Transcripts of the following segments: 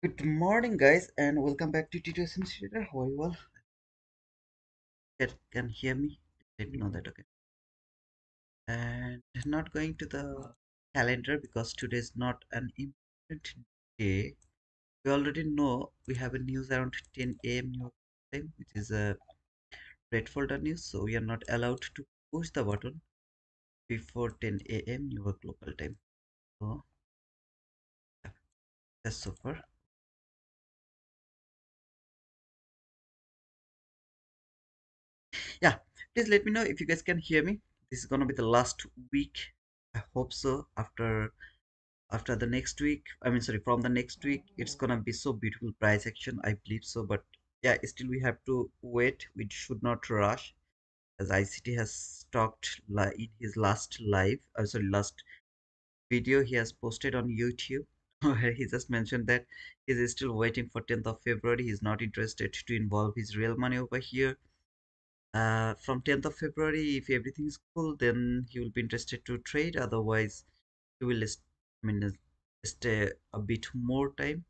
Good morning, guys, and welcome back to Tito's Institute. How are you all? Can hear me? Let me know that, okay. And not going to the calendar because today is not an important day. We already know we have a news around 10 a.m. New York time, which is a red folder news, so we are not allowed to push the button before 10 a.m. New York local time. So yeah, that's so far. Yeah, please let me know if you guys can hear me. This is gonna be the last week. I hope so. After the next week, I mean, sorry, from the next week, it's gonna be so beautiful price action. I believe so, but yeah, still we have to wait. We should not rush, as ICT has talked in his last live, sorry, last video he has posted on YouTube, where he just mentioned that he's still waiting for 10th of February. He's not interested to involve his real money over here from 10th of February, if everything is cool, then he will be interested to trade. Otherwise, he will, I mean, stay a bit more time.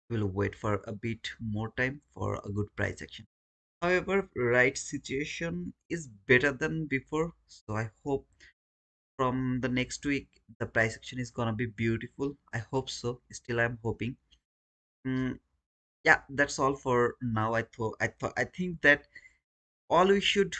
He will wait for a bit more time for a good price action. However, right situation is better than before. So I hope from the next week the price action is gonna be beautiful. I hope so. Still, I'm hoping. Mm, yeah, that's all for now. I think that all we should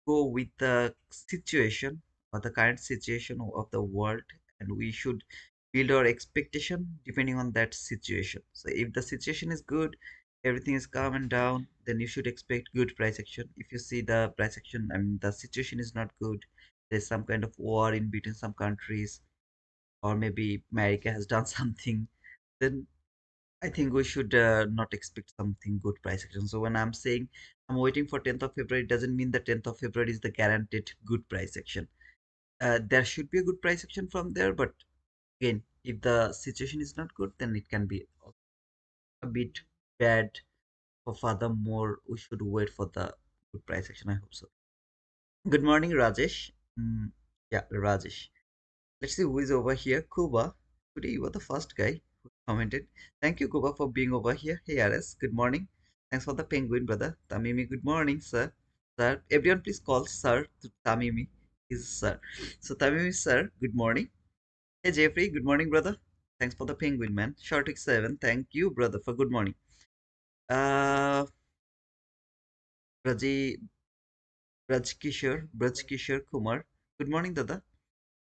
go with the situation or the current situation of the world, and we should build our expectation depending on that situation. So if the situation is good, everything is calm and down, then you should expect good price action. If you see the price action, I mean the situation is not good, there's some kind of war in between some countries, or maybe America has done something, then I think we should not expect something good price action. So when I'm saying I'm waiting for 10th of February, it doesn't mean that 10th of February is the guaranteed good price action. There should be a good price action from there, but again, if the situation is not good, then it can be a bit bad. For furthermore, we should wait for the good price action. I hope so. Good morning, Rajesh. Yeah, Rajesh. Let's see who is over here. Kuba. Today you were the first guy who commented. Thank you, Kuba, for being over here. Hey, RS. Good morning. Thanks for the penguin, brother. Tamimi, good morning, sir. Sir, everyone please call sir to Tamimi. Is sir. So Tamimi, sir, good morning. Hey, Jeffrey, good morning, brother. Thanks for the penguin, man. Shortic 7, thank you, brother, for good morning. Uh, Raji, Braj Kishore Kumar. Good morning, Dada.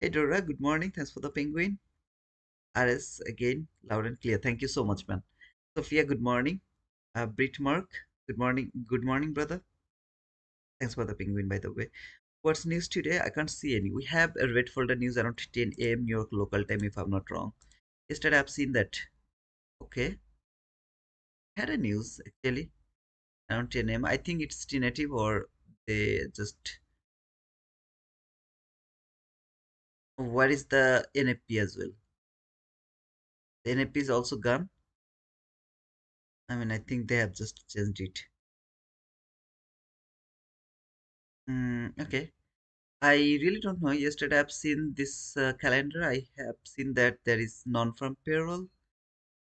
Hey, Dora, good morning. Thanks for the penguin. RS again, loud and clear. Thank you so much, man. Sophia, good morning. Brit Mark, good morning. Good morning, brother. Thanks for the penguin, by the way. What's news today? I can't see any. We have a red folder news around 10 a.m. New York local time, if I'm not wrong. Yesterday, I've seen that. Okay, had a news actually around 10 a.m. I think it's tentative or they just. What is the NFP as well? The NFP is also gone. I mean, I think they have just changed it. Okay. I really don't know. Yesterday, I've seen this calendar. I have seen that there is non-farm payroll.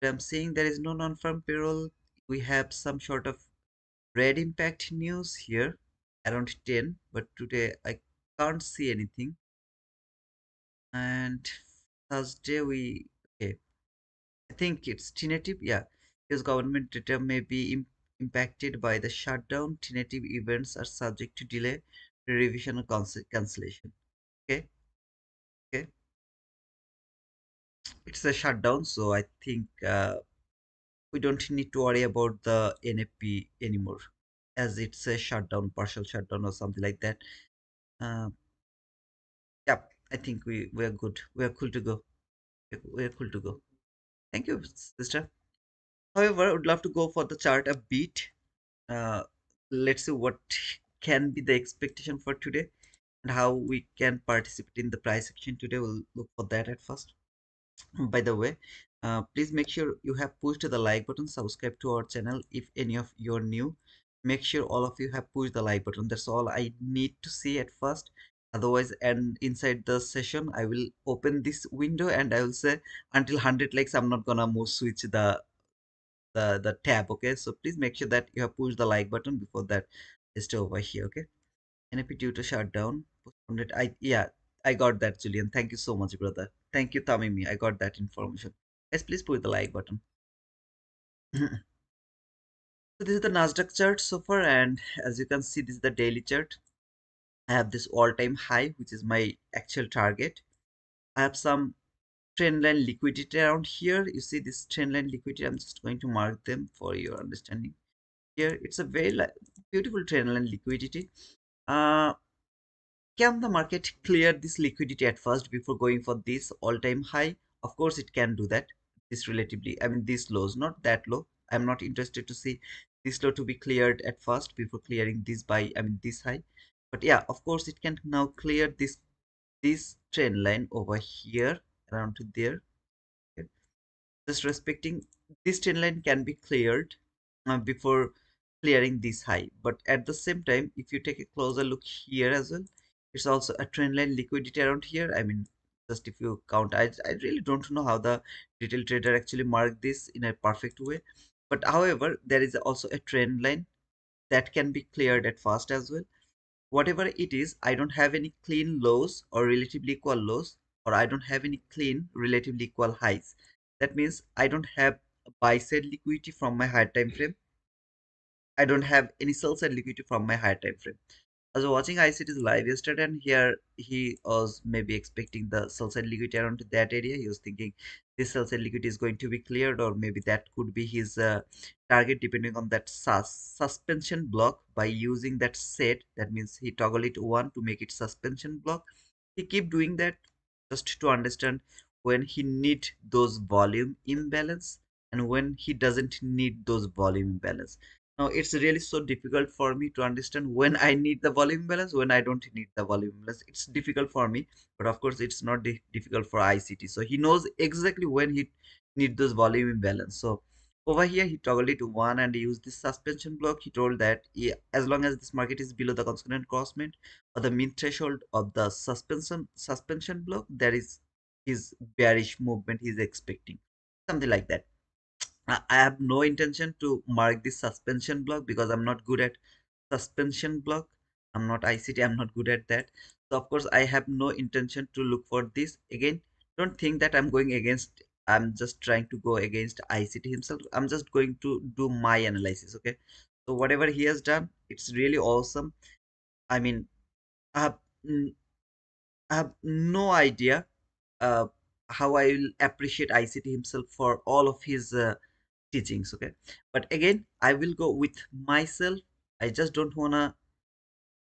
But I'm saying there is no non-farm payroll. We have some sort of red impact news here around 10, but today I can't see anything. And Thursday, okay, I think it's tentative. Yeah, because government data may be impacted by the shutdown. Tentative events are subject to delay, revision, or cancellation. Okay, okay. It's a shutdown, so I think we don't need to worry about the NFP anymore, as it's a shutdown, partial shutdown, or something like that. Uh, yeah, I think we are good. We are cool to go. We are cool to go. Thank you, sister. However, I would love to go for the chart a bit. Uh, let's see what can be the expectation for today and how we can participate in the price action today. We'll look for that at first. By the way, please make sure you have pushed the like button, subscribe to our channel if any of you are new. Make sure all of you have pushed the like button. That's all I need to see at first. Otherwise, and inside the session I will open this window and I will say until 100 likes I'm not gonna move switch the tab. Okay, so please make sure that you have pushed the like button before that. Just over here. Okay, NFP due to shutdown postponed it. Yeah, I got that, Julian. Thank you so much, brother. Thank you, Tamimi. I got that information. Yes, please push the like button. So this is the Nasdaq chart so far, and as you can see, this is the daily chart. I have this all-time high, which is my actual target. I have some trend line liquidity around here. You see this trend line liquidity. I'm just going to mark them for your understanding. Here, it's a very beautiful trend line liquidity. Uh, can the market clear this liquidity at first before going for this all-time high? Of course, it can do that. This relatively, I mean, this lows, not that low. I'm not interested to see this low to be cleared at first before clearing this by, I mean, this high. But yeah, of course, it can now clear this trend line over here around to there. Okay. Just respecting this trend line can be cleared before clearing this high, but at the same time if you take a closer look here as well, it's also a trend line liquidity around here. I mean, just if you count, I really don't know how the retail trader actually marked this in a perfect way, but however there is also a trend line that can be cleared at first as well. Whatever it is, I don't have any clean lows or relatively equal lows, or I don't have any clean relatively equal highs. That means I don't have buy side liquidity from my higher time frame. I don't have any sell side liquidity from my higher time frame. I was watching ICT's live yesterday, and here he was maybe expecting the sell side liquidity around that area. He was thinking this sell side liquidity is going to be cleared, or maybe that could be his target, depending on that suspension block by using that set. That means he toggle it one to make it suspension block. He keep doing that just to understand when he need those volume imbalance and when he doesn't need those volume imbalance. Now it's really so difficult for me to understand when I need the volume balance, when I don't need the volume balance. It's difficult for me, but of course it's not difficult for ICT. So he knows exactly when he need those volume imbalance. So over here he toggled it to one and used this suspension block. He told that as long as this market is below the consonant crossment or the mean threshold of the suspension block, there is his bearish movement he's expecting, something like that. I have no intention to mark this suspension block because I'm not good at suspension block. I'm not ICT, I'm not good at that. So of course I have no intention to look for this. Again, don't think that I'm going against, I'm just trying to go against ICT himself. I'm just going to do my analysis. Okay, so whatever he has done, it's really awesome. I mean, I have I have no idea uh, how I will appreciate ICT himself for all of his teachings. Okay, but again I will go with myself. I just don't wanna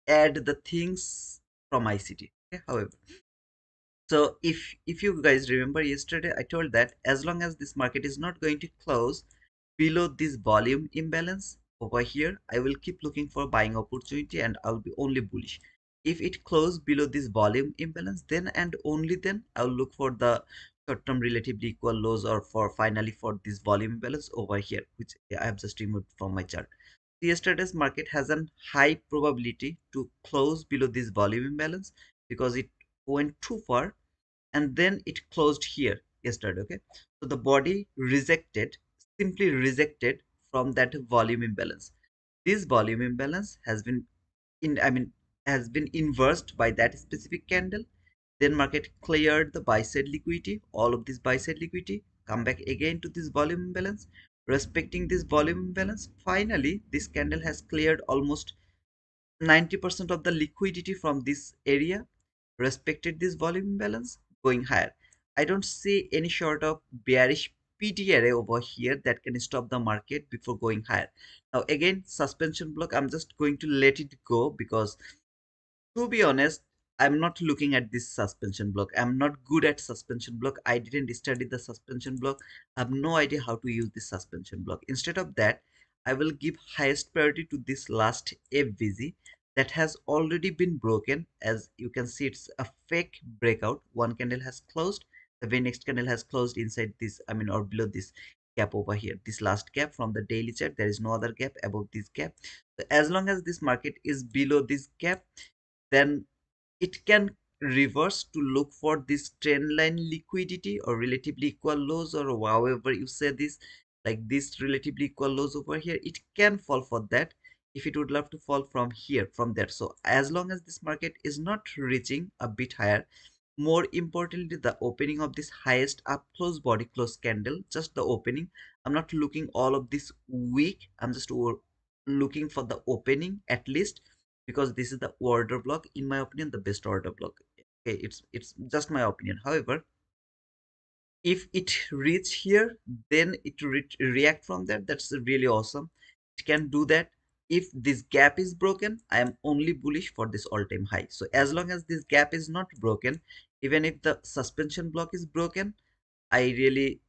add the things from ICT. Okay, however, so if you guys remember yesterday, I told that as long as this market is not going to close below this volume imbalance over here, I will keep looking for buying opportunity and I'll be only bullish. If it closes below this volume imbalance, then and only then I'll look for the short-term relatively equal lows, or for finally for this volume imbalance over here, which I have just removed from my chart. Yesterday's market has a high probability to close below this volume imbalance because it went too far and then it closed here yesterday. Okay, so the body rejected, simply rejected from that volume imbalance. This volume imbalance has been has been inversed by that specific candle. Then market cleared the buy side liquidity, all of this buy side liquidity, come back again to this volume imbalance, respecting this volume imbalance. Finally this candle has cleared almost 90% of the liquidity from this area, respected this volume imbalance, going higher. I don't see any sort of bearish PT array over here that can stop the market before going higher. Now again, suspension block, I'm just going to let it go because to be honest, I'm not looking at this suspension block. I'm not good at suspension block. I didn't study the suspension block. I have no idea how to use this suspension block. Instead of that, I will give highest priority to this last FVG that has already been broken. As you can see, it's a fake breakout. One candle has closed, the very next candle has closed inside this, I mean, or below this gap over here, this last gap from the daily chart. There is no other gap above this gap. So as long as this market is below this gap, then it can reverse to look for this trend line liquidity or relatively equal lows, or however you say this, like this relatively equal lows over here. It can fall for that if it would love to fall from here, from there. So as long as this market is not reaching a bit higher, more importantly the opening of this highest up close body close candle, just the opening. I'm not looking all of this week, I'm just looking for the opening at least, because this is the order block, in my opinion, the best order block. Okay, it's just my opinion. However, if it reach here, then it react from there, that's really awesome. It can do that. If this gap is broken, I am only bullish for this all-time high. So as long as this gap is not broken, even if the suspension block is broken, I really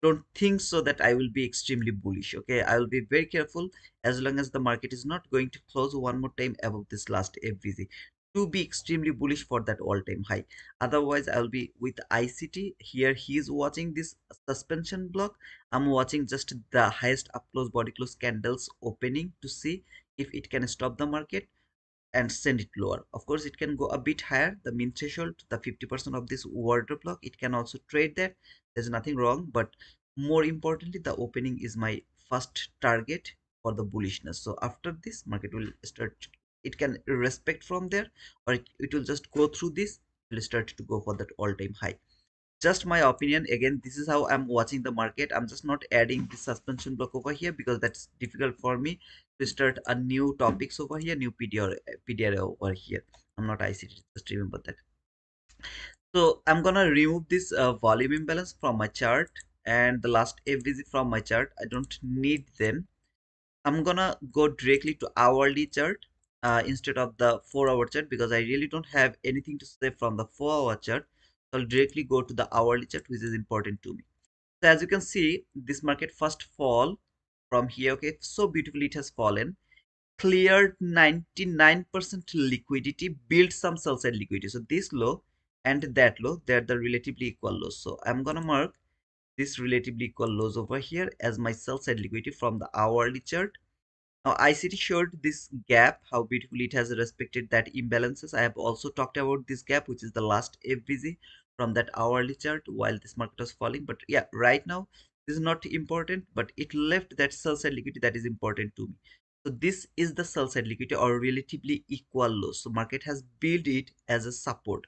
don't think so that I will be extremely bullish. Okay, I will be very careful as long as the market is not going to close one more time above this last FVG to be extremely bullish for that all-time high. Otherwise, I will be with ICT. Here he is watching this suspension block. I'm watching just the highest up close body close candles opening to see if it can stop the market and send it lower. Of course, it can go a bit higher, the mean threshold, the 50% of this order block. It can also trade that. There's nothing wrong, but more importantly, the opening is my first target for the bullishness. So after this, market will start. It can respect from there, or it will just go through this. It will start to go for that all-time high. Just my opinion. Again, this is how I'm watching the market. I'm just not adding the suspension block over here because that's difficult for me to start a new topics over here, new PDR over here. I'm not ICT, just remember that. So I'm gonna remove this volume imbalance from my chart and the last FVG from my chart. I don't need them. I'm gonna go directly to hourly chart instead of the 4 hour chart, because I really don't have anything to say from the 4 hour chart. So I'll directly go to the hourly chart, which is important to me. So as you can see, this market first fall from here. Okay, so beautifully it has fallen, cleared 99% liquidity, built some sell side liquidity. So this low and that low, they're the relatively equal lows. So I'm gonna mark this relatively equal lows over here as my sell side liquidity from the hourly chart. Now ICT showed this gap, how beautifully it has respected that imbalances. I have also talked about this gap, which is the last FVG from that hourly chart while this market was falling. But yeah, right now this is not important, but it left that sell side liquidity that is important to me. So this is the sell side liquidity or relatively equal low. So market has built it as a support.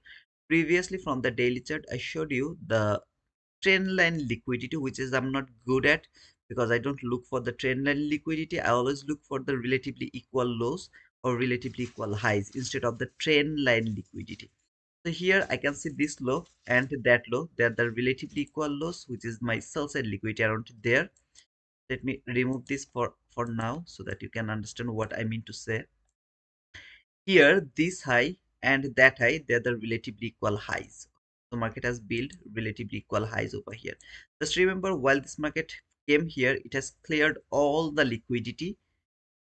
Previously from the daily chart, I showed you the trend line liquidity, which is I'm not good at because I don't look for the trend line liquidity. I always look for the relatively equal lows or relatively equal highs instead of the trend line liquidity. So here I can see this low and that low. They're the relatively equal lows, which is my sell side liquidity around there. Let me remove this for now so that you can understand what I mean to say. Here, this high and that high, they're the relatively equal highs. The market has built relatively equal highs over here. Just remember, while this market came here, it has cleared all the liquidity,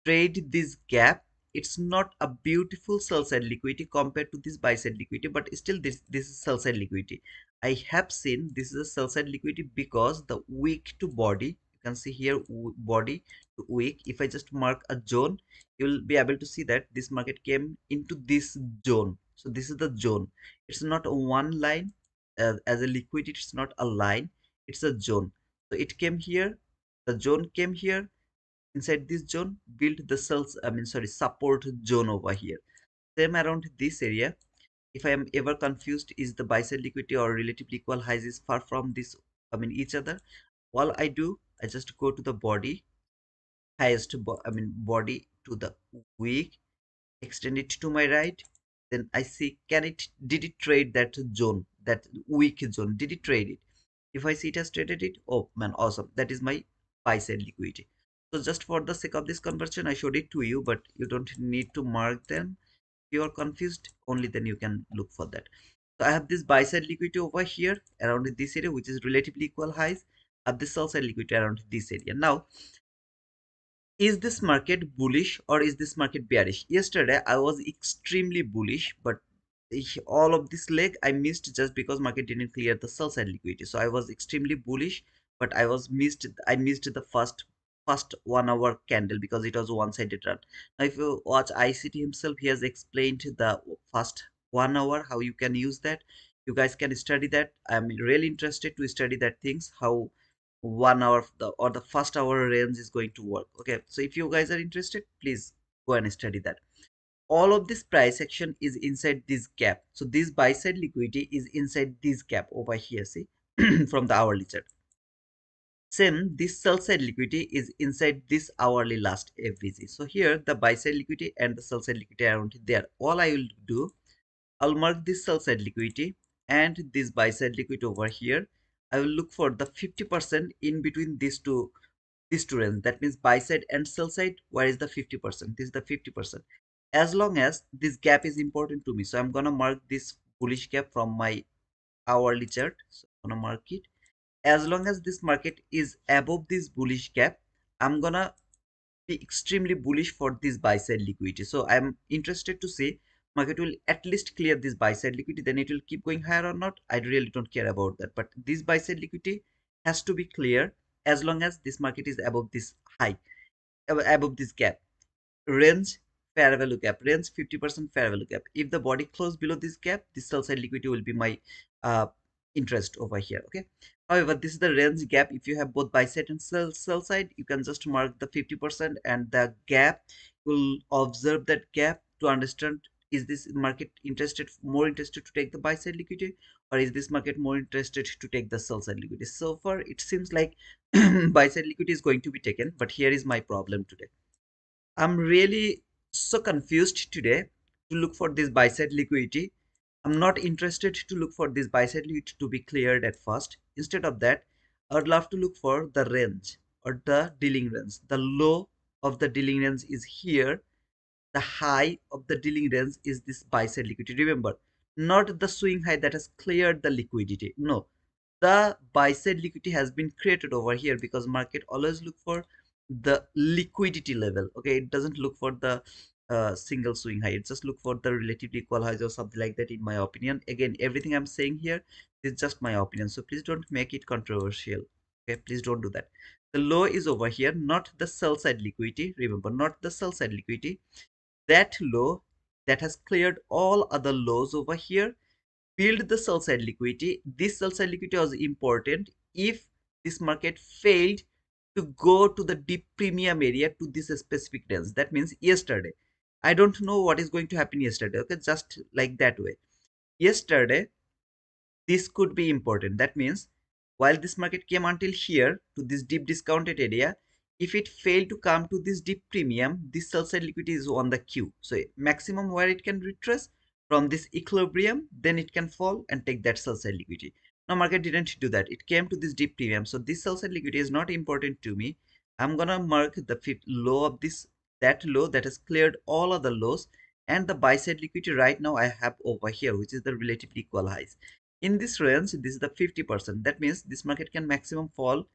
trade this gap. It's not a beautiful sell side liquidity compared to this buy side liquidity, but still this is sell side liquidity. I have seen this is a sell side liquidity because the wick to body, you can see here body to wick. If I just mark a zone, you will be able to see that this market came into this zone. So this is the zone. It's not a one line as a liquidity. It's not a line, it's a zone. So it came here, the zone came here. Inside this zone, build the cells, support zone over here. Same around this area. If I am ever confused, is the buy side liquidity or relatively equal highs is far from this, each other, all I do, I just go to the body, body to the week, extend it to my right, then I see, did it trade that zone, that weak zone, did it trade it? If I see it has traded it, oh man, awesome, that is my buy side liquidity. So just for the sake of this conversion, I showed it to you, but you don't need to mark them. If you are confused, only then you can look for that. So I have this buy side liquidity over here around this area, which is relatively equal highs. I have this sell side liquidity around this area. Now, is this market bullish or is this market bearish? Yesterday I was extremely bullish, but all of this leg I missed just because market didn't clear the sell side liquidity. So I was extremely bullish, but I missed the first 1 hour candle because it was one sided run. Now if you watch ICT himself, he has explained the first 1 hour, how you can use that. You guys can study that. I'm really interested to study that things, how 1 hour or the first hour range is going to work. Okay, so if you guys are interested, please go and study that. All of this price action is inside this gap. So this buy side liquidity is inside this gap over here, see, from the hourly chart. Same, this sell side liquidity is inside this hourly last FVG. So here the buy side liquidity and the sell side liquidity around there. All I will do, I'll mark this sell side liquidity and this buy side liquidity over here. I will look for the 50% in between these two range. That means buy side and sell side. Where is the 50%? This is the 50%. As long as this gap is important to me, so I'm gonna mark this bullish gap from my hourly chart. So I'm gonna mark it. As long as this market is above this bullish gap, I'm gonna be extremely bullish for this buy side liquidity. So I'm interested to see market will at least clear this buy side liquidity, then it will keep going higher or not. I really don't care about that, but this buy side liquidity has to be clear as long as this market is above this high, above this gap. Range, fair value gap, range 50% fair value gap. If the body close below this gap, this sell side liquidity will be my uh, interest over here. Okay, however, this is the range gap. If you have both buy side and sell side, you can just mark the 50% and the gap. You'll observe that gap to understand, is this market more interested to take the buy side liquidity, or is this market more interested to take the sell side liquidity? So far it seems like buy side liquidity is going to be taken, but here is my problem today. I'm really so confused today to look for this buy side liquidity. I'm not interested to look for this buy side liquidity to be cleared at first. Instead of that, I would love to look for the range or the dealing range. The low of the dealing range is here. The high of the dealing range is this buy side liquidity. Remember, not the swing high that has cleared the liquidity. No, the buy side liquidity has been created over here because market always look for the liquidity level. Okay, it doesn't look for the single swing high, it just look for the relatively equal highs or something like that, in my opinion. Again, everything I'm saying here is just my opinion, so please don't make it controversial. Okay, please don't do that. The low is over here, not the sell side liquidity. Remember, not the sell side liquidity. That low that has cleared all other lows over here build the sell side liquidity. This sell side liquidity was important if this market failed to go to the deep premium area to this specific range. That means yesterday. I don't know what is going to happen yesterday. Okay, just like that way. Yesterday, this could be important. That means while this market came until here to this deep discounted area, if it failed to come to this deep premium, this sell side liquidity is on the queue. So maximum where it can retrace from this equilibrium, then it can fall and take that sell side liquidity. Now market didn't do that. It came to this deep premium. So this sell side liquidity is not important to me. I'm gonna mark the low of this, that low that has cleared all other lows, and the buy side liquidity right now I have over here, which is the relatively equal highs. In this range, this is the 50%. That means this market can maximum fall,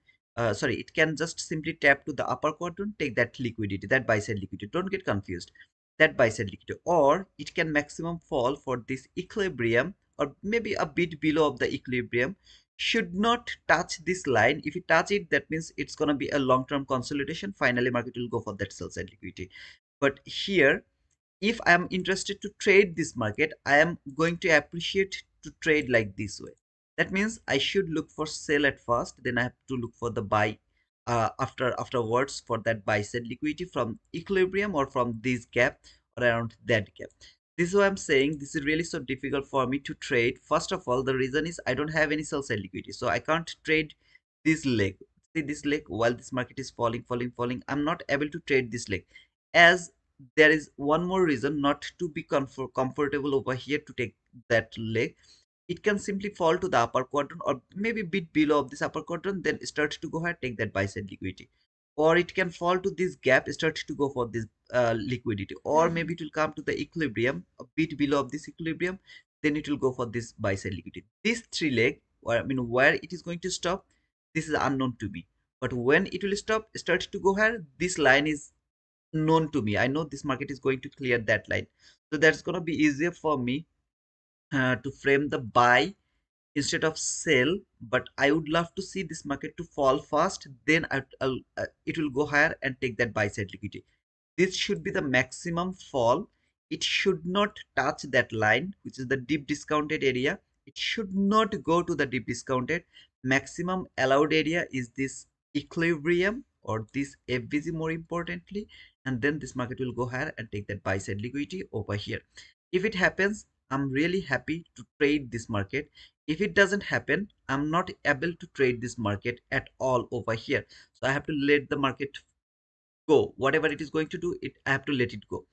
sorry, it can just simply tap to the upper quadrant, take that liquidity, that buy side liquidity. Don't get confused, that buy side liquidity. Or it can maximum fall for this equilibrium, or maybe a bit below of the equilibrium. Should not touch this line. If you touch it, that means it's going to be a long-term consolidation. Finally market will go for that sell side liquidity. But here, if I am interested to trade this market, I am going to appreciate to trade like this way. That means I should look for sell at first, then I have to look for the buy afterwards for that buy side liquidity from equilibrium or from this gap or around that gap. This is why I'm saying this is really so difficult for me to trade. First of all, the reason is I don't have any sell side liquidity, so I can't trade this leg. See this leg, while this market is falling, I'm not able to trade this leg. As there is one more reason not to be comfortable over here to take that leg. It can simply fall to the upper quadrant or maybe a bit below of this upper quadrant, then start to go ahead, take that buy side liquidity. Or it can fall to this gap, start to go for this liquidity. Or maybe it will come to the equilibrium, a bit below of this equilibrium, then it will go for this buy side liquidity. This three leg, or I mean where it is going to stop, this is unknown to me. But when it will stop, start to go higher, this line is known to me. I know this market is going to clear that line. So that's going to be easier for me to frame the buy instead of sell. But I would love to see this market to fall fast. Then it will go higher and take that buy side liquidity. This should be the maximum fall it should not touch that line, which is the deep discounted area. It should not go to the deep discounted. Maximum allowed area is this equilibrium or this FVG more importantly, and then this market will go higher and take that buy side liquidity over here. If it happens, I'm really happy to trade this market. If it doesn't happen, I'm not able to trade this market at all over here. So I have to let the market go. Whatever it is going to do, I have to let it go.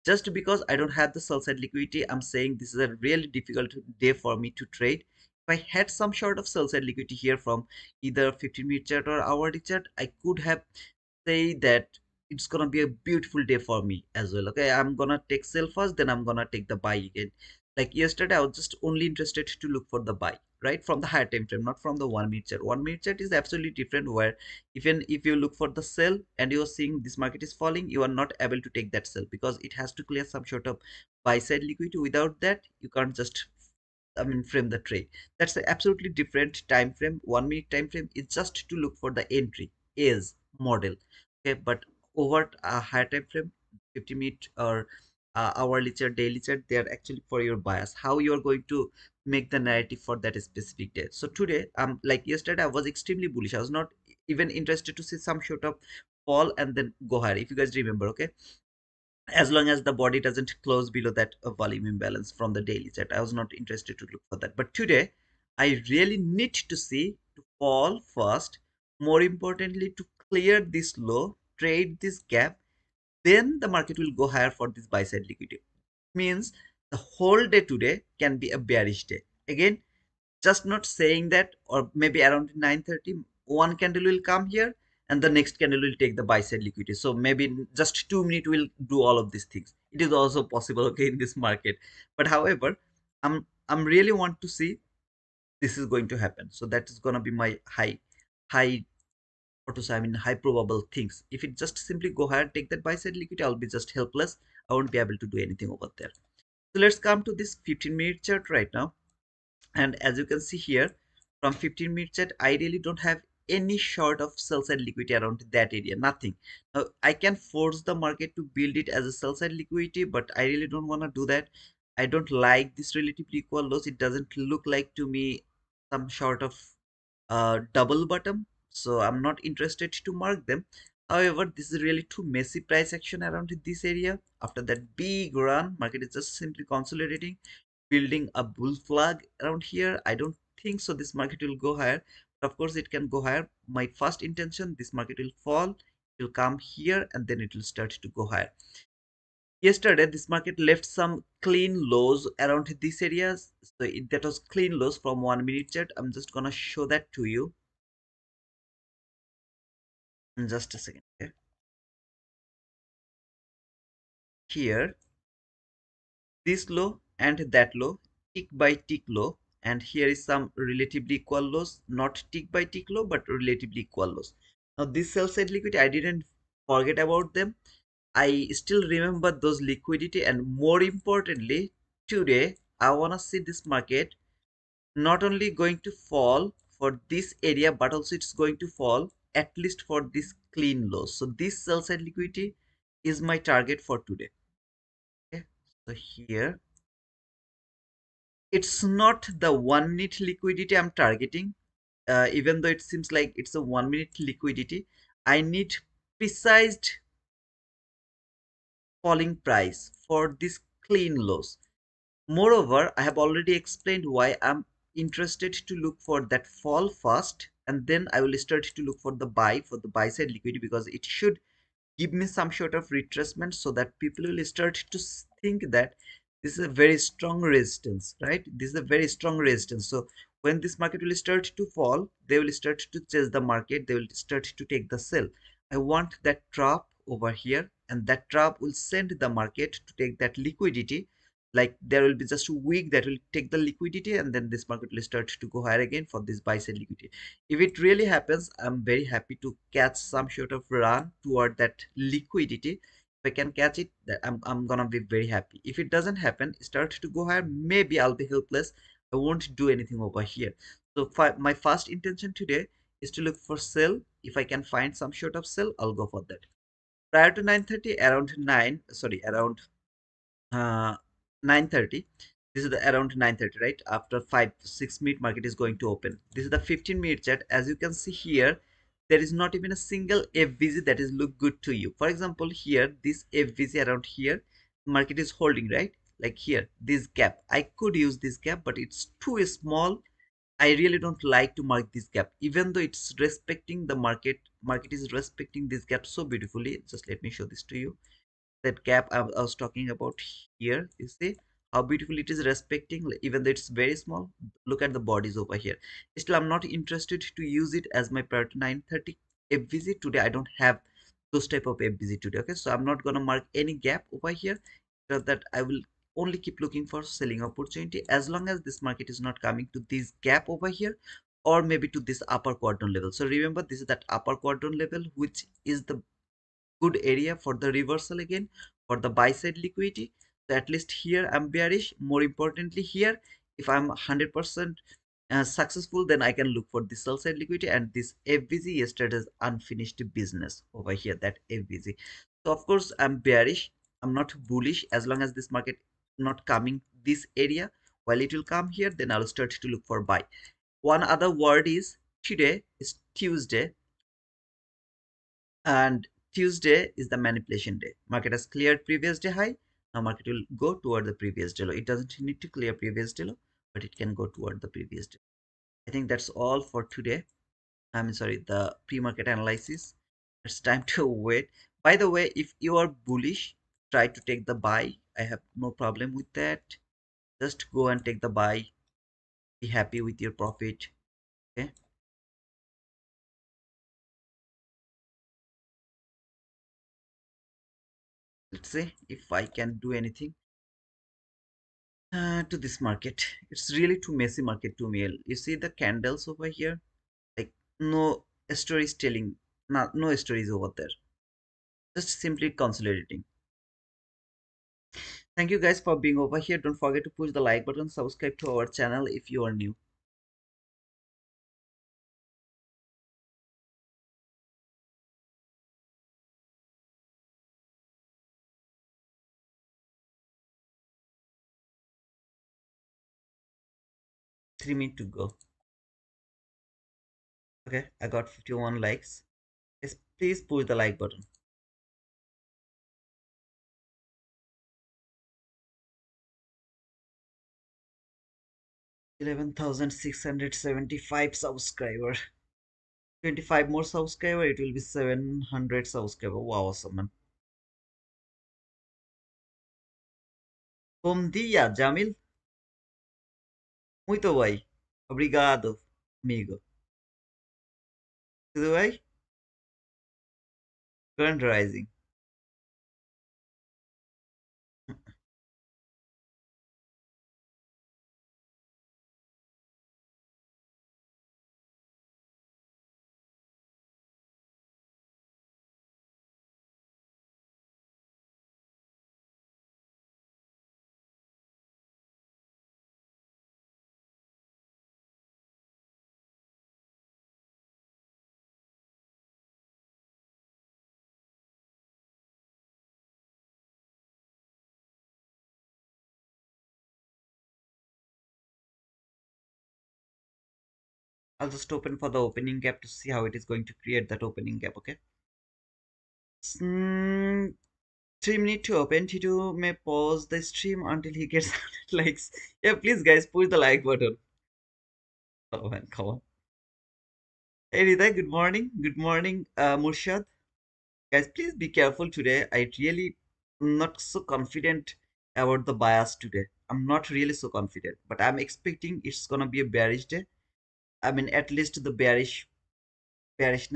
Just because I don't have the sell side liquidity, I'm saying this is a really difficult day for me to trade. If I had some sort of sell side liquidity here from either 15-minute chart or hourly chart, I could have say that it's gonna be a beautiful day for me as well. Okay, I'm gonna take sell first, then I'm gonna take the buy again. Like yesterday, I was just only interested to look for the buy, right, from the higher time frame, not from the 1 minute chart. 1 minute chart is absolutely different, where even if you look for the sell and you're seeing this market is falling, you are not able to take that sell because it has to clear some sort of buy side liquidity. Without that, you can't just frame the trade. That's an absolutely different time frame. 1 minute time frame is just to look for the entry is model. Okay, but over a higher time frame, 50-minute or hourly chart, daily chart, they are actually for your bias, how you are going to make the narrative for that specific day. So today, like yesterday, I was extremely bullish. I was not even interested to see some sort of fall and then go higher. If you guys remember, okay, as long as the body doesn't close below that volume imbalance from the daily chart, I was not interested to look for that. But today, I really need to see to fall first, more importantly to clear this low, trade this gap, then the market will go higher for this buy side liquidity. Means the whole day today can be a bearish day. Again, just not saying that, or maybe around 9:30 one candle will come here and the next candle will take the buy side liquidity, so maybe in just 2 minutes will do all of these things. It is also possible, okay, in this market. But however, I'm really want to see this is going to happen, so that is going to be my high or to say, I mean, high probable things. If it just simply go ahead take that buy side liquidity, I'll be just helpless. I won't be able to do anything over there. So let's come to this 15-minute chart right now. And as you can see here, from 15-minute chart, I really don't have any sort of sell side liquidity around that area, nothing. Now I can force the market to build it as a sell side liquidity, but I really don't want to do that. I don't like this relatively equal lows. It doesn't look like to me some sort of double bottom, so I'm not interested to mark them. However, this is really too messy price action around this area. After that big run, market is just simply consolidating, building a bull flag around here. I don't think so this market will go higher, but of course it can go higher. My first intention, this market will fall, it will come here and then it will start to go higher. Yesterday this market left some clean lows around these areas, so that was clean lows from 1 minute chart. I'm just gonna show that to you in just a second. Okay, here this low and that low, tick by tick low, and here is some relatively equal lows, not tick by tick low but relatively equal lows. Now this sell side liquidity, I didn't forget about them. I still remember those liquidity, and more importantly, today I want to see this market not only going to fall for this area, but also it's going to fall at least for this clean low. So this sell side liquidity is my target for today. Okay, so here it's not the 1 minute liquidity I'm targeting. Even though it seems like it's a 1 minute liquidity, I need precise falling price for this clean lows. Moreover, I have already explained why I'm interested to look for that fall first, and then I will start to look for the buy side liquidity, because it should give me some sort of retracement so that people will start to think that this is a very strong resistance, right? This is a very strong resistance. So when this market will start to fall, they will start to chase the market, they will start to take the sell. I want that trap over here, and that trap will send the market to take that liquidity. Like there will be just a week that will take the liquidity, and then this market will start to go higher again for this buy side liquidity. If it really happens, I'm very happy to catch some sort of run toward that liquidity. If I can catch it, I'm gonna be very happy. If it doesn't happen, start to go higher, maybe I'll be helpless. I won't do anything over here. So my first intention today is to look for sell. If I can find some sort of sell, I'll go for that. Prior to 9:30, around 9, sorry, around uh, 9:30. This is the around 9:30, right? After 5 6 minute market is going to open. This is the 15-minute chart. As you can see here, there is not even a single FVG that is look good to you. For example, here this FVG around here, market is holding, right? Like here, this gap. I could use this gap, but it's too small. I really don't like to mark this gap, even though it's respecting the market. Market is respecting this gap so beautifully. Just let me show this to you, that gap I was talking about here. You see how beautiful it is respecting, even though it's very small. Look at the bodies over here. Still, I'm not interested to use it as my priority 9:30 FVG today. I don't have those type of FVG today. Okay, so I'm not gonna mark any gap over here. So that I will only keep looking for selling opportunity as long as this market is not coming to this gap over here, or maybe to this upper quadrant level. So remember, this is that upper quadrant level, which is the good area for the reversal again for the buy side liquidity. So at least here I'm bearish. More importantly, here if I'm 100% successful, then I can look for the sell side liquidity and this FVG, yesterday's unfinished business over here, that FVG. So of course I'm bearish. I'm not bullish as long as this market not coming this area. While it will come here, then I'll start to look for buy. One other word is today is Tuesday, and Tuesday is the manipulation day. Market has cleared previous day high. Now market will go toward the previous day low. It doesn't need to clear previous day low, but it can go toward the previous day. I think that's all for today. I'm sorry, the pre-market analysis. It's time to wait. By the way, if you are bullish, try to take the buy. I have no problem with that. Just go and take the buy. Be happy with your profit. Okay. Let's see if I can do anything to this market. It's really too messy market to me. You see the candles over here, like no stories telling, no stories over there. Just simply consolidating. Thank you guys for being over here. Don't forget to push the like button, subscribe to our channel if you are new. 3 minutes to go. Okay, I got 51 likes. Yes, please push the like button. 11,675 subscriber. 25 more subscriber, it will be 700 subscriber. Wow, awesome man. Bom dia, Jamil. Muito bem. Obrigado, amigo. Tudo bem? Grand Rising. I'll just open for the opening gap to see how it is going to create that opening gap, okay? Mm, 3 minutes to open. Tito may pause the stream until he gets 100 likes. Yeah, please guys, push the like button. Oh man, come on. Hey Rita, good morning. Good morning, Murshad. Guys, please be careful today. I really not so confident about the bias today. I'm not really so confident, but I'm expecting it's gonna be a bearish day. I mean, at least the bearishness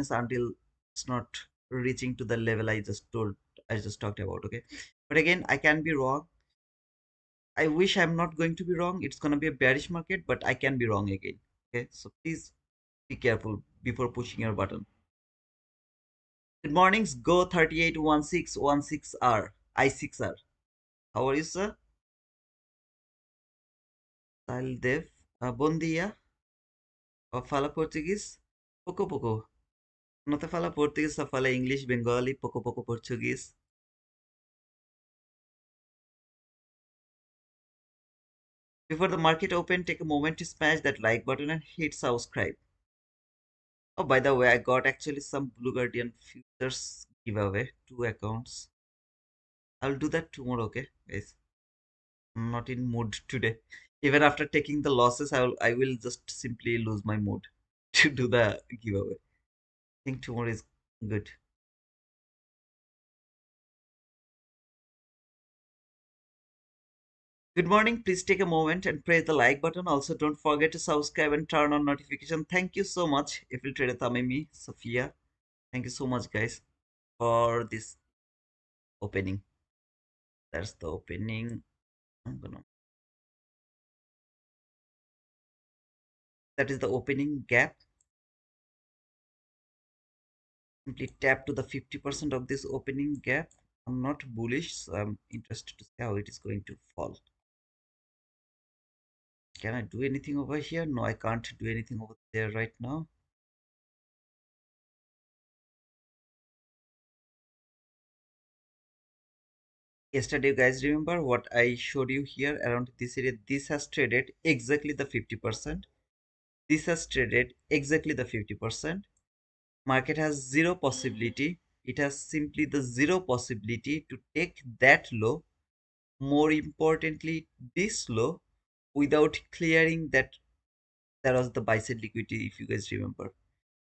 until it's not reaching to the level I just talked about. Okay, but again, I can be wrong. I wish I'm not going to be wrong. It's gonna be a bearish market, but I can be wrong again. Okay, so please be careful before pushing your button. Good mornings, go 381616R I6R. How are you, sir? Sahil Dev. Bom dia. Fala português? Pouco pouco. Não te fala português, só fala inglês, bengali, pouco pouco português. Before the market open, take a moment to smash that like button and hit subscribe. Oh, by the way, I got actually some Blue Guardian futures giveaway, 2 accounts. I'll do that tomorrow, okay, guys? I'm not in mood today. Even after taking the losses, I will just simply lose my mood to do the giveaway. I think tomorrow is good. Good morning. Please take a moment and press the like button. Also, don't forget to subscribe and turn on notification. Thank you so much. If you trade a me, Sophia. Thank you so much, guys, for this opening. That's the opening. I'm gonna. That is the opening gap. Simply tap to the 50% of this opening gap. I'm not bullish, so I'm interested to see how it is going to fall. Can I do anything over here? No, I can't do anything over there right now. Yesterday, you guys remember what I showed you here around this area? This has traded exactly the 50%. This has traded exactly the 50%. Market has zero possibility. It has simply the zero possibility to take that low. More importantly, this low without clearing that there was the buy side liquidity, if you guys remember.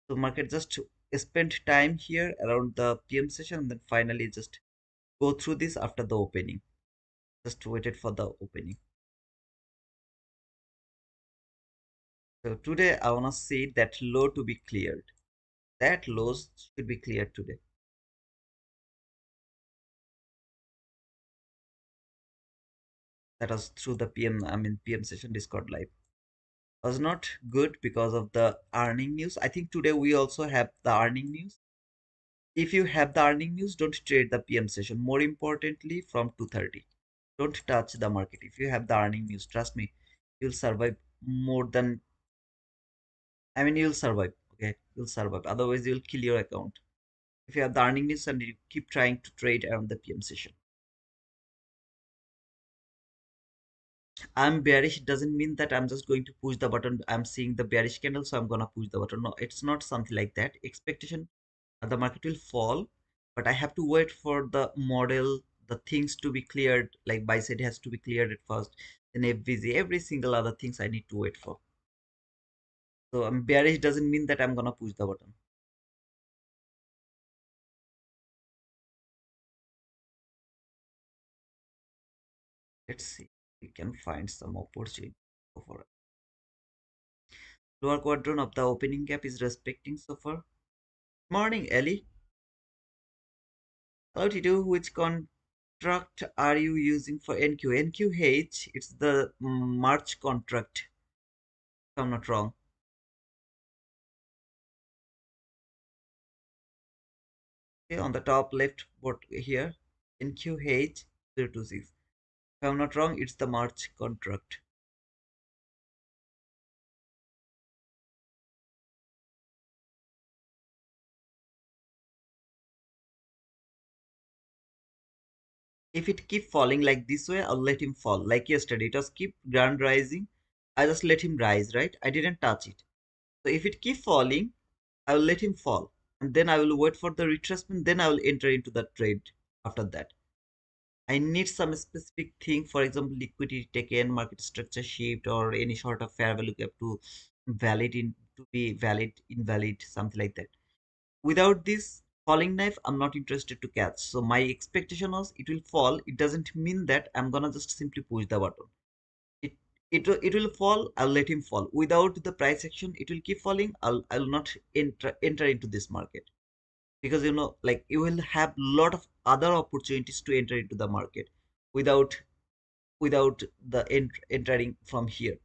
So market just spent time here around the PM session and then finally just go through this after the opening. Just waited for the opening. So today I wanna see that low to be cleared. That lows should be cleared today. That was through the PM session Discord live. Was not good because of the earning news. I think today we also have the earning news. If you have the earning news, don't trade the PM session. More importantly, from 2:30, don't touch the market. If you have the earning news, trust me, you'll survive more than. You'll survive. Okay, you'll survive. Otherwise, you'll kill your account. If you have the earning news and you keep trying to trade around the PM session. I'm bearish doesn't mean that I'm just going to push the button. I'm seeing the bearish candle, so I'm gonna push the button. No, it's not something like that. Expectation, the market will fall, but I have to wait for the model, the things to be cleared. Like buy side has to be cleared at first, then FVZ, every single other things I need to wait for. So I'm bearish doesn't mean that I'm gonna push the button. Let's see, we can find some opportunity. Go for it. Lower quadrant of the opening gap is respecting so far. Morning, Ellie. Hello, Titu. Which contract are you using for NQ? NQH, it's the March contract, if I'm not wrong. Okay, on the top left board here, NQH 026. If I'm not wrong, it's the March contract. If it keep falling like this way, I'll let him fall. Like yesterday, it was keep ground rising. I just let him rise, right? I didn't touch it. So if it keep falling, I will let him fall. And then I will wait for the retracement. Then I will enter into the trade after that. I need some specific thing, for example, liquidity taken, market structure shift, or any sort of fair value gap to be valid, invalid, something like that. Without this falling knife, I'm not interested to catch. So my expectation was it will fall. It doesn't mean that I'm gonna just simply push the button. It it will fall. I'll let him fall. Without the price action, it will keep falling. I'll not enter into this market because like you will have lot of other opportunities to enter into the market without the entering from here.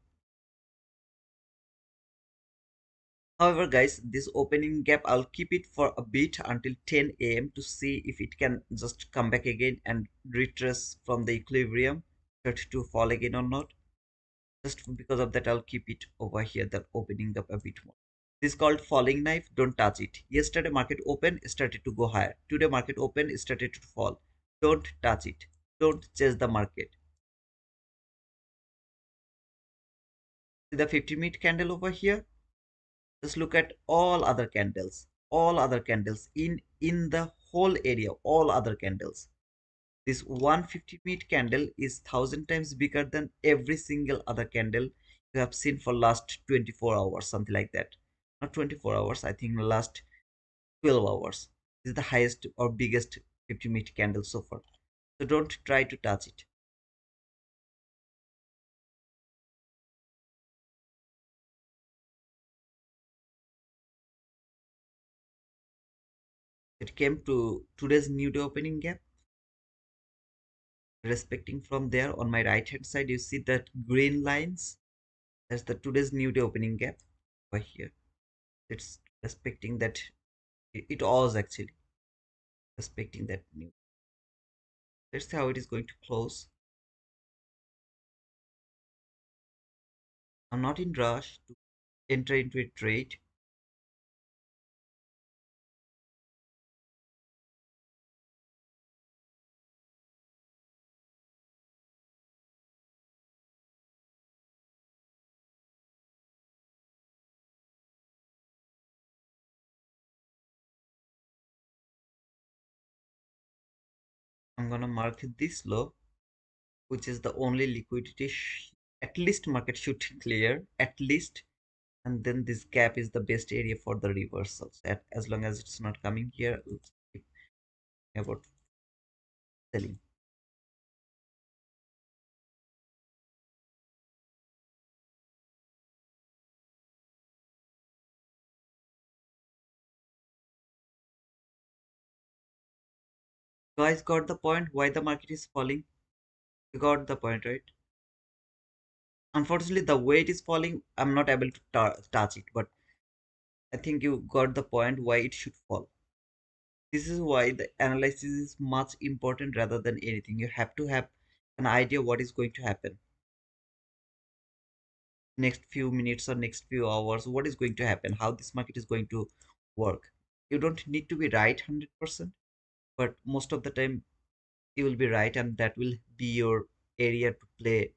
However, guys, this opening gap, I'll keep it for a bit until 10 a.m. to see if it can just come back again and retrace from the equilibrium, start to fall again or not. Just because of that, I'll keep it over here, the opening gap a bit more. This is called falling knife. Don't touch it. Yesterday market open started to go higher. Today market open started to fall. Don't touch it. Don't chase the market. See the 50-minute candle over here? Just look at all other candles in the whole area, all other candles. This 150-minute candle is 1,000 times bigger than every single other candle you have seen for last 24 hours, something like that. Not 24 hours, I think last 12 hours. This is the highest or biggest 50-minute candle so far. So don't try to touch it. It came to today's new day opening gap. Respecting from there on my right hand side, you see that green lines. That's the today's new day opening gap over here. It's respecting that. It was actually respecting that new. Let's see how it is going to close. I'm not in rush to enter into a trade. I'm gonna mark this low, which is the only liquidity at least market should clear at least, and then this gap is the best area for the reversals. As long as it's not coming here, let's keep about selling. Guys, got the point why the market is falling? You got the point, right? Unfortunately, the way it is falling, I'm not able to touch it, but I think you got the point why it should fall. This is why the analysis is much important rather than anything. You have to have an idea what is going to happen next few minutes or next few hours, what is going to happen, how this market is going to work. You don't need to be right 100%, but most of the time you will be right, and that will be your area to play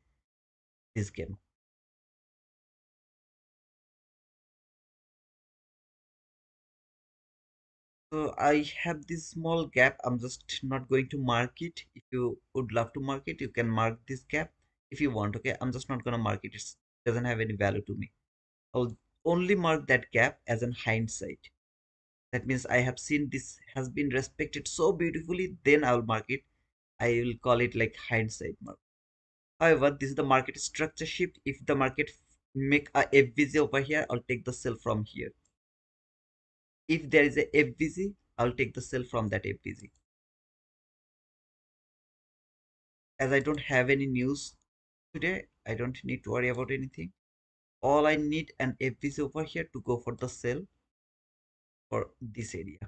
this game. So I have this small gap. I'm just not going to mark it. If you would love to mark it, you can mark this gap if you want. Okay, I'm just not gonna mark it. It doesn't have any value to me. I'll only mark that gap as an hindsight. That means I have seen this has been respected so beautifully, then I will mark it. I will call it like hindsight mark. However, this is the market structure shift. If the market make a FVZ over here, I'll take the sell from here. If there is a FVZ, I'll take the sell from that FVZ. As I don't have any news today, I don't need to worry about anything. All I need an FVZ over here to go for the sell for this area.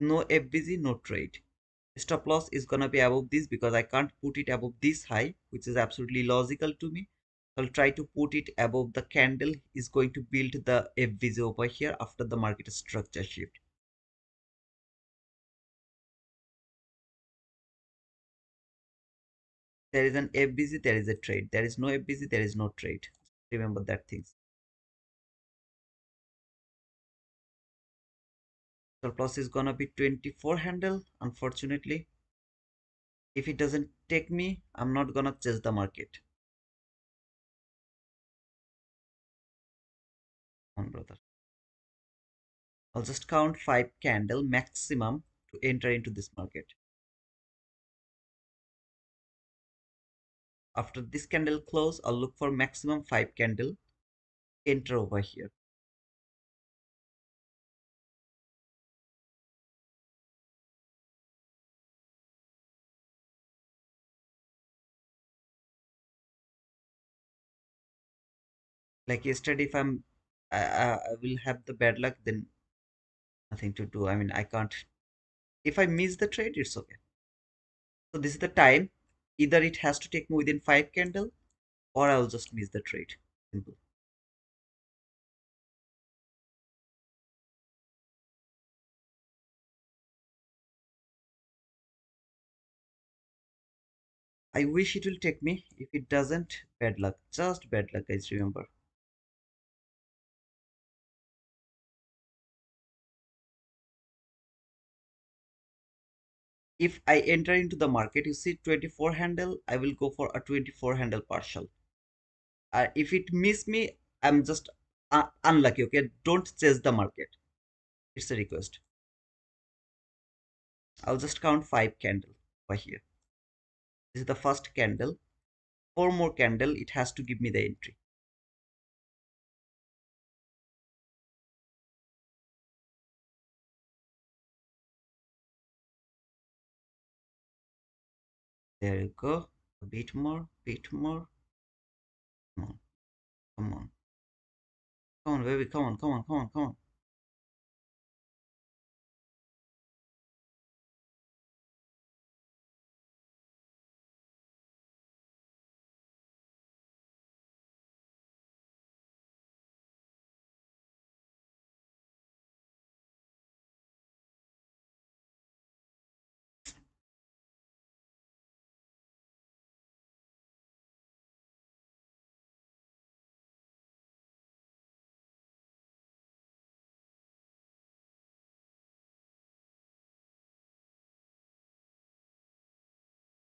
No FVZ, no trade. Stop loss is gonna be above this because I can't put it above this high, which is absolutely logical to me. I'll try to put it above the candle is going to build the FVZ over here after the market structure shift. There is an FVZ, there is a trade. There is no FVZ, there is no trade. Remember that things. Stop loss is gonna be 24 handle. Unfortunately, if it doesn't take me, I'm not gonna chase the market. Come on, brother. I'll just count 5 candle maximum to enter into this market. After this candle close, I'll look for maximum 5 candle, enter over here. Like yesterday, if I will have the bad luck, then nothing to do. I mean, I can't. If I miss the trade, it's okay. So this is the time. Either it has to take me within 5 candle, or I'll just miss the trade. Simple. I wish it will take me. If it doesn't, bad luck. Just bad luck, guys. Remember. If I enter into the market, you see 24 handle, I will go for a 24 handle partial. If it miss me, I'm just unlucky. Okay, don't chase the market. It's a request. I'll just count 5 candle over here. This is the first candle. 4 more candle, it has to give me the entry. There you go. A bit more, bit more. Come on, come on, come on, baby, come on, come on, come on, come on.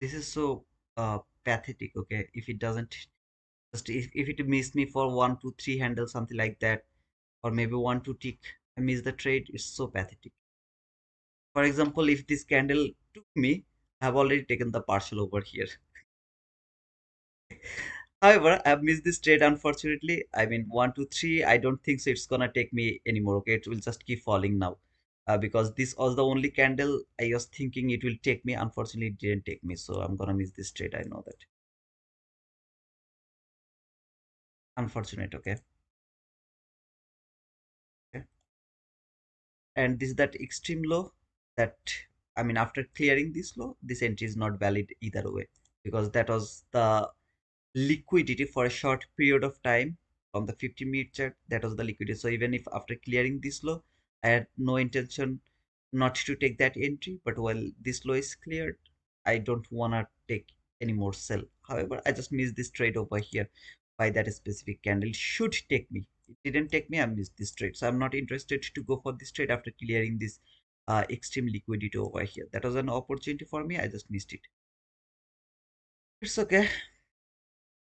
This is so pathetic. Okay, if it doesn't, just if it miss me for 1 2 3 handle, something like that, or maybe 1 2 tick, I miss the trade. It's so pathetic. For example, if this candle took me, I've already taken the partial over here. However, I've missed this trade unfortunately. I mean, 1 2 3. I don't think so. It's gonna take me anymore. Okay, it will just keep falling now, because this was the only candle I was thinking it will take me. Unfortunately, it didn't take me. So I'm gonna miss this trade. I know that. Unfortunate. Okay. Okay. And this is that extreme low. That, I mean, after clearing this low, this entry is not valid either way, because that was the liquidity for a short period of time from the 50-minute chart. That was the liquidity. So even if after clearing this low, I had no intention not to take that entry, but while this low is cleared, I don't want to take any more sell. However, I just missed this trade over here by that specific candle. It should take me. It didn't take me. I missed this trade, so I'm not interested to go for this trade after clearing this extreme liquidity over here. That was an opportunity for me. I just missed it. It's okay.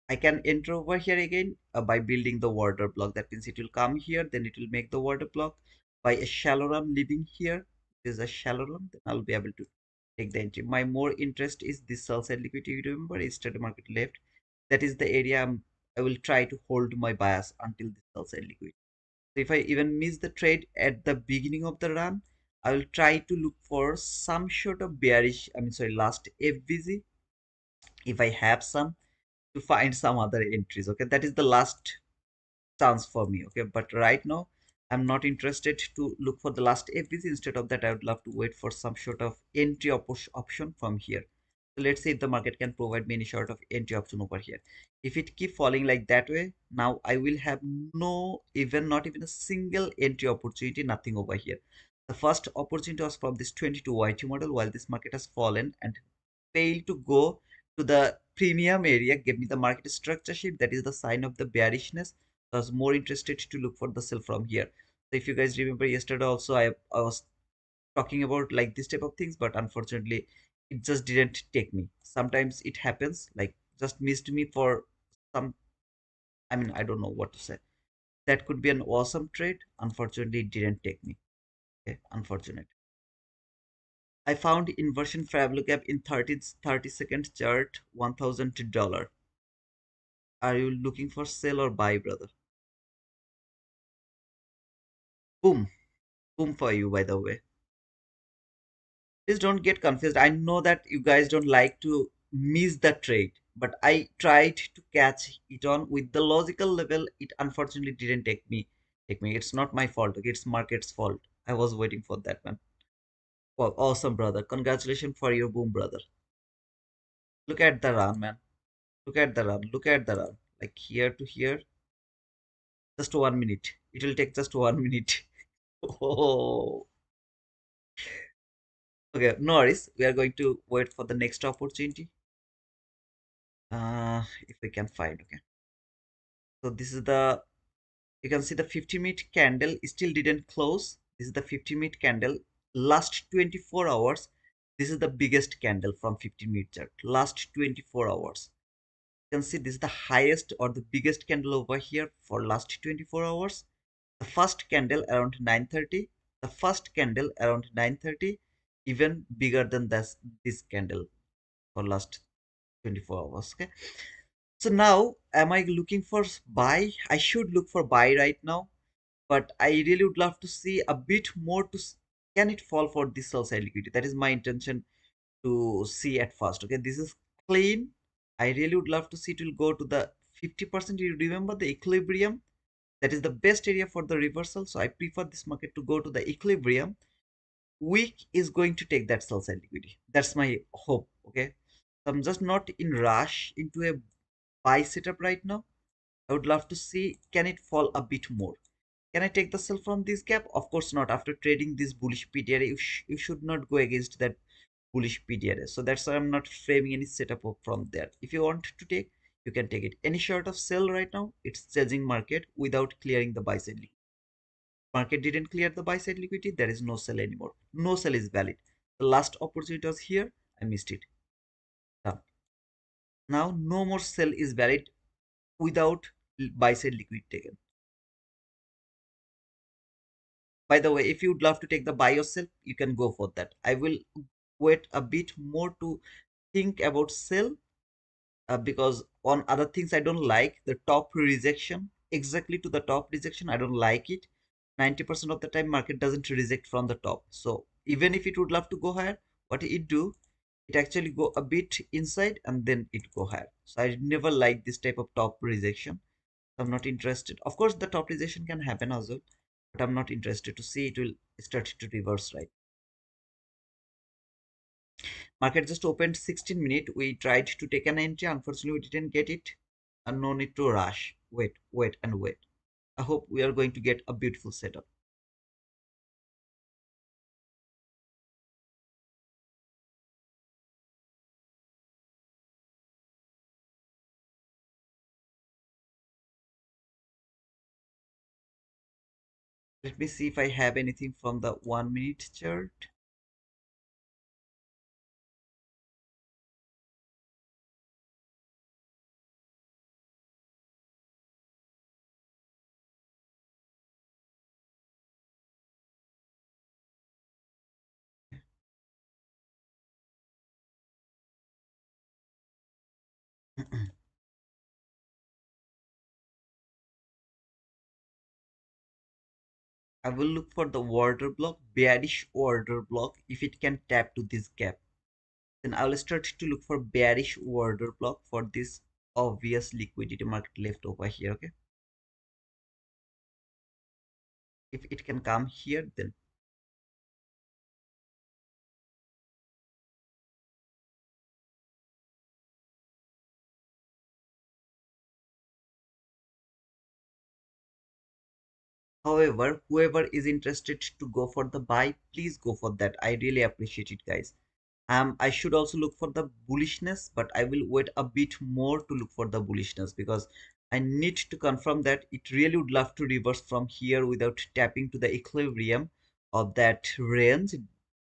I can enter over here again by building the water block. That means it will come here, then it will make the water block by a shallow run leaving here. This is a shallow run, then I'll be able to take the entry. My more interest is this sell side liquidity. You remember, yesterday market left. That is the area I will try to hold my bias until the sell side liquidity. So if I even miss the trade at the beginning of the run, I will try to look for some sort of bearish, I mean, sorry, last FVG if I have some, to find some other entries. Okay, that is the last chance for me. Okay, but right now I'm not interested to look for the last FBC. Instead of that, I would love to wait for some sort of entry option from here. So let's see if the market can provide me any sort of entry option over here. If it keep falling like that way, now I will have no, even not even a single entry opportunity, nothing over here. The first opportunity was from this 22 YT model. While this market has fallen and failed to go to the premium area, give me the market structure shift. That is the sign of the bearishness. I was more interested to look for the sell from here. So if you guys remember yesterday also, I was talking about like this type of things, but unfortunately it just didn't take me. Sometimes it happens, like just missed me for some, I mean, I don't know what to say. That could be an awesome trade. Unfortunately, it didn't take me. Okay, unfortunate. I found inversion fair gap in 30-second chart, $1,000. Are you looking for sell or buy, brother? Boom. Boom for you, by the way. Please don't get confused. I know that you guys don't like to miss the trade, but I tried to catch it on with the logical level. It unfortunately didn't take me. Take me. It's not my fault. Okay? It's market's fault. I was waiting for that, man. Wow, awesome, brother. Congratulations for your boom, brother. Look at the run, man. Look at the run. Look at the run. Like here to here, just 1 minute. It will take just 1 minute. Oh, okay. No worries. We are going to wait for the next opportunity. If we can find. Okay. So this is the, you can see the 50-minute candle still didn't close. This is the 50-minute candle. Last 24 hours, This is the biggest candle from 15-minute chart, last 24 hours. You can see this is the highest or the biggest candle over here for last 24 hours. The first candle around 9:30, the first candle around 9:30, even bigger than this candle for last 24 hours. Okay, so now am I looking for buy? I should look for buy right now, but I really would love to see a bit more to can it fall for this sell side liquidity. That is my intention to see at first. Okay, this is clean. I really would love to see it will go to the 50%. You remember the equilibrium? That is the best area for the reversal. So I prefer this market to go to the equilibrium. Week is going to take that sell side liquidity. That's my hope. Okay, so I'm just not in rush into a buy setup right now. I would love to see can it fall a bit more. Can I take the sell from this gap? Of course not. After trading this bullish PDRA, you should not go against that bullish PDRA. So that's why I'm not framing any setup from there. If you want to take, you can take it. Any short of sell right now, it's chasing market without clearing the buy side liquidity. Market didn't clear the buy side liquidity, there is no sell anymore. No sell is valid. The last opportunity was here, I missed it. Done. Now no more sell is valid without buy side liquidity taken. By the way, if you'd love to take the buy yourself, you can go for that. I will wait a bit more to think about sell because on other things I don't like the top rejection, exactly to the top rejection. I don't like it. 90% of the time market doesn't reject from the top. So even if it would love to go higher, what it do? It actually go a bit inside and then it go higher. So I never like this type of top rejection. I'm not interested. Of course, the top rejection can happen as well, but I'm not interested to see it will start to reverse right. Market just opened 16 minute. We tried to take an entry. Unfortunately, we didn't get it. And no need to rush. Wait, wait, and wait. I hope we are going to get a beautiful setup. Let me see if I have anything from the 1 minute chart. I will look for the order block, bearish order block. If it can tap to this gap, then I will start to look for bearish order block for this obvious liquidity market left over here. Okay, if it can come here, then however, whoever is interested to go for the buy, please go for that. I really appreciate it, guys. I should also look for the bullishness, but I will wait a bit more to look for the bullishness because I need to confirm that it really would love to reverse from here without tapping to the equilibrium of that range,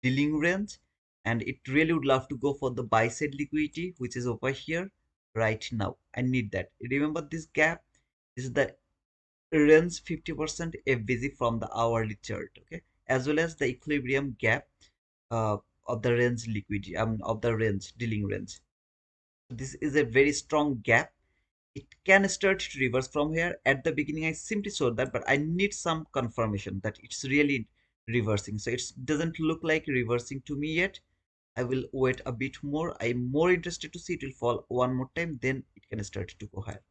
dealing range, and it really would love to go for the buy side liquidity, which is over here right now. I need that. Remember this gap. This is the range 50% FVG from the hourly chart, okay, as well as the equilibrium gap uh, of the range liquidity, of the range dealing range. This is a very strong gap. It can start to reverse from here. At the beginning, I simply showed that, but I need some confirmation that it's really reversing. So it doesn't look like reversing to me yet. I will wait a bit more. I'm more interested to see it will fall one more time, then it can start to go higher.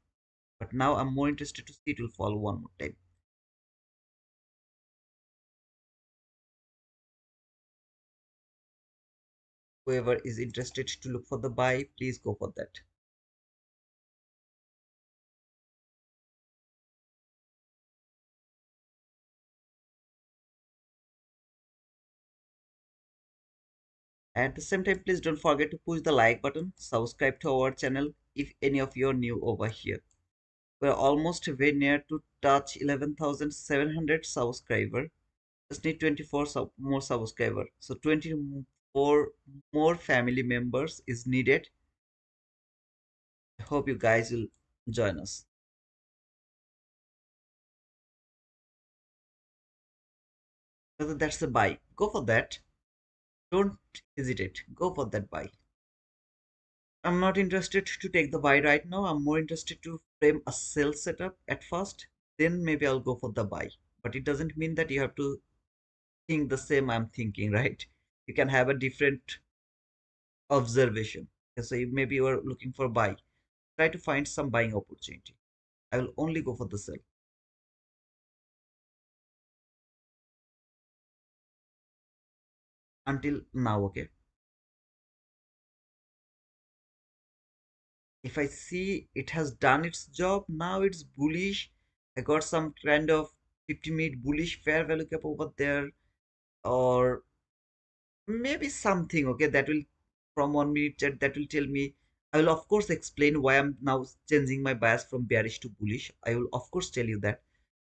But now I'm more interested to see it will fall one more time. Whoever is interested to look for the buy, please go for that. At the same time, please don't forget to push the like button, subscribe to our channel if any of you are new over here. We're almost very near to touch 11,700 subscriber. Just need 24 more subscriber. So 24 or more family members is needed. I hope you guys will join us. Whether that's a buy, go for that. Don't hesitate. Go for that buy. I'm not interested to take the buy right now. I'm more interested to frame a sell setup at first. Then maybe I'll go for the buy. But it doesn't mean that you have to think the same I'm thinking, right? You can have a different observation. So maybe you are looking for buy. Try to find some buying opportunity. I will only go for the sell until now, okay? If I see it has done its job, now it's bullish. I got some kind of 50-minute bullish fair value cap over there, or maybe something, okay, that will from 1 minute chat that will tell me. I will of course explain why I'm now changing my bias from bearish to bullish. I will of course tell you that.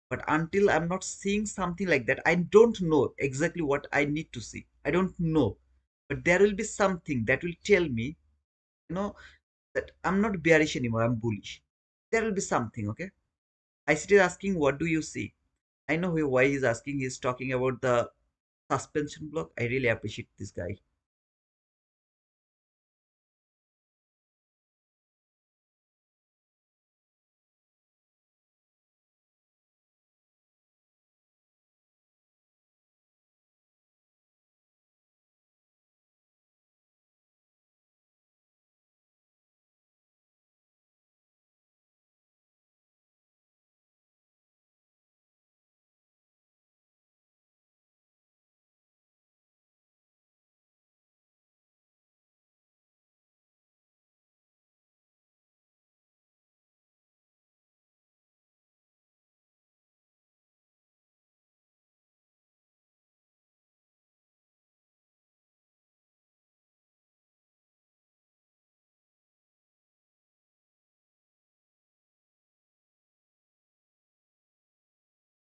But until I'm not seeing something like that, I don't know exactly what I need to see. I don't know. But there will be something that will tell me, you know, that I'm not bearish anymore, I'm bullish. There will be something, okay? ICT is asking, what do you see? I know why he's asking. He's talking about the suspension block. I really appreciate this guy.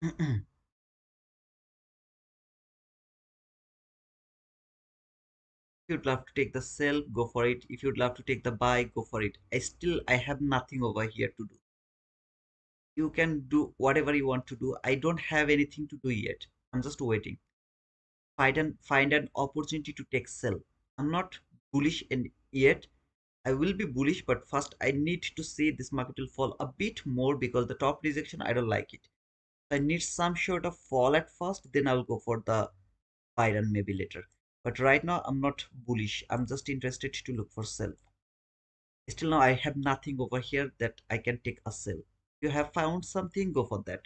If you'd love to take the sell, go for it. If you'd love to take the buy, go for it. I have nothing over here to do. You can do whatever you want to do. I don't have anything to do yet. I'm just waiting. Find an opportunity to take sell. I'm not bullish in yet. I will be bullish, but first I need to see this market will fall a bit more because the top rejection, I don't like it. I need some sort of fall at first, then I'll go for the buy run maybe later. But right now I'm not bullish. I'm just interested to look for sell. Still now I have nothing over here that I can take a sell. You have found something, go for that.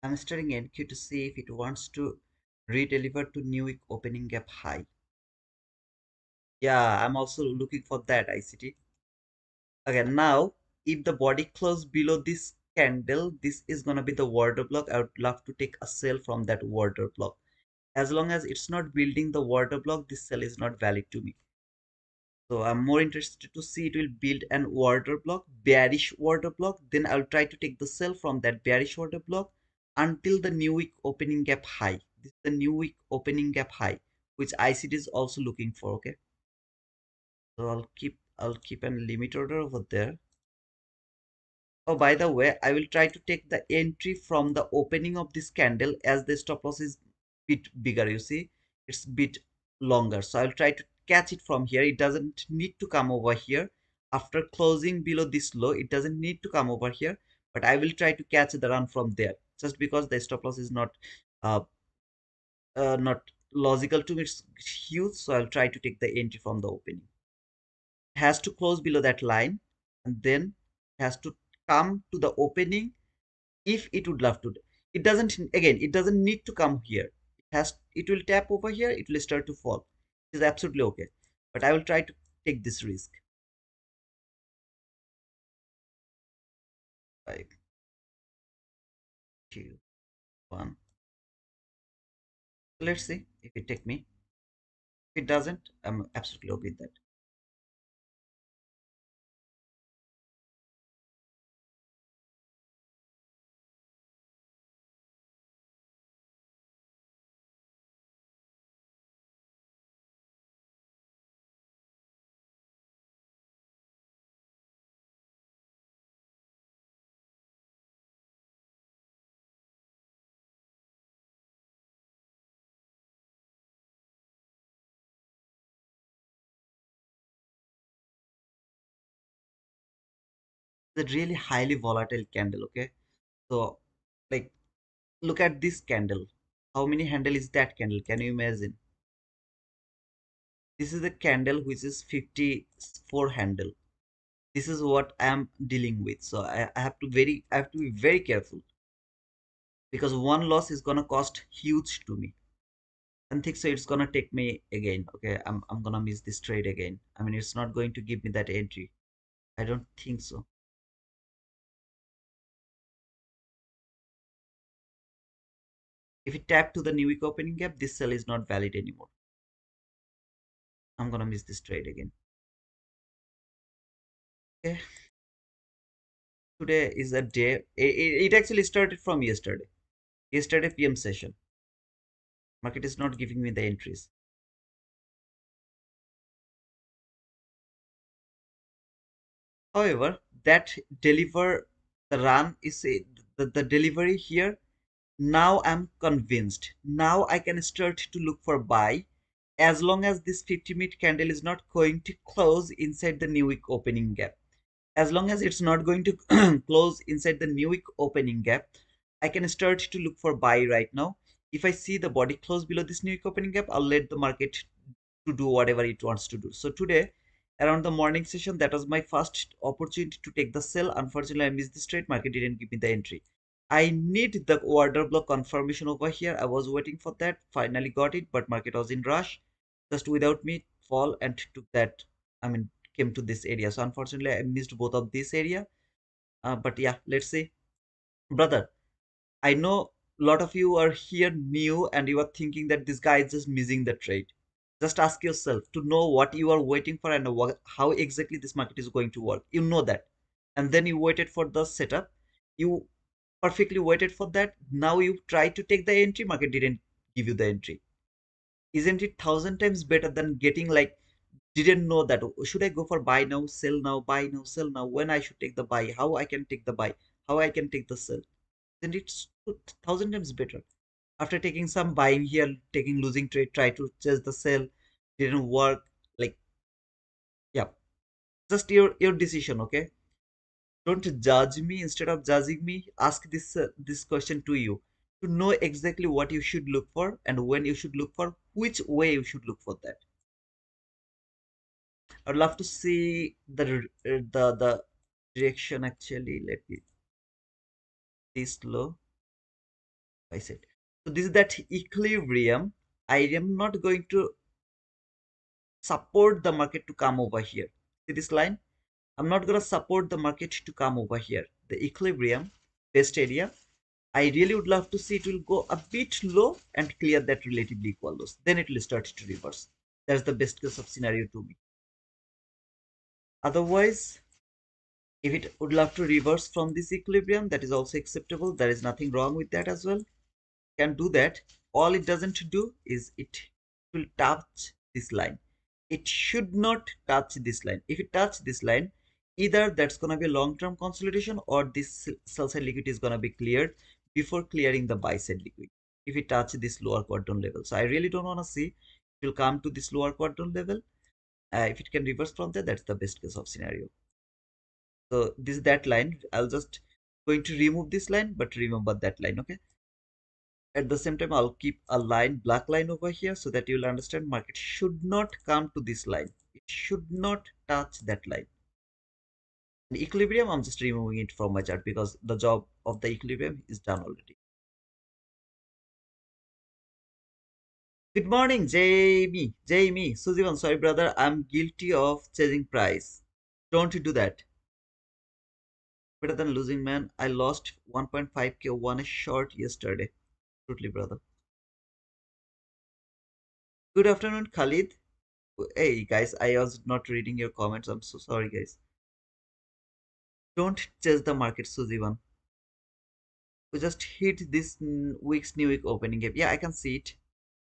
I'm studying NQ to see if it wants to re-deliver to new week opening gap high. Yeah, I'm also looking for that ICT. Okay, now if the body close below this candle, this is gonna be the water block. I would love to take a sell from that water block. As long as it's not building the water block, this sell is not valid to me. So I'm more interested to see it will build an order block, bearish order block. Then I'll try to take the sell from that bearish order block until the new week opening gap high. This is the new week opening gap high, which ICT is also looking for. Okay, so I'll keep an limit order over there. Oh, by the way, I will try to take the entry from the opening of this candle as the stop loss is bit bigger. You see, it's bit longer. So I'll try to catch it from here. It doesn't need to come over here. After closing below this low, it doesn't need to come over here. But I will try to catch the run from there. just because the stop loss is uh, not logical to me. It's huge, so I'll try to take the entry from the opening. It has to close below that line, and then has to come to the opening if it would love to. It doesn't, again, it doesn't need to come here. It will tap over here, it will start to fall. It is absolutely okay. But I will try to take this risk. 5, 2, 1. Let's see if it take me. If it doesn't, I'm absolutely okay with that. It's a really highly volatile candle, okay? So, like, look at this candle. How many handle is that candle? Can you imagine? This is a candle which is 54 handle. This is what I am dealing with. So I have to be very careful, because one loss is gonna cost huge to me. And think so it's gonna take me again. Okay, I'm gonna miss this trade again. I mean, it's not going to give me that entry. I don't think so. If it tap to the new week opening gap, this sell is not valid anymore. I'm gonna miss this trade again. Okay, today is a day. It actually started from yesterday. Yesterday PM session. Market is not giving me the entries. However, that deliver the run is the delivery here. Now I'm convinced. Now I can start to look for buy, as long as this 50-minute candle is not going to close inside the new week opening gap. As long as it's not going to close inside the new week opening gap, I can start to look for buy right now. If I see the body close below this new week opening gap, I'll let the market to do whatever it wants to do. So today, around the morning session, that was my first opportunity to take the sell. Unfortunately, I missed this trade. Market didn't give me the entry. I need the order block confirmation over here. I was waiting for that. Finally got it, but market was in rush. Just without me fall and took that. I mean, came to this area. So unfortunately, I missed both of this area. But yeah, let's see, brother. I know a lot of you are here new and you are thinking that this guy is just missing the trade. Just ask yourself to know what you are waiting for and how exactly this market is going to work. You know that. And then you waited for the setup. You perfectly waited for that. Now you try to take the entry, market didn't give you the entry. Isn't it thousand times better than getting like, didn't know that, oh, should I go for buy now, sell now, buy now, sell now, when I should take the buy, how I can take the buy, how I can take the sell. Then it's thousand times better. After taking some buying here, taking losing trade, try to chase the sell, didn't work. Like, yeah, just your decision, okay? Don't judge me. Instead of judging me, ask this question to you, to know exactly what you should look for and when you should look for, which way you should look for that. I'd love to see the direction actually. Let me this low. I said. So this is that equilibrium. I am not going to support the market to come over here. See this line? I'm not going to support the market to come over here. The equilibrium, best area. I really would love to see it will go a bit low and clear that relatively equal lows. Then it will start to reverse. That's the best case of scenario to me. Otherwise, if it would love to reverse from this equilibrium, that is also acceptable. There is nothing wrong with that as well. Can do that. All it doesn't do is it will touch this line. It should not touch this line. If it touch this line, either that's going to be a long-term consolidation or this sell side liquidity is going to be cleared before clearing the buy side liquidity. If it touch this lower quadrant level, so I really don't want to see it will come to this lower quadrant level. If it can reverse from there, that's the best case of scenario. So this is that line. I'll just Going to remove this line, but remember that line, okay? At the same time, I'll keep a line, black line over here so that you'll understand market should not come to this line. It should not touch that line. And equilibrium, I'm just removing it from my chart because the job of the equilibrium is done already. Good morning, Jamie. Jamie, Sujivan, sorry brother, I'm guilty of chasing price. Don't you do that. Better than losing, man. I lost 1.5k one a short yesterday. Truly, brother. Good afternoon, Khalid. Hey guys, I was not reading your comments. I'm so sorry, guys. Don't chase the market, Sujivan. We just hit this week's new week opening gap. Yeah, I can see it.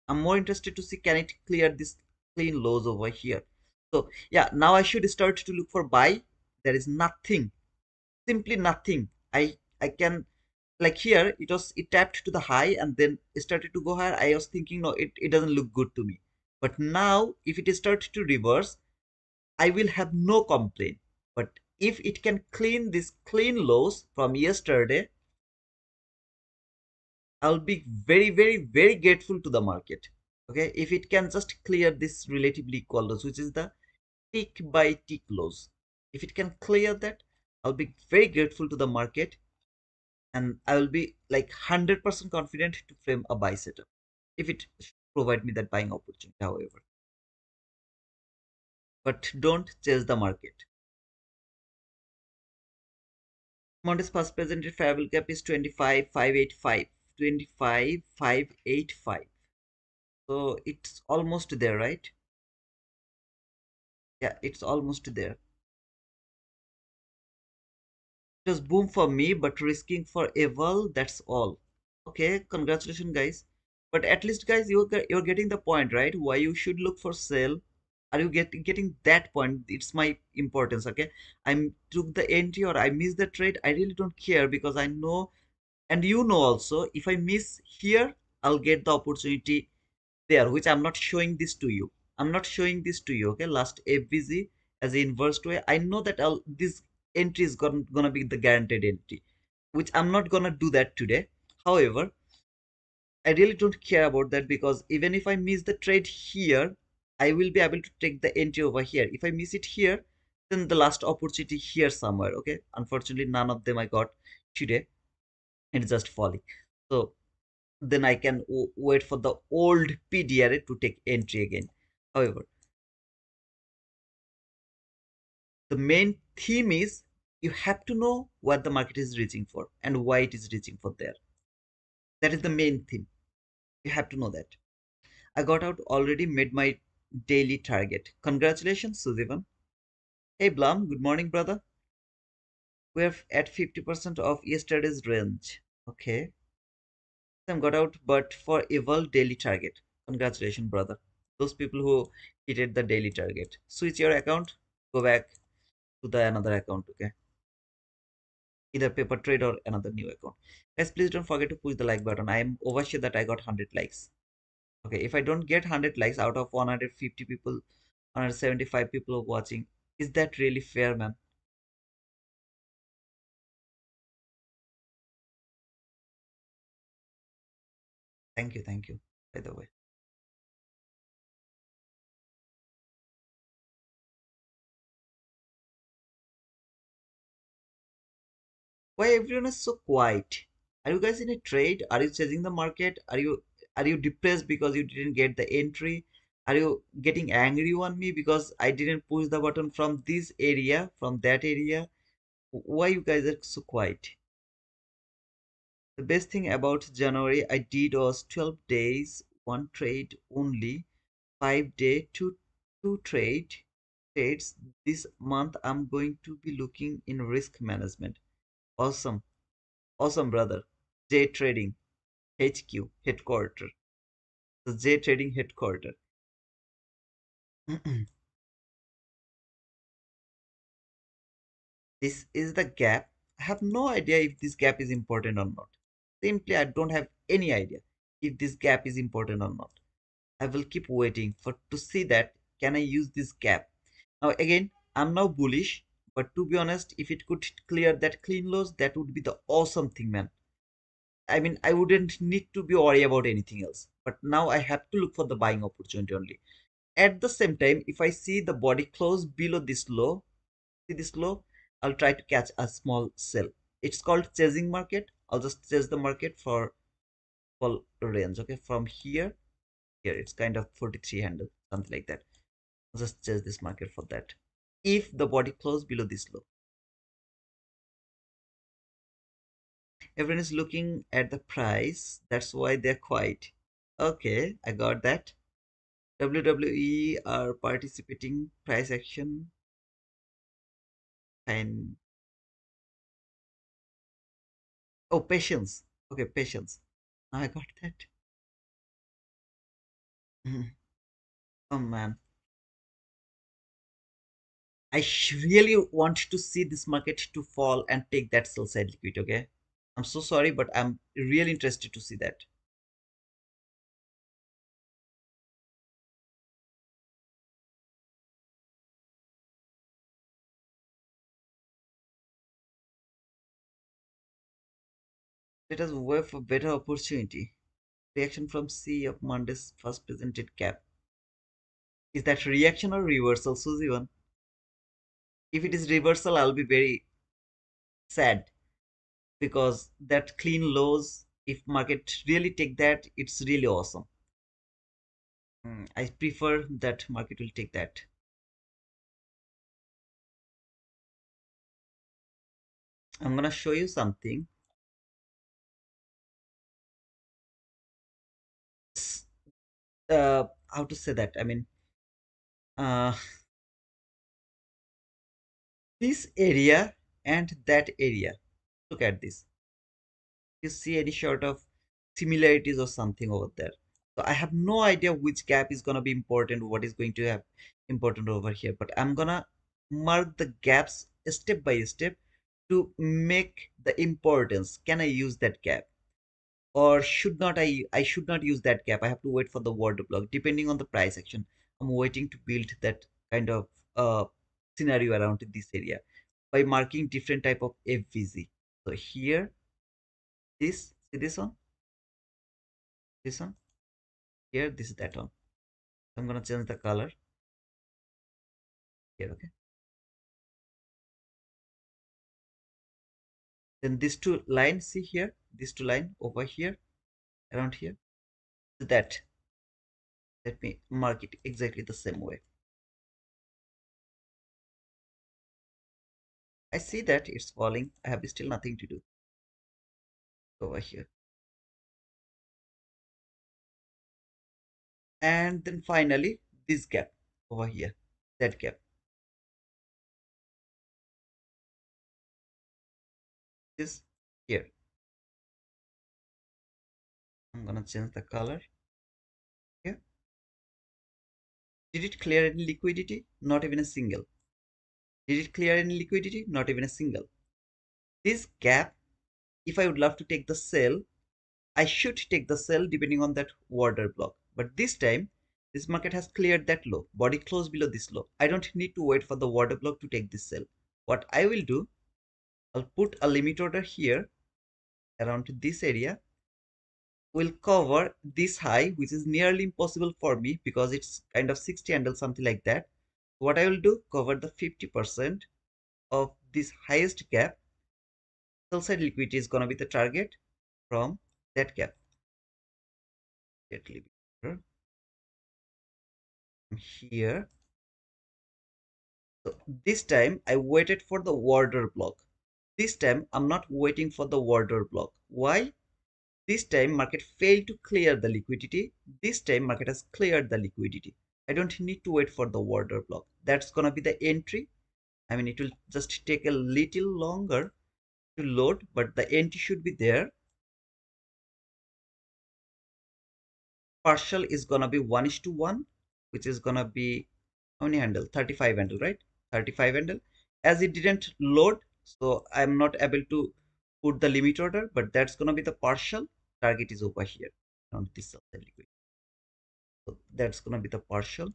I'm more interested to see can it clear this clean lows over here. So yeah, now I should start to look for buy. There is nothing, simply nothing. I can, like here it tapped to the high and then started to go higher. I was thinking no, it doesn't look good to me. But now if it starts to reverse, I will have no complaint. But if it can clean this clean lows from yesterday, I'll be very, very, very grateful to the market. Okay, if it can just clear this relatively equal lows, which is the tick by tick lows. If it can clear that, I'll be very grateful to the market and I will be like 100% confident to frame a buy setup if it provide me that buying opportunity, however. But don't chase the market. Monday's past presented fair gap is 25,585. 25,585. So it's almost there, right? Yeah, it's almost there. Just boom for me, but risking for Eval, that's all. Okay, congratulations, guys. But at least, guys, you're getting the point, right? Why you should look for sale. Are you getting that point? It's my importance, okay? I took the entry or I missed the trade. I really don't care because I know, and you know also, if I miss here, I'll get the opportunity there, which I'm not showing this to you. I'm not showing this to you, okay? Last FVZ as an inverse way. I know that this entry is gonna be the guaranteed entry, which I'm not gonna do that today. However, I really don't care about that because even if I miss the trade here, I will be able to take the entry over here. If I miss it here, then the last opportunity here somewhere, okay? Unfortunately, none of them I got today. It's just falling. So then I can wait for the old PDRA to take entry again. However, the main theme is you have to know what the market is reaching for and why it is reaching for there. That is the main theme. You have to know that. I got out already, made my daily target. Congratulations, Suzivan. Hey Blum, good morning, brother. We're at 50% of yesterday's range. Okay. Sam got out, but for Eval daily target. Congratulations, brother. Those people who hit the daily target. Switch your account, go back to the another account, okay? Either paper trade or another new account. Guys, please don't forget to push the like button. I am oversure that I got 100 likes. Okay, if I don't get 100 likes out of 150 people, 175 people watching, is that really fair, man? Thank you, by the way. Why everyone is so quiet? Are you guys in a trade? Are you chasing the market? Are you depressed because you didn't get the entry? Are you getting angry on me because I didn't push the button from this area, from that area? Why you guys are so quiet? The best thing about January I did was 12 days, one trade only, 5 day, two trades. This month I'm going to be looking in risk management. Awesome, awesome, brother. J Trading HQ headquarter. The J Trading headquarter. This is the gap. I have no idea if this gap is important or not. Simply, I don't have any idea if this gap is important or not. I will keep waiting for to see that can I use this gap. Now again, I'm now bullish, But to be honest, if it could clear that clean lows, that would be the awesome thing, man. I mean, I wouldn't need to be worried about anything else. But now I have to look for the buying opportunity only. At the same time, if I see the body close below this low, see this low, I'll try to catch a small sell. It's called chasing market. I'll just chase the market for full range. Okay, from here, it's kind of 43 handle, something like that. I'll just chase this market for that. If the body close below this low, everyone is looking at the price. That's why they're quiet. Okay, I got that. WWE are participating price action and oh, patience. Okay, patience. I got that. Mhm. Oh man, really want to see this market to fall and take that sell side liquid. Okay, I'm so sorry, but I'm really interested to see that. Let us wait for better opportunity. Reaction from C of Monday's first presented cap. Is that reaction or reversal, Suzy one? If it is reversal, I'll be very sad because that clean lows, if market really take that, it's really awesome. I prefer that market will take that. I'm gonna show you something. S- how to say that? I mean, uh, this area and that area. Look at this. You see any sort of similarities or something over there? So I have no idea which gap is gonna be important, what is going to have important over here. But I'm gonna mark the gaps step by step to make the importance. Can I use that gap? Or should not I should not use that gap. I have to wait for the water block depending on the price action. I'm waiting to build that kind of scenario around this area by marking different type of FVZ. So here, this, see this one, here, this is that one. I'm gonna change the color here. Okay, then these two lines, see here, these two line over here, around here, that, let me mark it exactly the same way. I see that it's falling. I have still nothing to do over here. And then finally this gap over here, that gap, is here. I'm gonna change the color here. Did it clear any liquidity? Not even a single. Did it clear any liquidity? Not even a single. This gap, if I would love to take the sell, I should take the sell depending on that order block. But this time, this market has cleared that low. Body close below this low. I don't need to wait for the order block to take this sell. What I will do, I'll put a limit order here around this area, will cover this high, which is nearly impossible for me because it's kind of 60 handle, something like that. What I will do, cover the 50% of this highest gap. Sell side liquidity is going to be the target from that gap. Let me here. So this time I waited for the order block. This time I'm not waiting for the order block. Why? This time market failed to clear the liquidity. This time market has cleared the liquidity. I don't need to wait for the order block. That's gonna be the entry. I mean, it will just take a little longer to load, but the entry should be there. Partial is gonna be 1:1, which is gonna be how many handle? 35 handle, right? 35 handle. As it didn't load, so I'm not able to put the limit order, but that's gonna be the partial. Target is over here on this sell side liquidity. So that's gonna be the partial.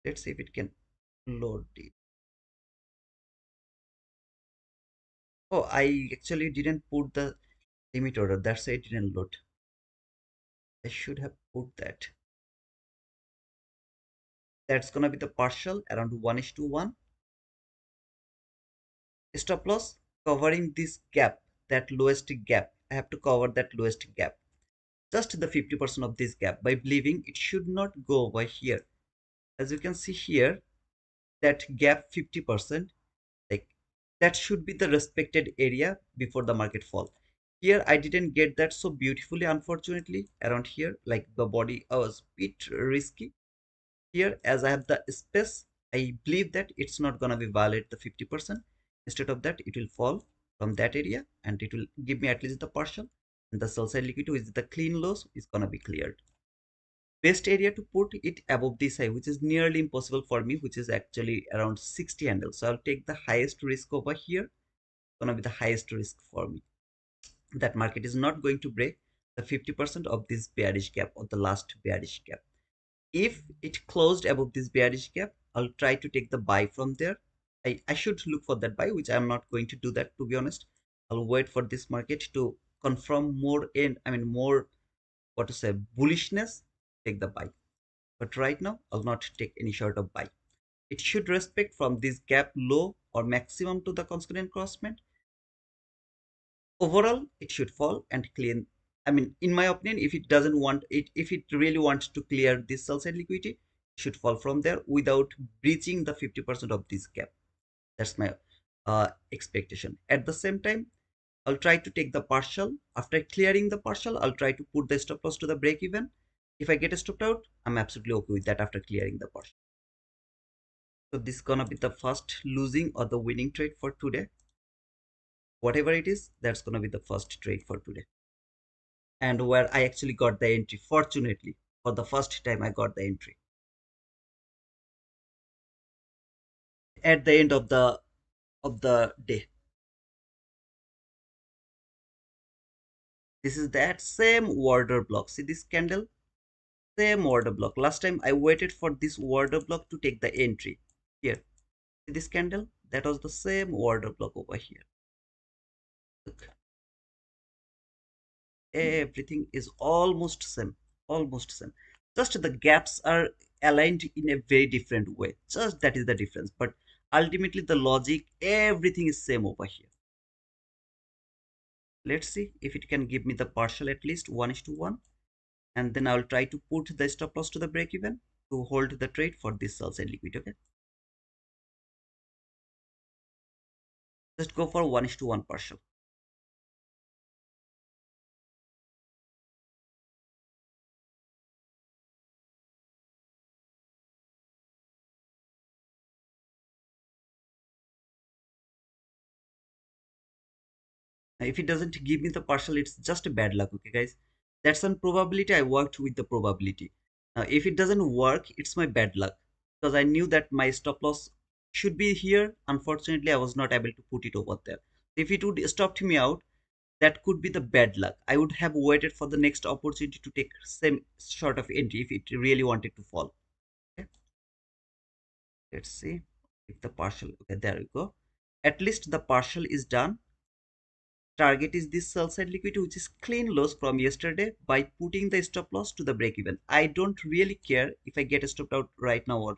Let's see if it can load it. Oh, I actually didn't put the limit order. That's why it didn't load. I should have put that. That's gonna be the partial around 1 is to 1. Stop loss covering this gap, that lowest gap. I have to cover that lowest gap. Just the 50% of this gap by believing it should not go over here. As you can see here, that gap 50%, like that should be the respected area before the market fall. Here I didn't get that so beautifully, unfortunately. Around here, like the body was a bit risky. Here, as I have the space, I believe that it's not gonna be violate the 50%. Instead of that, it will fall from that area and it will give me at least the partial, and the sell side liquidity with the clean loss is gonna be cleared. Best area to put it above this high, which is nearly impossible for me, which is actually around 60 handles. So I'll take the highest risk over here. Gonna be the highest risk for me. That market is not going to break the 50% of this bearish gap or the last bearish gap. If it closed above this bearish gap, I'll try to take the buy from there. I should look for that buy, which I'm not going to do that, to be honest. I'll wait for this market to confirm more more, what to say, bullishness, take the buy. But right now, I'll not take any sort of buy. It should respect from this gap low or maximum to the consequent crossment. Overall, it should fall and clean. In my opinion, if it doesn't want it, if it really wants to clear this sell side liquidity, it should fall from there without breaching the 50% of this gap. That's my expectation. At the same time, I'll try to take the partial. After clearing the partial, I'll try to put the stop loss to the break even. If I get stopped out, I'm absolutely okay with that after clearing the partial. So this is gonna be the first losing or the winning trade for today. Whatever it is, that's gonna be the first trade for today. And where I actually got the entry. Fortunately, for the first time, I got the entry at the end of the day. This is that same order block. See this candle? Same order block. Last time I waited for this order block to take the entry. Here, see this candle? That was the same order block over here. Look, everything is almost same, almost same. Just the gaps are aligned in a very different way. Just that is the difference. But ultimately, the logic, everything is same over here. Let's see if it can give me the partial at least 1 is to 1, and then I'll try to put the stop loss to the break even to hold the trade for this sell side liquid. Okay, just go for 1 is to 1 partial. If it doesn't give me the partial, it's just a bad luck. Okay guys, that's on probability. I worked with the probability. Now if it doesn't work, it's my bad luck, because I knew that my stop loss should be here. Unfortunately, I was not able to put it over there. If it would stopped me out, that could be the bad luck. I would have waited for the next opportunity to take same sort of entry if it really wanted to fall. Okay, let's see if the partial, okay, there we go. At least the partial is done. Target is this sell side liquidity, which is clean loss from yesterday, by putting the stop loss to the break even. I don't really care if I get stopped out right now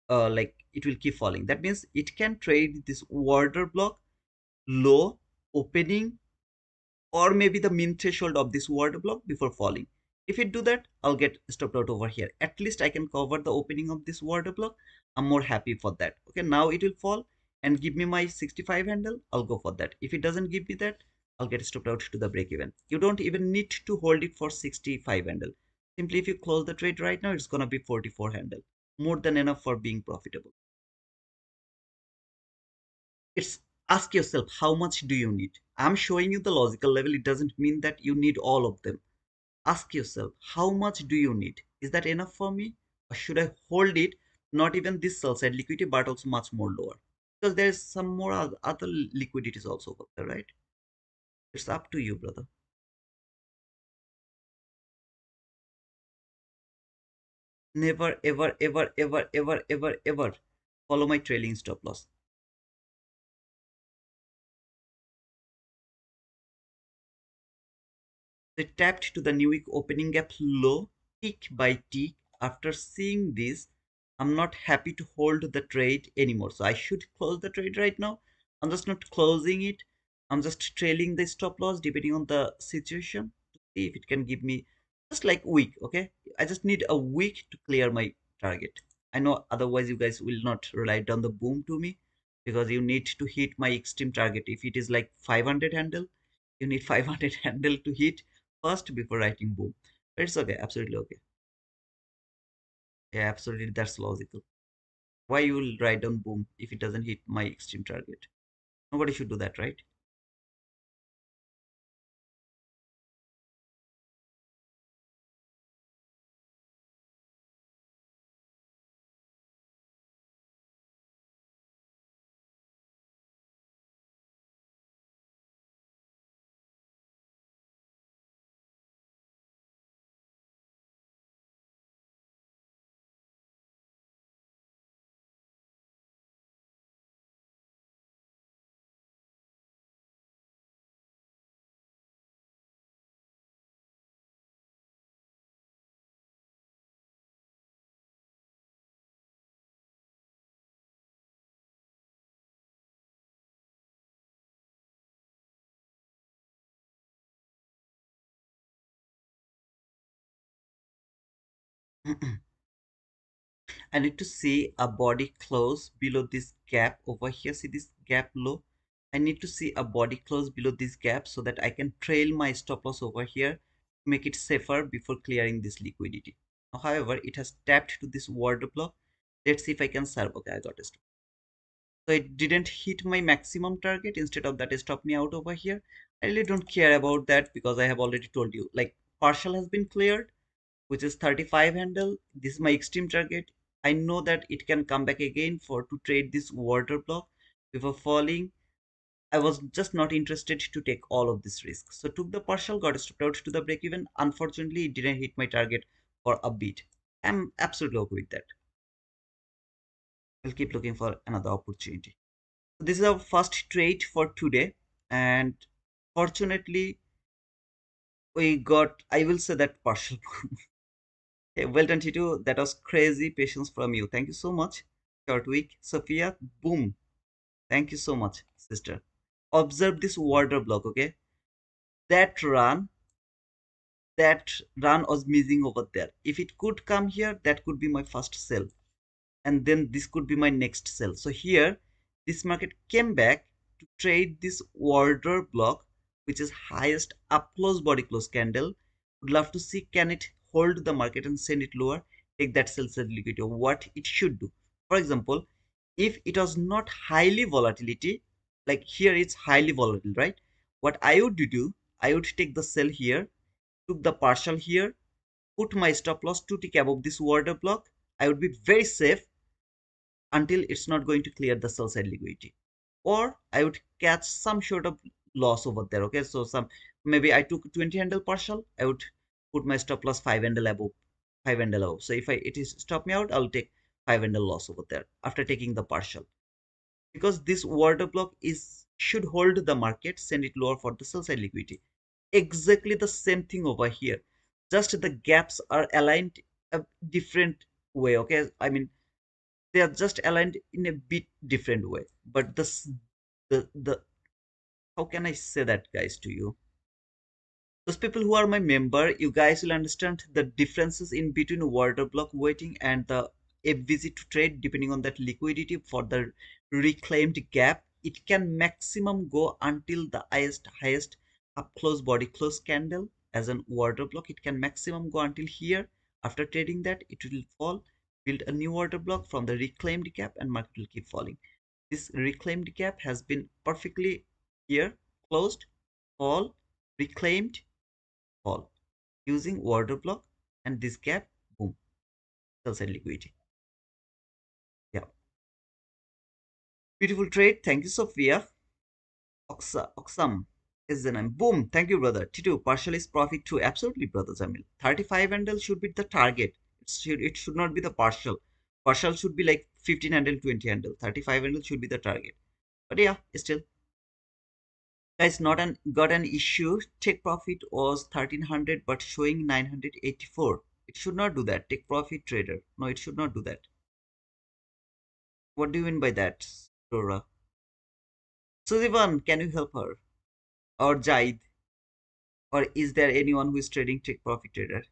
or like it will keep falling. That means it can trade this order block low opening, or maybe the min threshold of this order block before falling. If it do that, I'll get stopped out over here. At least I can cover the opening of this order block. I'm more happy for that. Okay, now it will fall and give me my 65 handle. I'll go for that. If it doesn't give me that, I'll get stopped out to the break even. You don't even need to hold it for 65 handle. Simply if you close the trade right now, it's gonna be 44 handle. More than enough for being profitable. It's, ask yourself, how much do you need? I'm showing you the logical level. It doesn't mean that you need all of them. Ask yourself, how much do you need? Is that enough for me? Or should I hold it, not even this sell side liquidity, but also much more lower? Because there's some more other liquidities also over there, right? It's up to you, brother. Never, ever, ever, ever, ever, ever, ever follow my trailing stop loss. They tapped to the new week opening gap low, tick by tick. After seeing this, I'm not happy to hold the trade anymore. So I should close the trade right now. I'm just not closing it. I'm just trailing the stop loss depending on the situation to see if it can give me just like week. Okay, I just need a week to clear my target. I know otherwise you guys will not rely on the boom to me because you need to hit my extreme target. If it is like 500 handle, you need 500 handle to hit first before writing boom. But it's okay, absolutely okay. Yeah, absolutely, that's logical. Why you will write down boom if it doesn't hit my extreme target? Nobody should do that, right? I need to see a body close below this gap over here. See this gap low? I need to see a body close below this gap so that I can trail my stop loss over here, make it safer before clearing this liquidity. However, it has tapped to this order block. Let's see if I can serve. Okay, I got it. So it didn't hit my maximum target. Instead of that, it stopped me out over here. I really don't care about that because I have already told you, like partial has been cleared, which is 35 handle. This is my extreme target. I know that it can come back again for to trade this water block before falling. I was just not interested to take all of this risk. So took the partial, got stopped out to the break even. Unfortunately, it didn't hit my target for a bit. I'm absolutely okay with that. I'll keep looking for another opportunity. So this is our first trade for today. And fortunately, we got, I will say that partial. Hey, well done, Tito. That was crazy patience from you. Thank you so much. Short week. Sophia, boom. Thank you so much, sister. Observe this water block, okay? That run, that run was missing over there. If it could come here, that could be my first sell. And then this could be my next sell. So here, this market came back to trade this order block, which is highest up close body close candle. Would love to see can it hold the market and send it lower, take that sell side liquidity, what it should do. For example, if it was not highly volatility, like here it's highly volatile, right? What I would do, I would take the sell here, took the partial here, put my stop loss 2 tick above this order block. I would be very safe until it's not going to clear the sell side liquidity, or I would catch some sort of loss over there. Okay, so some, maybe I took 20 handle partial, I would put my stop loss 5 handle above, 5 handle above. So if it is stop me out, I'll take 5 handle loss over there after taking the partial, because this order block is should hold the market, send it lower for the sell side liquidity. Exactly the same thing over here, just the gaps are aligned a different way. Okay, I mean, they are just aligned in a bit different way, but the how can I say that, guys, to you? Those people who are my member, you guys will understand the differences in between order block waiting and the FVG to trade. Depending on that liquidity for the reclaimed gap, it can maximum go until the highest up close body close candle. As an order block, it can maximum go until here. After trading that, it will fall, build a new order block from the reclaimed gap, and market will keep falling. This reclaimed gap has been perfectly here, closed, fall, reclaimed, fall, using order block, and this gap, boom, sell side liquidity. Yeah, beautiful trade. Thank you, Sophia. Oxam is the name. Boom, thank you, brother. Titu, partial is profit too. Absolutely, brother Jamil. 35 handle should be the target. It should not be the partial. Partial should be like 15 handle, 20 handle. 35 handle should be the target. But yeah, still Guys, not an got an issue. Take profit was 1300 but showing 984. It should not do that. Take profit trader. No, it should not do that. What do you mean by that, Dora? Suzivan, can you help her? Or Jaid? Or is there anyone who is trading take profit trader?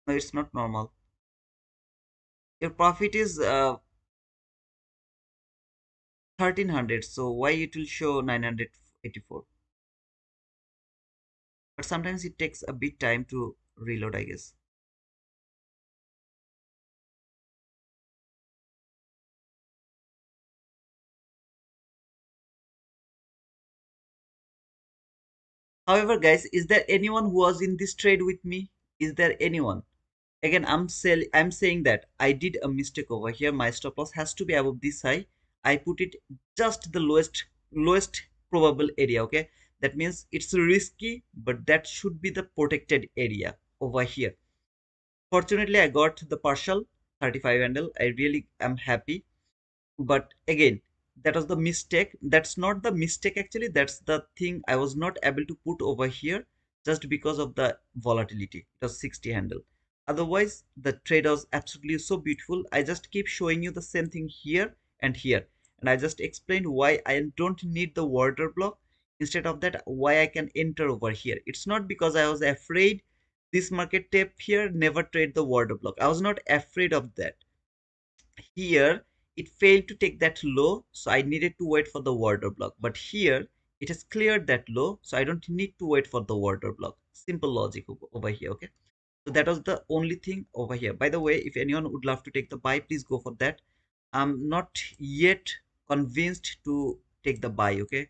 No, it's not normal. Your profit is 1300, so why it will show 984? But sometimes it takes a bit time to reload, I guess. However, guys, is there anyone who was in this trade with me? Is there anyone? Again, I'm saying that I did a mistake over here. My stop loss has to be above this high. I put it just the lowest probable area. Okay, that means it's risky, but that should be the protected area over here. Fortunately, I got the partial 35 handle. I really am happy. But again, that was the mistake. That's not the mistake actually. That's the thing I was not able to put over here just because of the volatility. It was 60 handle. Otherwise, the trade was absolutely so beautiful. I just keep showing you the same thing here and here. And I just explained why I don't need the order block. Instead of that, why I can enter over here. It's not because I was afraid this market tape here never trade the order block. I was not afraid of that. Here it failed to take that low, so I needed to wait for the order block. But here it has cleared that low, so I don't need to wait for the order block. Simple logic over here. Okay, so that was the only thing over here. By the way, if anyone would love to take the buy, please go for that. I'm not yet convinced to take the buy. Okay,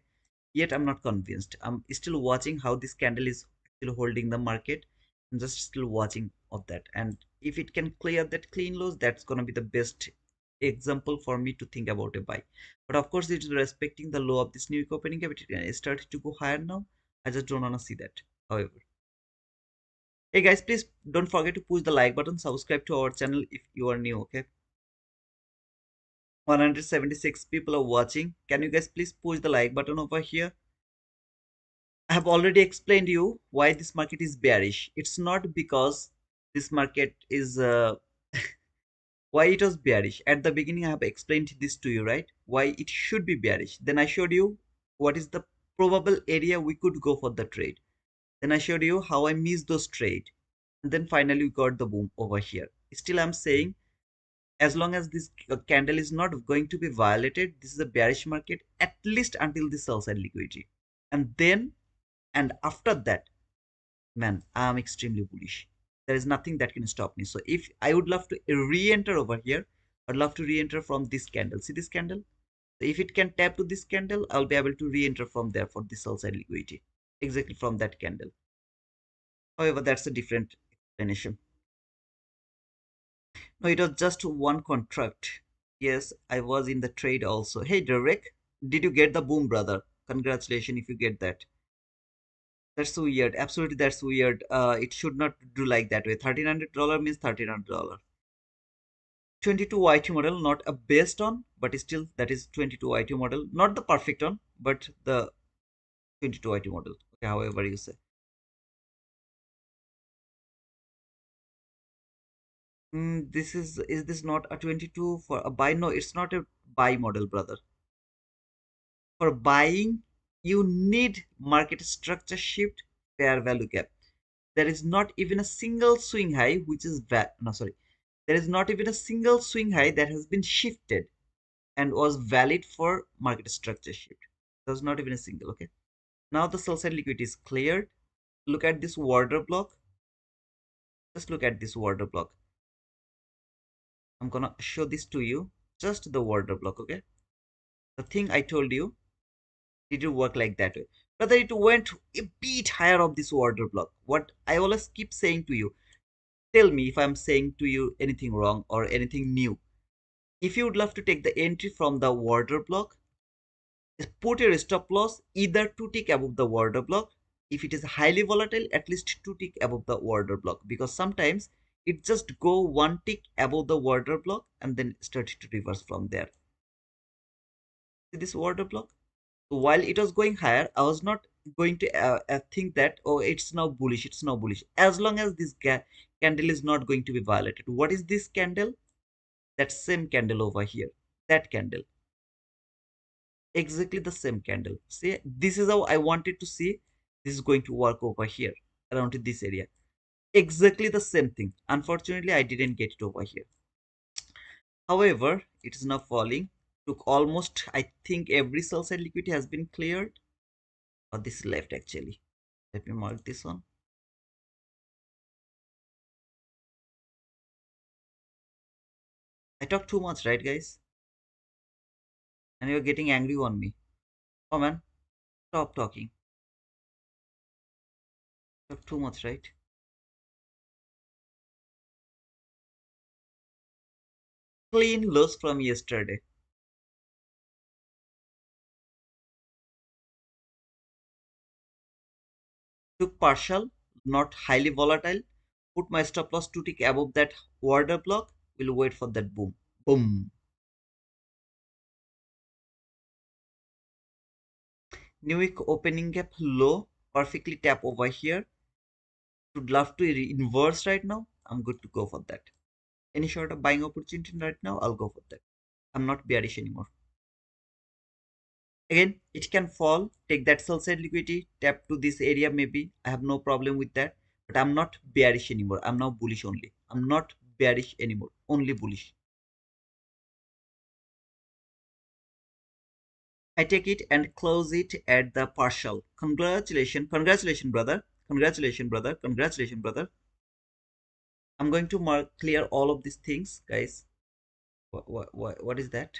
yet I'm not convinced. I'm still watching how this candle is still holding the market. I'm just still watching of that, and if it can clear that clean lows, that's gonna be the best example for me to think about a buy. But of course, it is respecting the low of this new week opening gap. It started to go higher now. I just don't wanna see that. However, hey guys, please don't forget to push the like button, subscribe to our channel if you are new. Okay, 176 people are watching. Can you guys please push the like button over here? I have already explained you why this market is bearish. It's not because this market is why it was bearish. At the beginning, I have explained this to you, right? Why it should be bearish. Then I showed you what is the probable area we could go for the trade. Then I showed you how I missed those trade. And then finally we got the boom over here. Still, I'm saying as long as this candle is not going to be violated, this is a bearish market at least until the sell side liquidity. And then and after that, man, I'm extremely bullish. There is nothing that can stop me. So if I would love to re-enter over here, I'd love to re-enter from this candle. See this candle? So if it can tap to this candle, I'll be able to re-enter from there for the sell side liquidity. Exactly from that candle. However, that's a different explanation. No, it was just one contract. Yes, I was in the trade also. Hey, Derek, did you get the boom, brother? Congratulations if you get that. That's so weird. Absolutely, that's weird. It should not do like that way. $1,300 means $1,300. 22 YT model, not a based on, but still that is 22 YT model, not the perfect one, but the 22 YT model. Okay, however you say. This is this not a 22 for a buy? No, it's not a buy model, brother. For buying, you need market structure shift, fair value gap. There is not even a single swing high, which is no, sorry. There is not even a single swing high that has been shifted and was valid for market structure shift. There's not even a single. Okay. Now the sell side liquidity is cleared. Look at this order block. Just look at this order block. I'm gonna show this to you. Just the order block. Okay. The thing I told you, did it work like that way? Rather, it went a bit higher of this order block. What I always keep saying to you, tell me if I'm saying to you anything wrong or anything new. If you would love to take the entry from the order block, put your stop loss either 2 tick above the order block. If it is highly volatile, at least 2 tick above the order block, because sometimes it just go 1 tick above the order block and then start to reverse from there. See this order block? So while it was going higher, I was not going to think that, oh, it's now bullish, it's now bullish. As long as this candle is not going to be violated. What is this candle? That same candle over here. That candle. Exactly the same candle. See, this is how I wanted to see this is going to work over here, around this area. Exactly the same thing. Unfortunately, I didn't get it over here. However, it is now falling. Took almost, I think, every sell side liquidity has been cleared. Or this is left actually. Let me mark this one. I talk too much, right, guys? And you're getting angry on me. Oh man, stop talking. Talk too much, right? Clean loss from yesterday. Took partial, not highly volatile. Put my stop loss to tick above that order block. We'll wait for that boom. Boom. New week opening gap low. Perfectly tap over here. Would love to inverse right now. I'm good to go for that. Any sort of buying opportunity right now, I'll go for that. I'm not bearish anymore. Again, it can fall, take that sell side liquidity, tap to this area maybe. I have no problem with that. But I'm not bearish anymore. I'm now bullish only. I'm not bearish anymore. Only bullish. I take it and close it at the partial. Congratulations. Congratulations, brother. Congratulations, brother. Congratulations, brother. I'm going to mark clear all of these things, guys. What is that?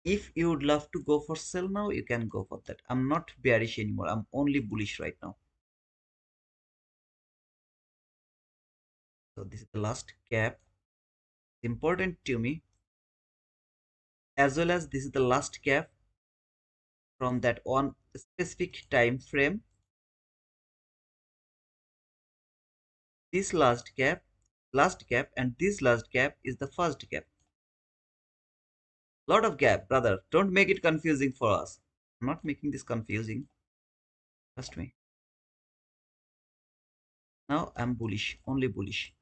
If you would love to go for sell now, you can go for that. I'm not bearish anymore. I'm only bullish right now. So this is the last gap. Important to me, as well as this is the last gap from that one specific time frame. This last gap, and this last gap is the first gap. Lot of gap, brother. Don't make it confusing for us. I'm not making this confusing. Trust me. Now I'm bullish, only bullish.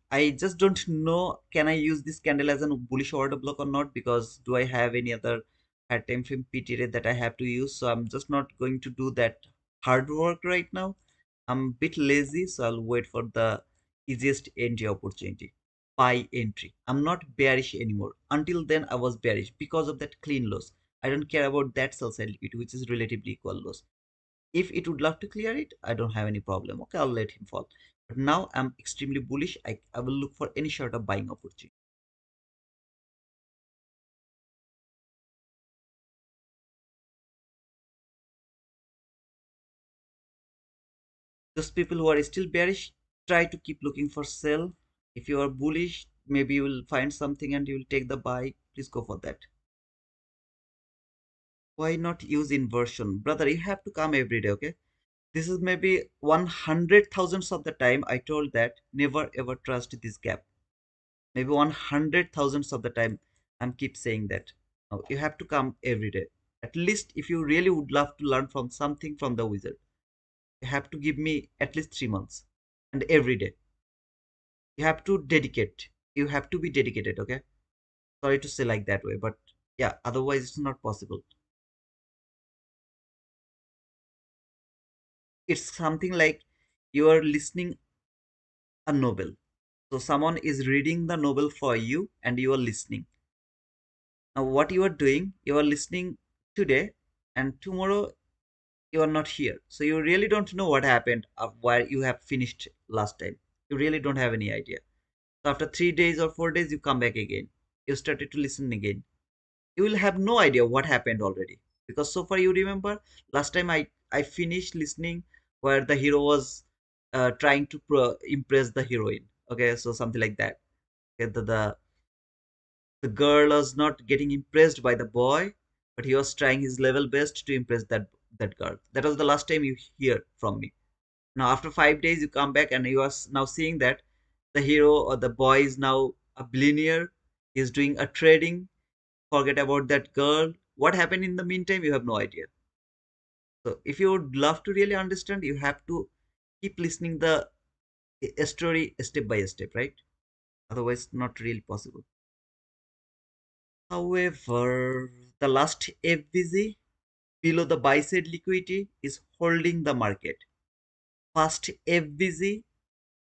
I just don't know, can I use this candle as a bullish order block or not, because do I have any other high time frame PTA that I have to use? So I'm just not going to do that hard work right now. I'm a bit lazy, so I'll wait for the easiest entry opportunity. Buy entry. I'm not bearish anymore. Until then, I was bearish because of that clean loss. I don't care about that sell side liquidity, which is relatively equal loss. If it would love to clear it, I don't have any problem. Okay, I'll let him fall. But now I'm extremely bullish. I will look for any sort of buying opportunity. Those people who are still bearish, try to keep looking for sell. If you are bullish, maybe you will find something and you will take the buy. Please go for that. Why not use inversion? Brother, you have to come every day, okay? This is maybe 100,000 of the time I told that never ever trust this gap. Maybe 100,000 of the time I'm keep saying that. Now, you have to come every day. At least if you really would love to learn from something from the wizard, you have to give me at least 3 months and every day. You have to dedicate. You have to be dedicated, okay? Sorry to say like that way, but yeah, otherwise it's not possible. It's something like you are listening a novel. So someone is reading the novel for you and you are listening. Now what you are doing, you are listening today and tomorrow you are not here. So you really don't know what happened where you have finished last time. You really don't have any idea. So after 3 days or 4 days, you come back again. You started to listen again. You will have no idea what happened already. Because so far you remember last time I finished listening where the hero was trying to impress the heroine. Okay, so something like that. Okay, the girl was not getting impressed by the boy, but he was trying his level best to impress that girl. That was the last time you hear from me. Now after 5 days you come back and you are now seeing that the hero or the boy is now a billionaire. He's doing a trading. Forget about that girl. What happened in the meantime, you have no idea. So if you would love to really understand, you have to keep listening the story step by step, right? Otherwise not really possible. However, the last FVZ below the buy side liquidity is holding the market. First FVZ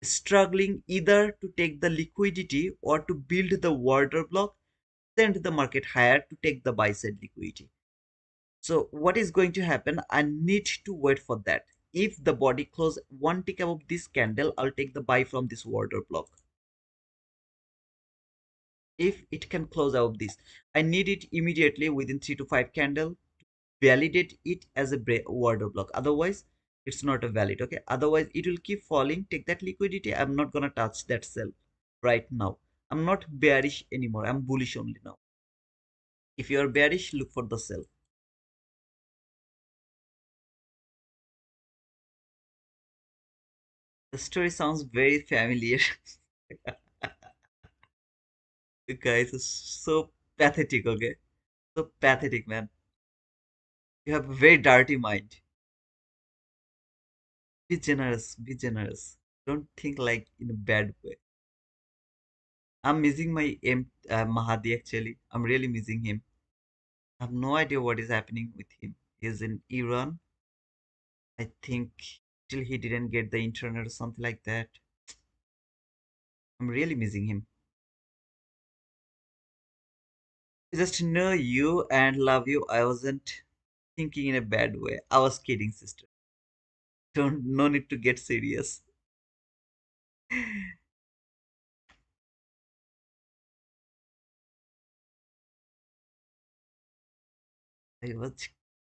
struggling either to take the liquidity or to build the order block, send the market higher to take the buy side liquidity. So what is going to happen? I need to wait for that. If the body close one tick above this candle, I'll take the buy from this order block. If it can close out this, I need it immediately within 3 to 5 candle, validate it as a order block. Otherwise it's not a valid. Okay, otherwise it will keep falling. Take that liquidity. I'm not gonna touch that sell right now. I'm not bearish anymore, I'm bullish only now. If you are bearish, look for the sell. The story sounds very familiar. You guys are so pathetic. Okay, so pathetic, man. You have a very dirty mind. Be generous, be generous. Don't think like in a bad way. I'm missing my Mahadi actually. I'm really missing him. I have no idea what is happening with him. He's in Iran. I think till he didn't get the internet or something like that. I'm really missing him. Just know you and love you. I wasn't thinking in a bad way. I was kidding, sister. Don't no need to get serious. I was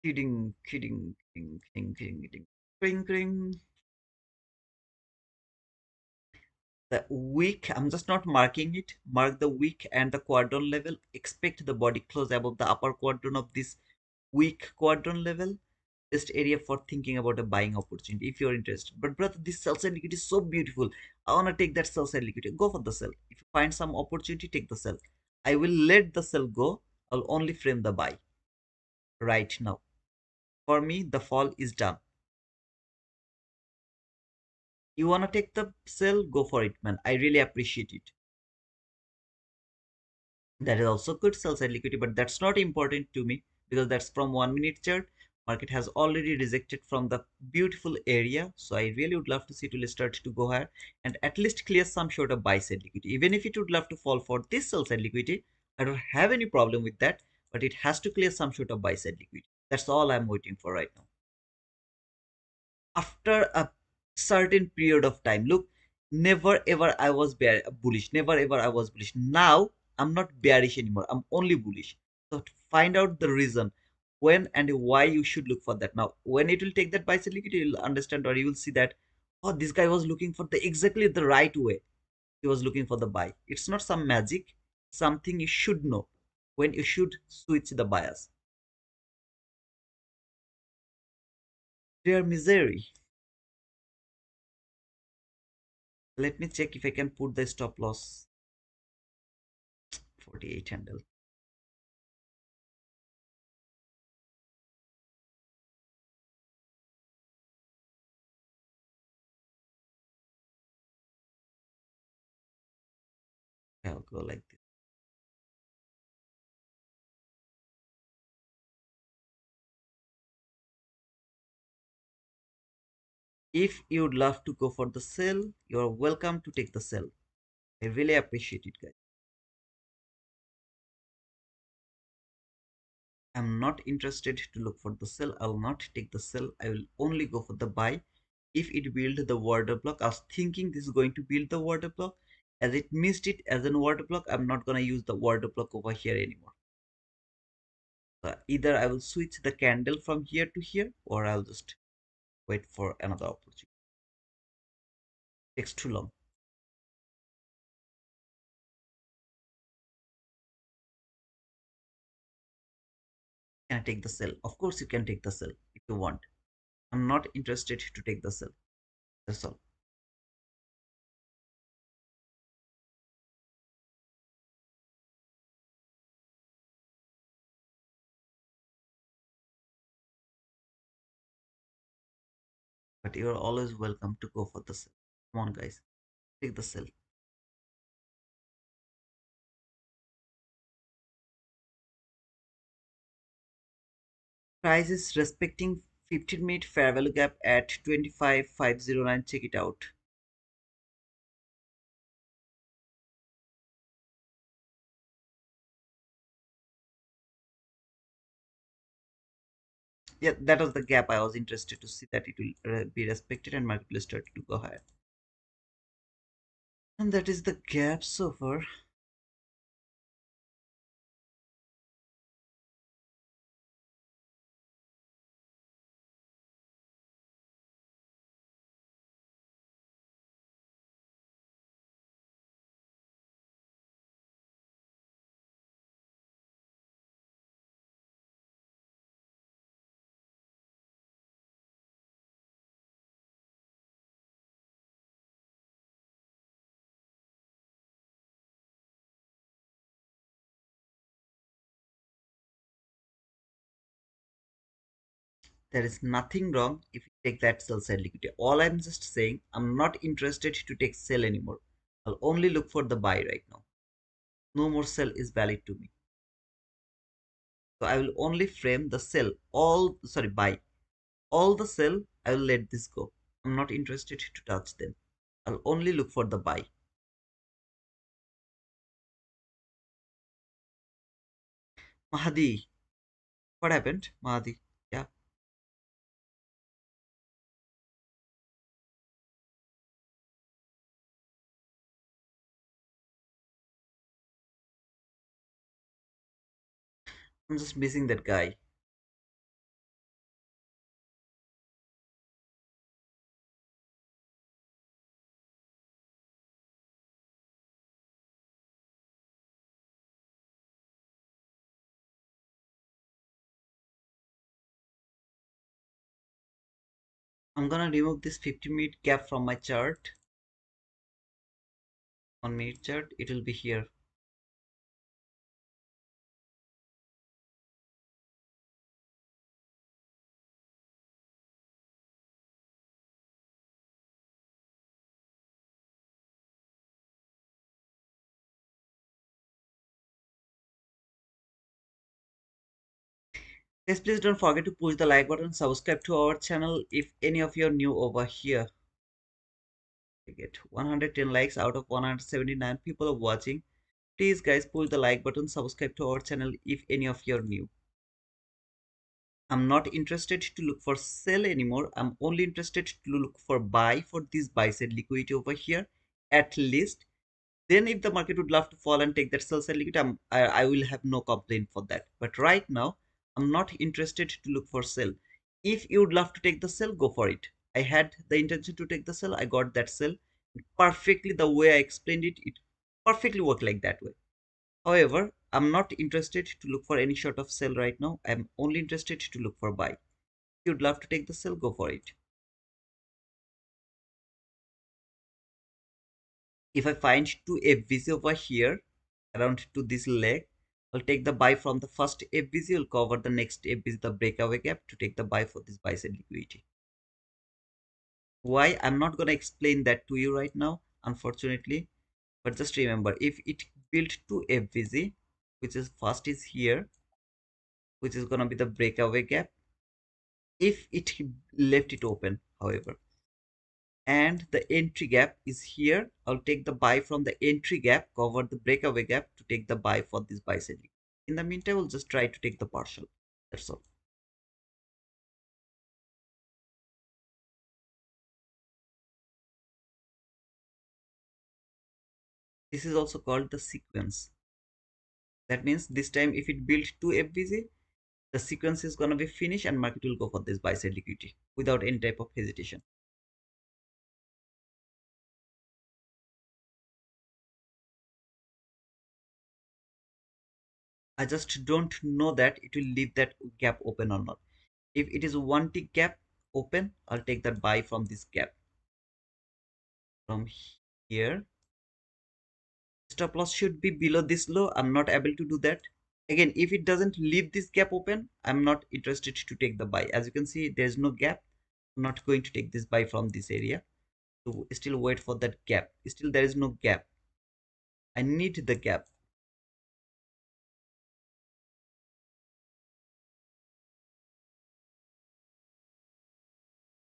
kidding, kidding, kidding, kidding, kidding, kidding. Kring, kring. The week, I'm just not marking it. Mark the week and the quadrant level. Expect the body close above the upper quadrant of this weak quadrant level. Just area for thinking about a buying opportunity if you're interested. But brother, this sell side liquidity is so beautiful. I wanna take that sell side liquidity. Go for the sell. If you find some opportunity, take the sell. I will let the sell go. I'll only frame the buy right now. For me, the fall is done. You wanna take the sell? Go for it, man. I really appreciate it. That is also good sell side liquidity, but that's not important to me because that's from 1 minute chart. Market has already rejected from the beautiful area, so I really would love to see to start to go higher and at least clear some sort of buy side liquidity. Even if it would love to fall for this sell side liquidity, I don't have any problem with that, but it has to clear some sort of buy side liquidity. That's all I'm waiting for right now. After a certain period of time, look, never ever I was bullish, never ever I was bullish. Now I'm not bearish anymore, I'm only bullish. So to find out the reason when and why, you should look for that. Now when it will take that buy liquidity, you'll understand, or you will see that, oh, this guy was looking for the exactly the right way. He was looking for the buy. It's not some magic, something you should know when you should switch the bias. Their misery. Let me check if I can put the stop loss. 48 handle. I'll go like this. If you'd love to go for the sell, you're welcome to take the sell. I really appreciate it, guys. I'm not interested to look for the sell. I'll not take the sell. I will only go for the buy. If it build the order block, I was thinking this is going to build the order block. As it missed it as an order block, I'm not gonna use the order block over here anymore. Either I will switch the candle from here to here, or I'll just wait for another opportunity. Takes too long. Can I take the sell? Of course you can take the sell if you want. I'm not interested to take the sell. That's all. But you're always welcome to go for the sell. Come on, guys, take the sell. Price is respecting 15-minute fair value gap at 25,509. Check it out. Yeah, that was the gap. I was interested to see that it will be respected and market will start to go higher. And that is the gap so far. There is nothing wrong if you take that sell side liquidity. All I'm just saying, I'm not interested to take sell anymore. I'll only look for the buy right now. No more sell is valid to me. So I will only frame the sell. All, sorry, buy. All the sell, I will let this go. I'm not interested to touch them. I'll only look for the buy. Mahdi, what happened? Mahdi, yeah, I'm just missing that guy. I'm gonna remove this 50-minute gap from my chart. On minute chart, it will be here. Guys, please don't forget to push the like button, subscribe to our channel if any of you are new over here. I get 110 likes out of 179 people are watching. Please guys, push the like button, subscribe to our channel if any of you are new. I'm not interested to look for sell anymore. I'm only interested to look for buy for this buy side liquidity over here at least. Then if the market would love to fall and take that sell side liquidity, I will have no complaint for that. But right now, I'm not interested to look for sell. If you would love to take the sell, go for it. I had the intention to take the sell. I got that sell perfectly the way I explained it. It perfectly worked like that way. However, I'm not interested to look for any sort of sell right now. I'm only interested to look for buy. If you'd love to take the sell, go for it. If I find two FVC over here around to this leg, I'll take the buy from the first FVC. I'll cover the next FVC, the breakaway gap, to take the buy for this buy side liquidity. Why? I'm not going to explain that to you right now, unfortunately. But just remember, if it built two FVC, which is first is here, which is going to be the breakaway gap, if it left it open, however, and the entry gap is here, I'll take the buy from the entry gap, cover the breakaway gap to take the buy for this buy selling. In the meantime, we'll just try to take the partial. That's all. This is also called the sequence. That means this time if it built two FBZ, the sequence is gonna be finished and market will go for this buy side liquidity without any type of hesitation. I just don't know that it will leave that gap open or not. If it is one tick gap open, I'll take that buy from this gap. from here. Stop loss should be below this low. I'm not able to do that. Again, if it doesn't leave this gap open, I'm not interested to take the buy. As you can see, there's no gap. I'm not going to take this buy from this area. To still wait for that gap. Still there is no gap. I need the gap.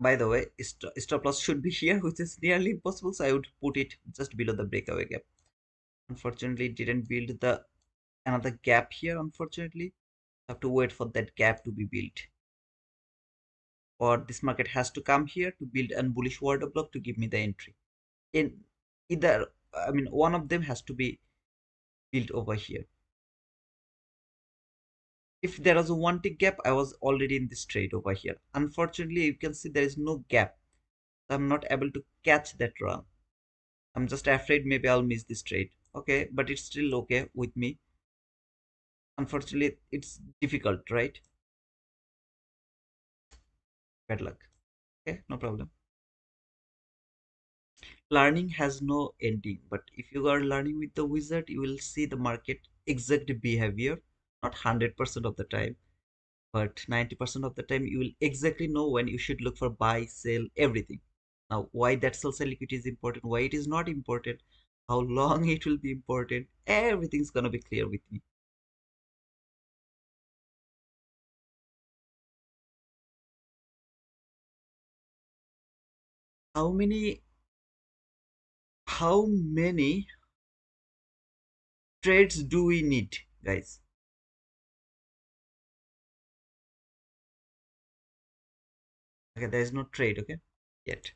By the way, stop loss should be here, which is nearly impossible. So I would put it just below the breakaway gap. Unfortunately, it didn't build the another gap here. Unfortunately, I have to wait for that gap to be built. Or this market has to come here to build a bullish order block to give me the entry. In either, I mean, one of them has to be built over here. If there was a one tick gap, I was already in this trade over here. Unfortunately, you can see there is no gap. So I'm not able to catch that run. I'm just afraid maybe I'll miss this trade. Okay, but it's still okay with me. Unfortunately, it's difficult, right? Bad luck. Okay, no problem. Learning has no ending, but if you are learning with the wizard, you will see the market exact behavior, not 100% of the time, but 90% of the time you will exactly know when you should look for buy, sell, everything. Now, why that sell liquidity is important, why it is not important, how long it will be important, everything's gonna be clear with me. How many how many trades do we need, guys? Okay, there is no trade, okay, yet.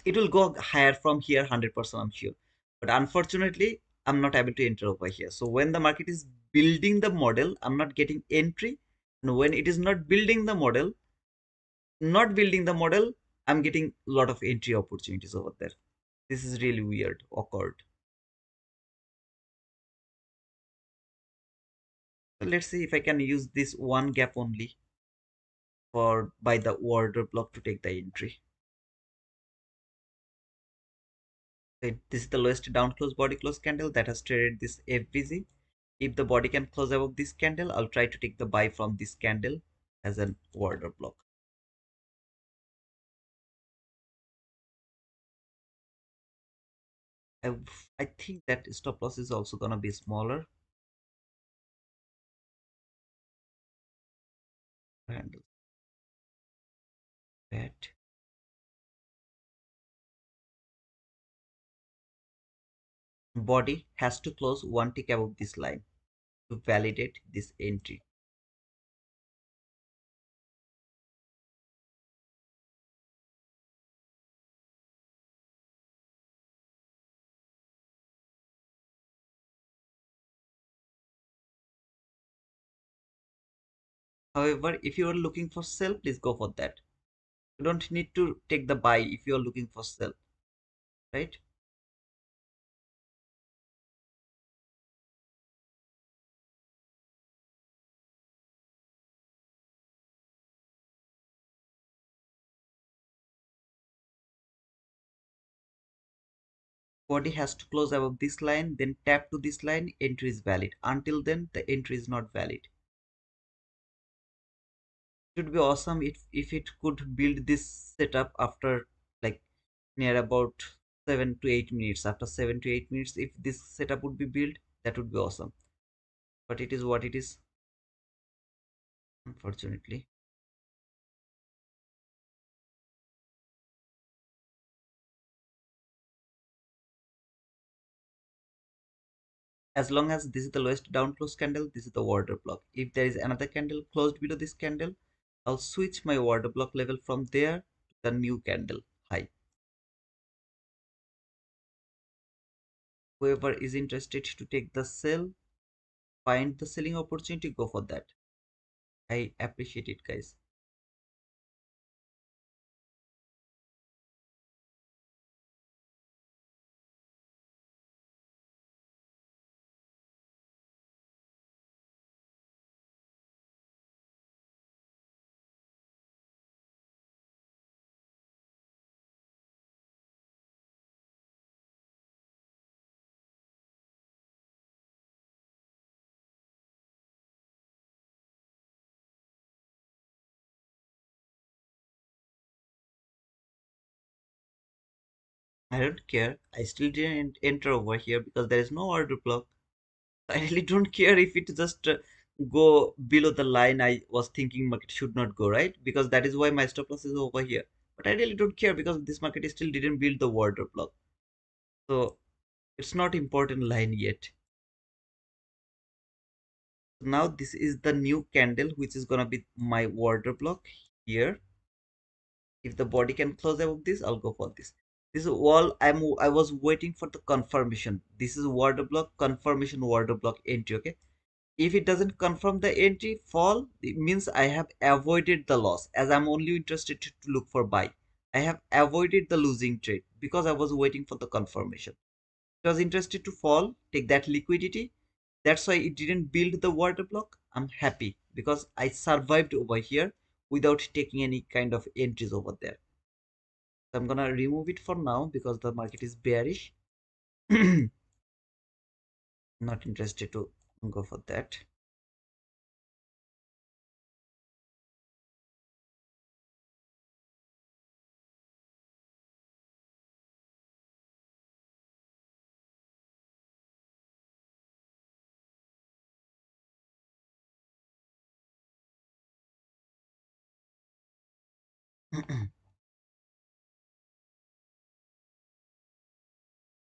It will go higher from here 100%, I'm sure, but unfortunately I'm not able to enter over here. So when the market is building the model, I'm not getting entry, and when it is not building the model, I'm getting a lot of entry opportunities over there. This is really weird, awkward. So let's see if I can use this one gap only for by the order block to take the entry. This is the lowest down close body close candle that has traded this FVG. If the body can close above this candle, I'll try to take the buy from this candle as an order block. I, I think that stop loss is also gonna be smaller. Handle that. Body has to close one tick above this line to validate this entry. However, if you are looking for sell, please go for that. You don't need to take the buy if you are looking for sell, right? Body has to close above this line, then tap to this line, entry is valid. Until then, the entry is not valid. It would be awesome if it could build this setup after like near about 7 to 8 minutes. After 7 to 8 minutes, if this setup would be built, that would be awesome. But it is what it is, unfortunately. As long as this is the lowest down close candle, this is the order block. If there is another candle closed below this candle, I'll switch my order block level from there to the new candle high. Whoever is interested to take the sell, find the selling opportunity, go for that. I appreciate it, guys. I don't care. I still didn't enter over here because there is no order block. I really don't care if it just go below the line I was thinking market should not go, right? Because that is why my stop loss is over here. But I really don't care because this market still didn't build the order block. So it's not important line yet. Now this is the new candle which is gonna be my order block here. If the body can close above this, I'll go for this. This is all I was waiting for the confirmation. This is order block confirmation, order block entry. Okay, if it doesn't confirm the entry fall, it means I have avoided the loss, as I'm only interested to look for buy. I have avoided the losing trade because I was waiting for the confirmation. It was interested to fall, take that liquidity. That's why it didn't build the water block. I'm happy because I survived over here without taking any kind of entries over there. So I'm gonna remove it for now because the market is bearish. Not interested to go for that.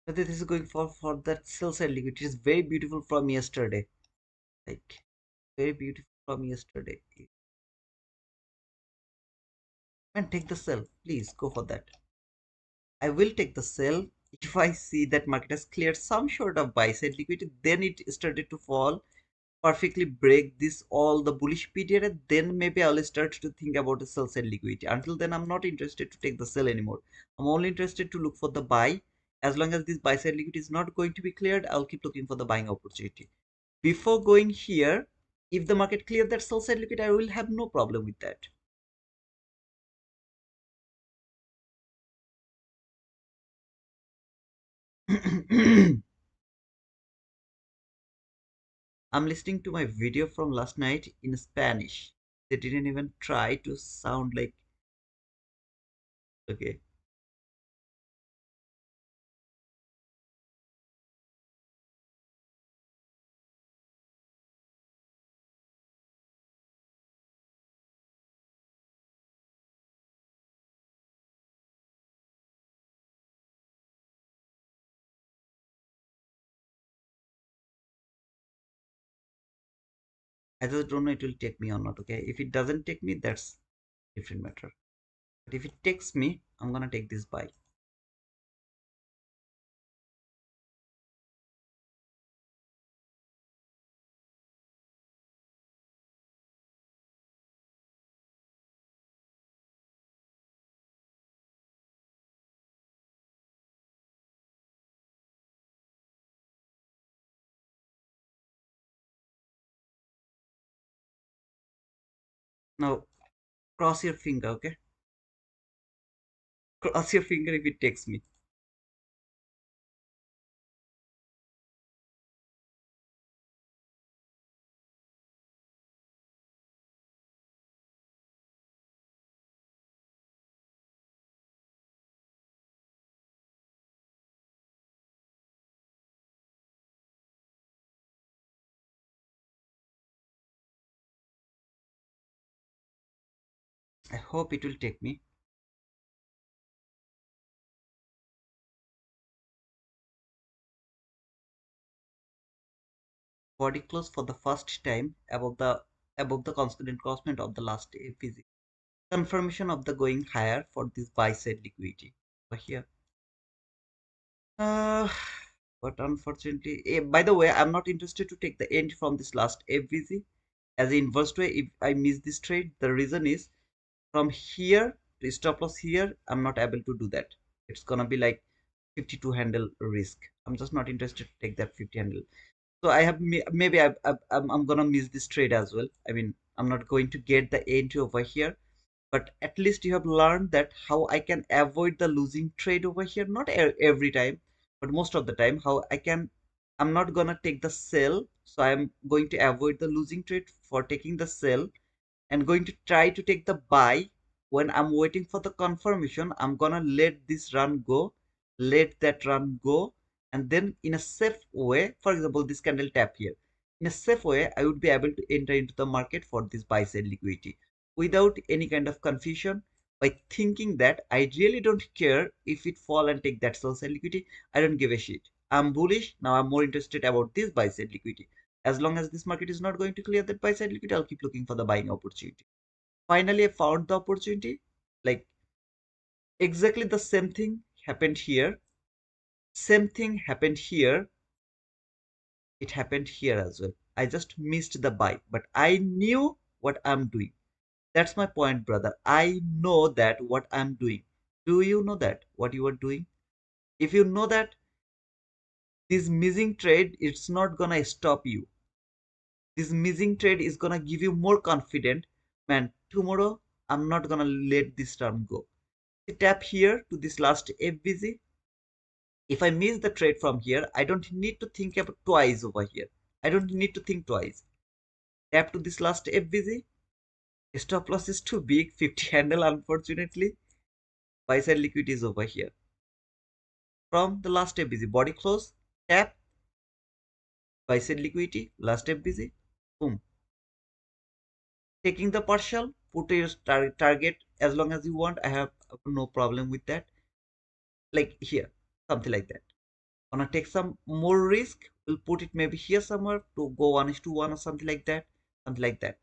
But this is going for that sell side liquid. It is very beautiful from yesterday. Like very beautiful from yesterday. And take the sell. Please go for that. I will take the sell if I see that market has cleared some sort of buy side liquidity. Then it started to fall, perfectly break this all the bullish period, and then maybe I'll start to think about the sell side liquidity. Until then, I'm not interested to take the sell anymore. I'm only interested to look for the buy. As long as this buy side liquidity is not going to be cleared, I'll keep looking for the buying opportunity. Before going here, if the market clear that sell side liquidity, I will have no problem with that. I'm listening to my video from last night in Spanish. They didn't even try to sound like okay. I just don't know it will take me or not. Okay, if it doesn't take me, that's different matter. But if it takes me, I'm gonna take this buy. Now cross your finger, okay? Cross your finger if it takes me. I hope it will take me. Body close for the first time above the constant constant of the last visit. Confirmation of the going higher for this buy side liquidity over here. Uh, but unfortunately, by the way, I'm not interested to take the end from this last FVZ as an inverse way. If I miss this trade, the reason is from here to stop loss here, I'm not able to do that. It's gonna be like 52 handle risk. I'm just not interested to take that 50 handle. So I have maybe I'm gonna miss this trade as well. I mean, I'm not going to get the entry over here, but at least you have learned that how I can avoid the losing trade over here. Not every time, but most of the time, how I can. I'm not gonna take the sell, so I'm going to avoid the losing trade for taking the sell and going to try to take the buy. When I'm waiting for the confirmation, I'm gonna let this run go let that run go, and then in a safe way, for example, this candle tap here, in a safe way, I would be able to enter into the market for this buy side liquidity without any kind of confusion, by thinking that I really don't care if it fall and take that sell side liquidity. I don't give a shit. I'm bullish now. I'm more interested about this buy side liquidity. As long as this market is not going to clear that buy side liquidity, I'll keep looking for the buying opportunity. Finally, I found the opportunity. Like exactly the same thing happened here. Same thing happened here. It happened here as well. I just missed the buy, but I knew what I'm doing. That's my point, brother. I know that what I'm doing. Do you know that what you are doing? If you know that this missing trade, it's not gonna stop you. This missing trade is gonna give you more confident. Man, tomorrow I'm not gonna let this term go. Tap here to this last FBZ. If I miss the trade from here, I don't need to think about twice over here. I don't need to think twice. Tap to this last FBZ. Stop loss is too big. 50 handle, unfortunately. Buy side liquidity is over here. From the last FBZ, body close, tap, buy side liquidity, last FBZ, boom. Taking the partial, put your target as long as you want. I have no problem with that. Like here, something like that. Wanna take some more risk, we'll put it maybe here somewhere to go 1:1 or something like that. Something like that.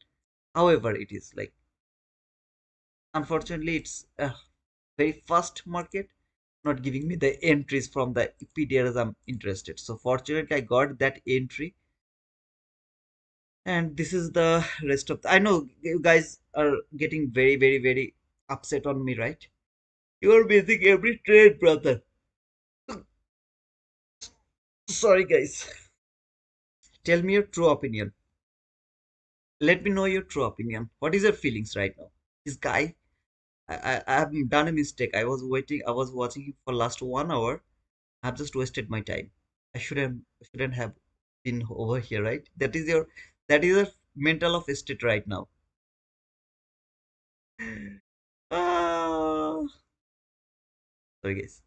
However, it is like, unfortunately, it's a very fast market, not giving me the entries from the PDR as I'm interested. So fortunately, I got that entry, and this is the rest of I know you guys are getting very, very, very upset on me, right? You are missing every trade, brother. Sorry, guys. Tell me your true opinion. Let me know your true opinion. What is your feelings right now? This guy, I have done a mistake. I was watching him for last 1 hour. I've just wasted my time. I shouldn't have been over here, right? That is a mental of state right now. Ah, sorry guys.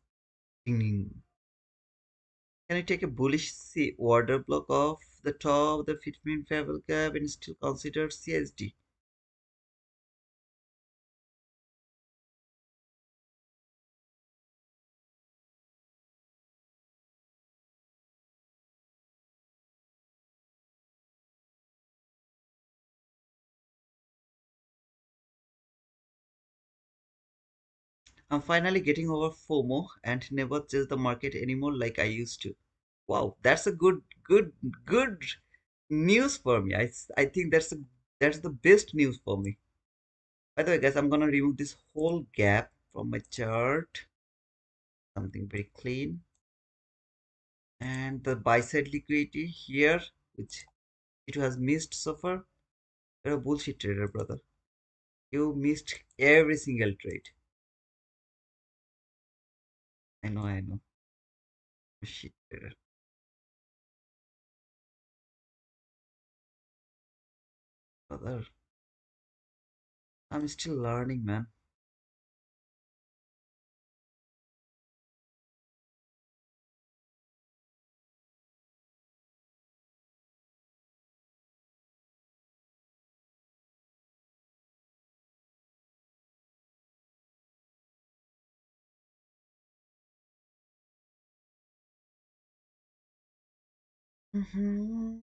Ding, ding. Can I take a bullish C order block off the top of the 15-minute favorable gap and still consider CSD? I'm finally getting over FOMO and never chase the market anymore like I used to. Wow, that's a good news for me. I think that's the best news for me. By the way, guys, I'm gonna remove this whole gap from my chart. Something very clean. And the buy side liquidity here, which it has missed so far. You're a bullshit trader, brother. You missed every single trade. I know. Shit trader, brother. I'm still learning, man. Mhm.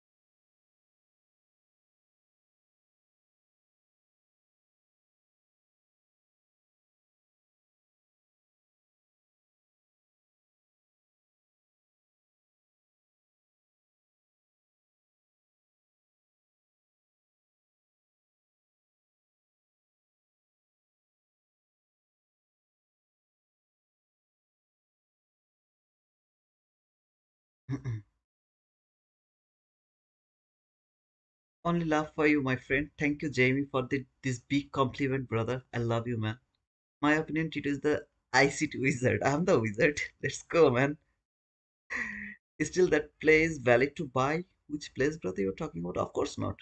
Only love for you, my friend. Thank you, Jamie, for this big compliment, brother. I love you, man. My opinion, it is the ICT wizard. I'm the wizard. Let's go, man. Is still that place valid to buy? Which place, brother, you're talking about? Of course not.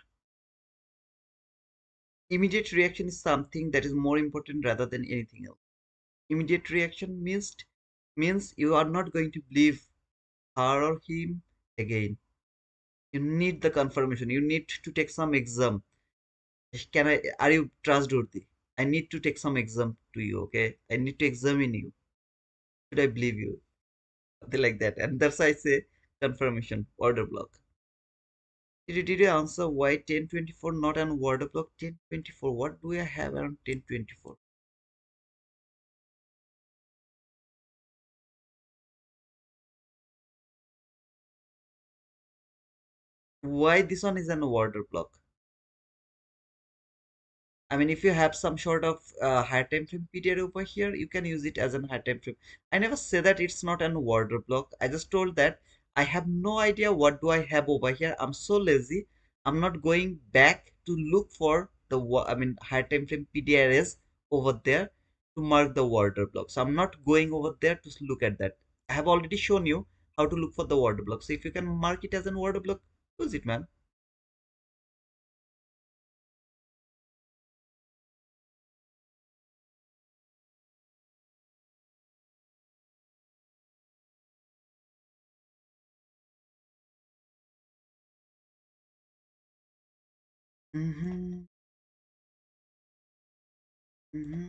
Immediate reaction is something that is more important rather than anything else. Immediate reaction means you are not going to believe her or him again. You need the confirmation. You need to take some exam. Can I, are you trustworthy? I need to take some exam to you, okay? I need to examine you. Should I believe you? Something like that. And that's why I say confirmation, order block. Did you answer why 1024 not an order block? 1024. What do I have around 1024? Why this one is an order block? I mean, if you have some sort of high time frame period over here, you can use it as an high time frame. I never say that it's not an order block. I just told that I have no idea what do I have over here. I'm so lazy. I'm not going back to look for the I mean high time frame PDRS over there to mark the order block. So I'm not going over there to look at that. I have already shown you how to look for the order block. So if you can mark it as an order block, use it, man. Mm-hmm. Mm-hmm.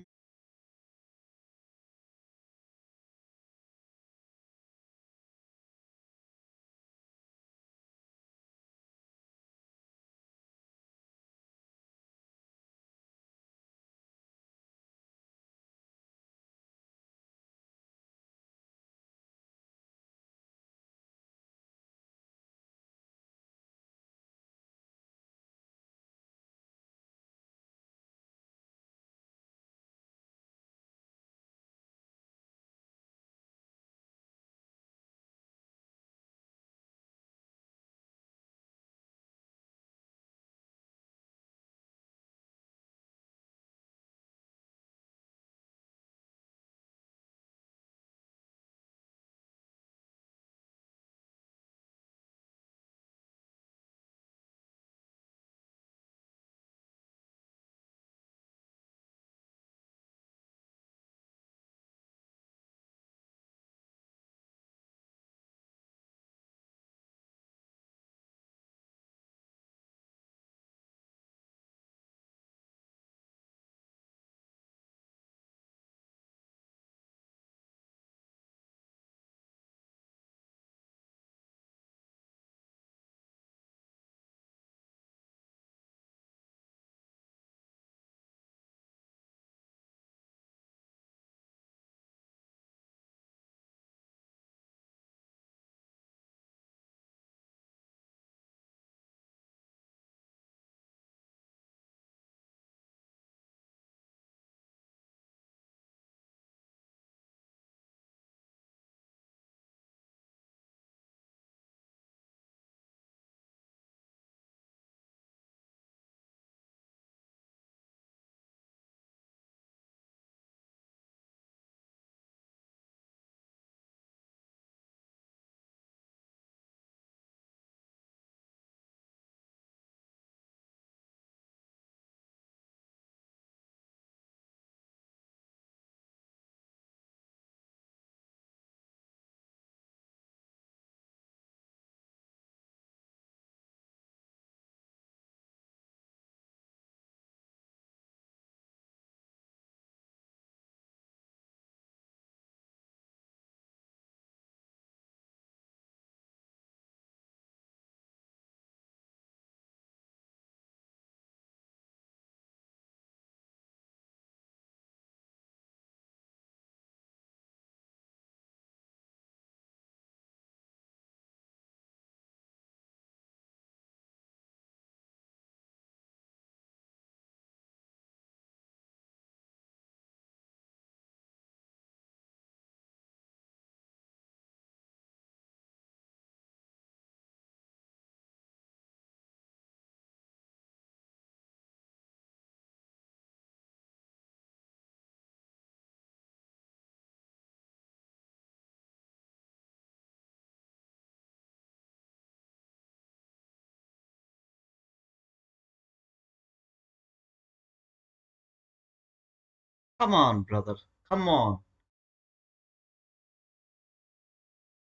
Come on, brother. Come on.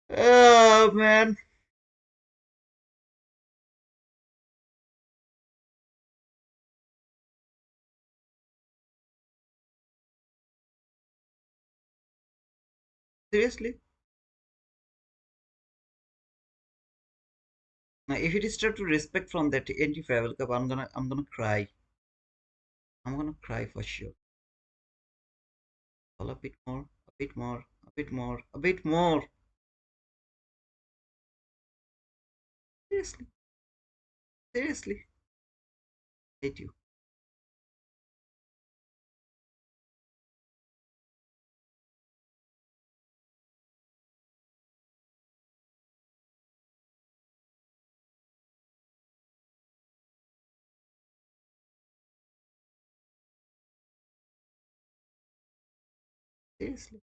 Oh man, seriously. Now, if it is start to respect from that anti-travel cup, I'm gonna cry. I'm gonna cry for sure. All a bit more, a bit more, a bit more, a bit more. Seriously, seriously. Hate you. Seriously.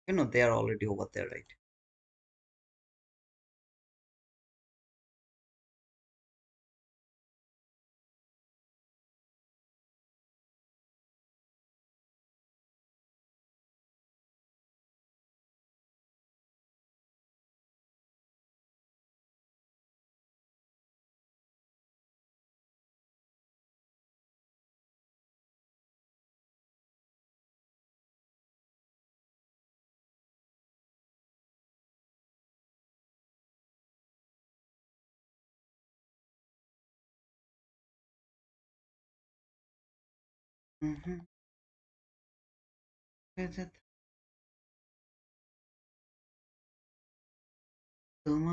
You know they are already over there, right? Mm-hmm. Is it? Come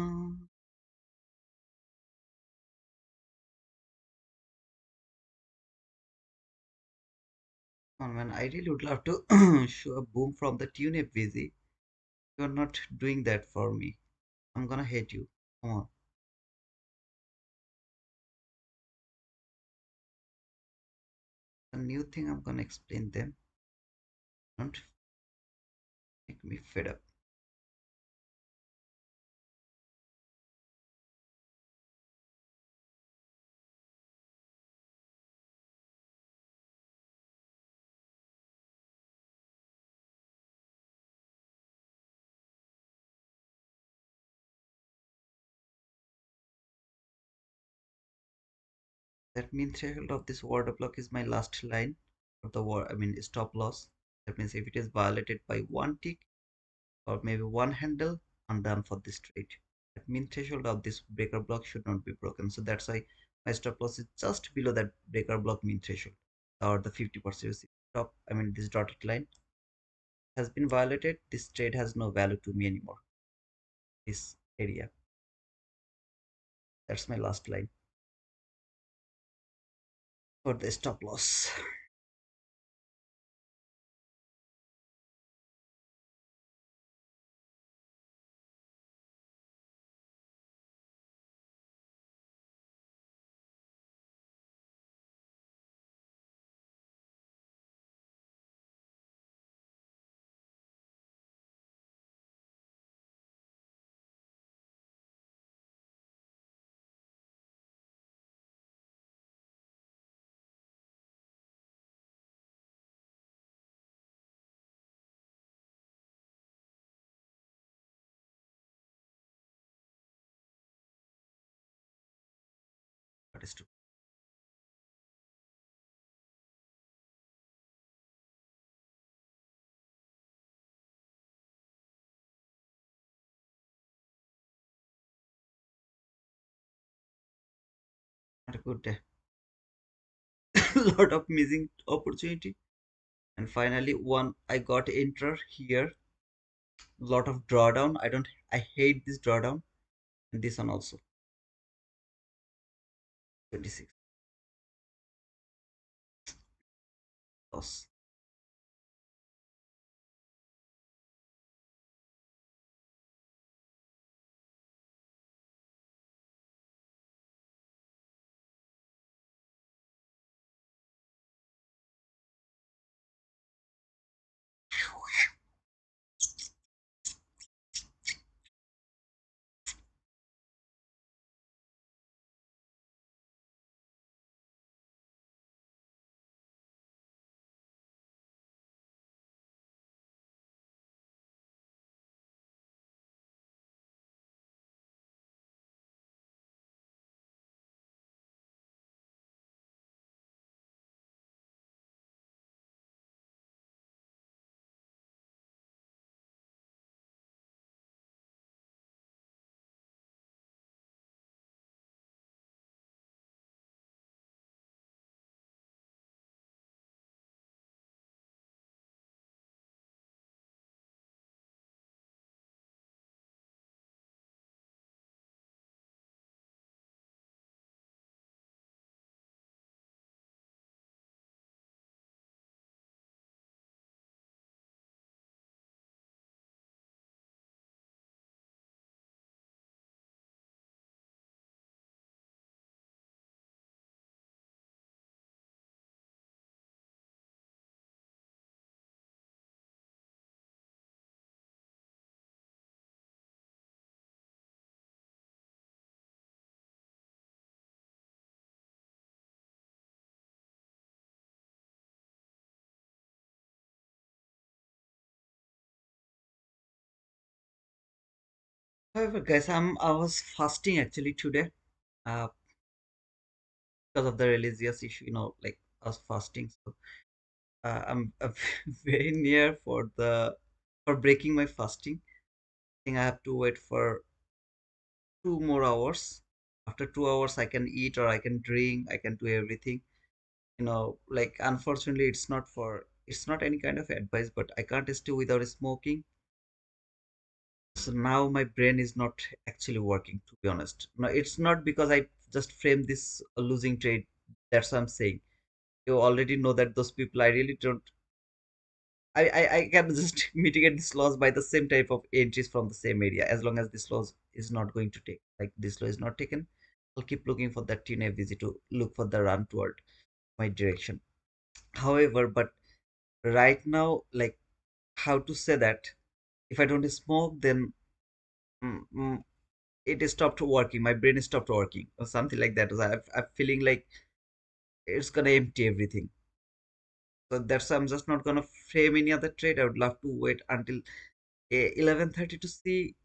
on, man. I really would love to show a boom from the tune up busy. You're not doing that for me. I'm gonna hate you. Come on. A new thing I'm gonna explain them. Don't make me fed up. That mean threshold of this word block is my last line of the word. I mean stop loss. That means if it is violated by one tick or maybe one handle, I'm done for this trade. That mean threshold of this breaker block should not be broken. So that's why my stop loss is just below that breaker block mean threshold or the 50% stop. I mean this dotted line has been violated. This trade has no value to me anymore. This area. That's my last line for the stop loss. That is true. good day. Lot of missing opportunity. And finally, one I got enter here. Lot of drawdown. I hate this drawdown. And this one also. 26 loss. However, guys, I was fasting actually today. Uh, because of the religious issue, like I was fasting. So I'm very near for breaking my fasting. I think I have to wait for 2 more hours. After 2 hours, I can eat or I can drink. I can do everything. Like unfortunately, it's not any kind of advice, but I can't stay without smoking. So now my brain is not actually working, to be honest. No, it's not because I just framed this losing trade. That's what I'm saying. You already know that those people, I really don't. I can just mitigate this loss by the same type of entries from the same area. As long as this loss is not going to take, like this loss is not taken, I'll keep looking for that tune visit to look for the run toward my direction. However, but right now, like how to say that if I don't smoke, then mm, mm, it is stopped working. My brain is stopped working, or something like that. So I'm feeling like it's gonna empty everything. So that's why I'm just not gonna frame any other trade. I would love to wait until 11:30 to see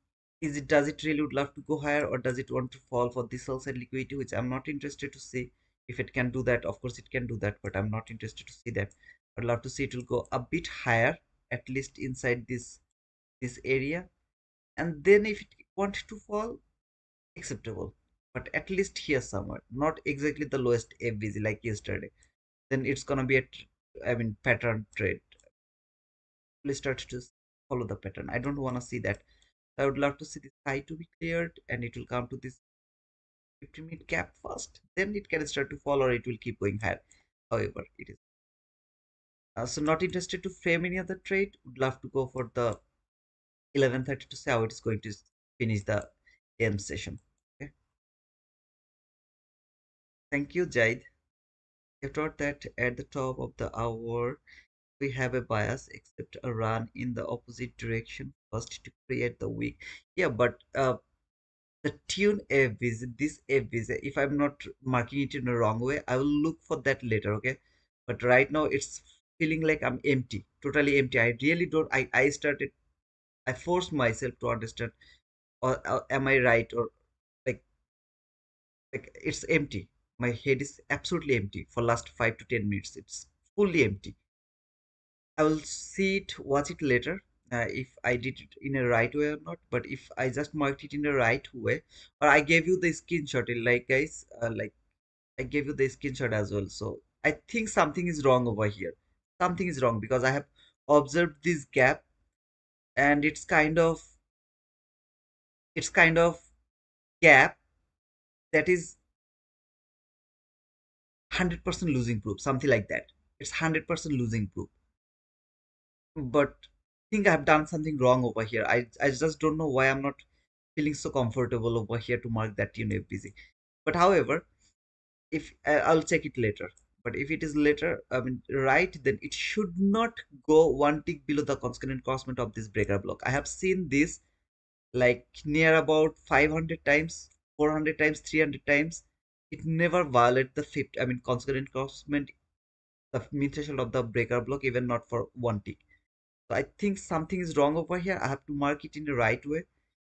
does it really would love to go higher or does it want to fall for this sell side liquidity, which I'm not interested to see. If it can do that, of course it can do that, but I'm not interested to see that. I'd love to see it will go a bit higher, at least inside this area, and then if it wanted to fall, acceptable. But at least here somewhere, not exactly the lowest FBZ like yesterday. Then it's gonna be I mean pattern trade. Please start to follow the pattern. I don't wanna see that. I would love to see this high to be cleared and it will come to this 15-minute gap first. Then it can start to fall or it will keep going higher. However, it is. So not interested to frame any other trade. Would love to go for the 11:30 to see how it is going to finish the AM session. Okay. Thank you, Jaid. You thought that at the top of the hour we have a bias except a run in the opposite direction first to create the weak. Yeah, but the tune F visit, this F visit, if I'm not marking it in the wrong way, I will look for that later, okay? But right now it's feeling like I'm empty, totally empty. I really don't, I forced myself to understand, or am I right? Or like, like it's empty. My head is absolutely empty for last 5 to 10 minutes. It's fully empty. I will see it, watch it later, if I did it in a right way or not. But if I just marked it in the right way, or I gave you the screenshot, like guys, like I gave you the screenshot as well. So I think something is wrong over here. Something is wrong because I have observed this gap, and it's kind of gap that is 100% losing proof, something like that. It's 100% losing proof. But I think I've done something wrong over here. I just don't know why I'm not feeling so comfortable over here to mark that busy. But however, if I'll check it later. But if it is later, I mean, right, then it should not go one tick below the consequent crossment of this breaker block. I have seen this like near about 500 times, 400 times, 300 times. It never violate the fifth, I mean, consequent crossment, the mean threshold of the breaker block, even not for one tick. So I think something is wrong over here. I have to mark it in the right way,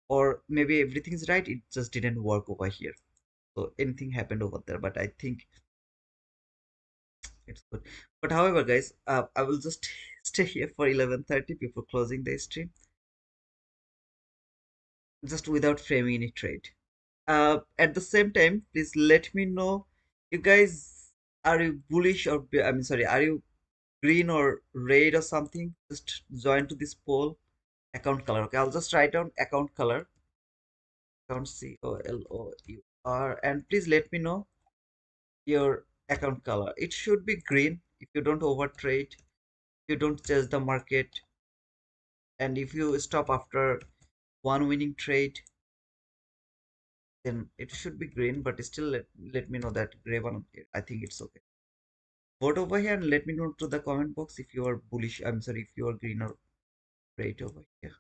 or maybe everything is right. It just didn't work over here. So anything happened over there, but I think it's good. But however, guys, I will just stay here for 11:30 before closing the stream, just without framing any trade. At the same time, please let me know, you guys, are you bullish or I mean, sorry, are you green or red or something? Just join to this poll. Account color. Okay, I'll just write down account color. Account COLOUR, and please let me know your account color. It should be green if you don't overtrade, you don't chase the market, and if you stop after one winning trade, then it should be green. But still, let me know that gray one. I think it's okay. Vote over here and let me know to the comment box if you are bullish. I'm sorry, if you are green or red over here.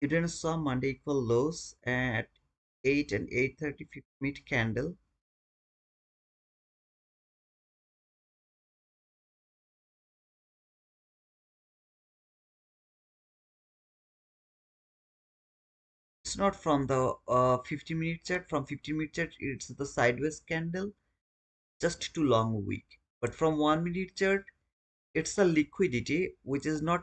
You didn't saw Monday equal lows at 8 and 8:30 50-minute candle. It's not from the 50-minute chart. From 50-minute chart, it's the sideways candle, just too long week. But from 1-minute chart, it's a liquidity, which is not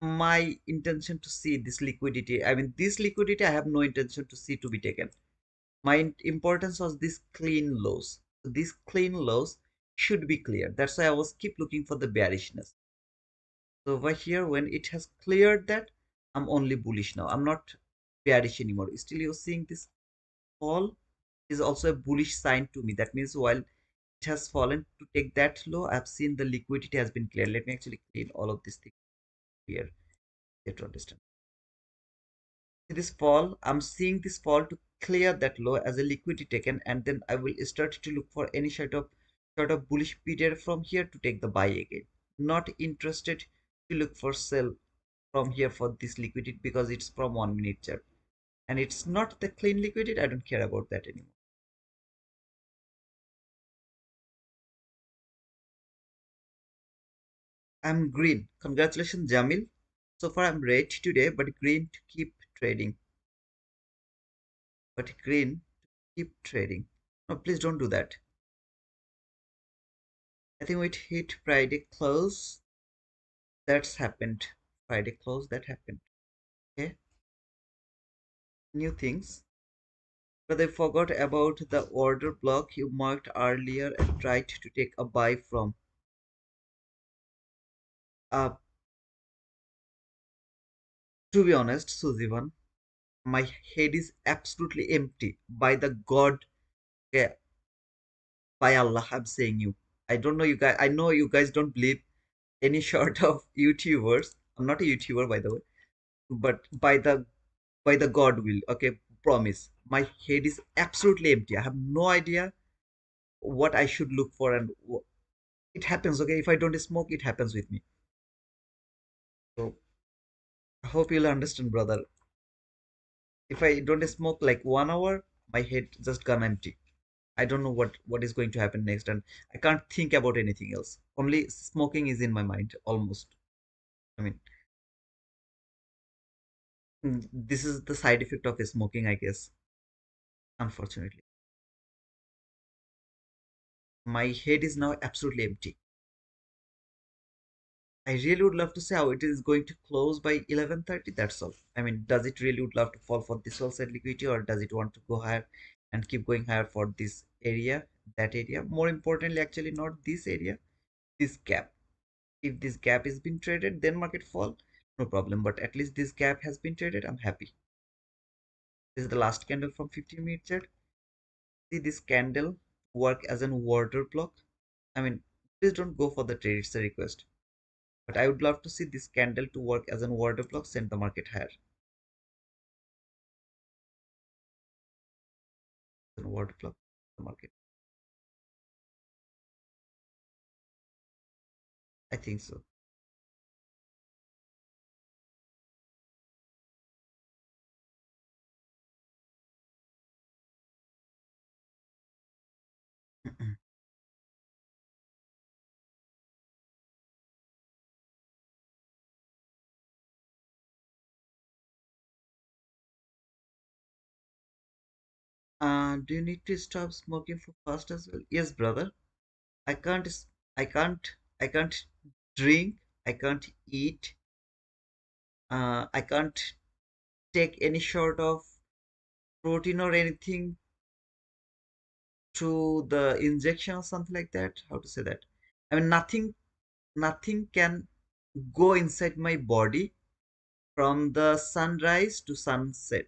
my intention to see this liquidity. I mean, this liquidity I have no intention to see to be taken. My importance was this clean lows. So these clean lows should be clear. That's why I was keep looking for the bearishness. So over here, when it has cleared that, I'm only bullish now. I'm not bearish anymore. Still, you're seeing this fall is also a bullish sign to me. That means while it has fallen to take that low, I've seen the liquidity has been cleared. Let me actually clean all of these things here. Get to understand. See this fall, I'm seeing this fall to clear that low as a liquidity taken, and then I will start to look for any sort of bullish period from here to take the buy again. Not interested to look for sell from here for this liquidity because it's from 1-minute chart and it's not the clean liquidity. I don't care about that anymore. I'm green. Congratulations, Jamil. So far, I'm red today, but green to keep trading. But green to keep trading. No, please don't do that. I think it hit Friday close. That's happened. Friday close, that happened. Okay. New things. But I forgot about the order block you marked earlier and tried to take a buy from. Uh, to be honest, Suzivan, my head is absolutely empty. By the God, okay, by Allah, I'm saying you. I don't know you guys. I know you guys don't believe any sort of YouTubers. I'm not a YouTuber, by the way, but by the God will. Okay, promise. My head is absolutely empty. I have no idea what I should look for, and it happens. Okay, if I don't smoke, it happens with me. So I hope you'll understand, brother. If I don't smoke like 1 hour, my head just gone empty. I don't know what is going to happen next, and I can't think about anything else. Only smoking is in my mind almost. I mean, this is the side effect of smoking, I guess. Unfortunately, my head is now absolutely empty. I really would love to see how it is going to close by 11:30. That's all. I mean, does it really would love to fall for this whole side liquidity, or does it want to go higher and keep going higher for this area, that area? More importantly, actually, not this area, this gap. If this gap is being traded, then market fall, no problem. But at least this gap has been traded. I'm happy. This is the last candle from 15-minute chart. See this candle work as an order block. I mean, please don't go for the trade. It's a request. But I would love to see this candle to work as an order block, send the market higher. An order block, the market. I think so. Do you need to stop smoking for fast as well? Yes, brother. I can't. I can't. I can't drink. I can't eat. I can't take any sort of protein or anything through the injection or something like that. How to say that? I mean, nothing can go inside my body from the sunrise to sunset.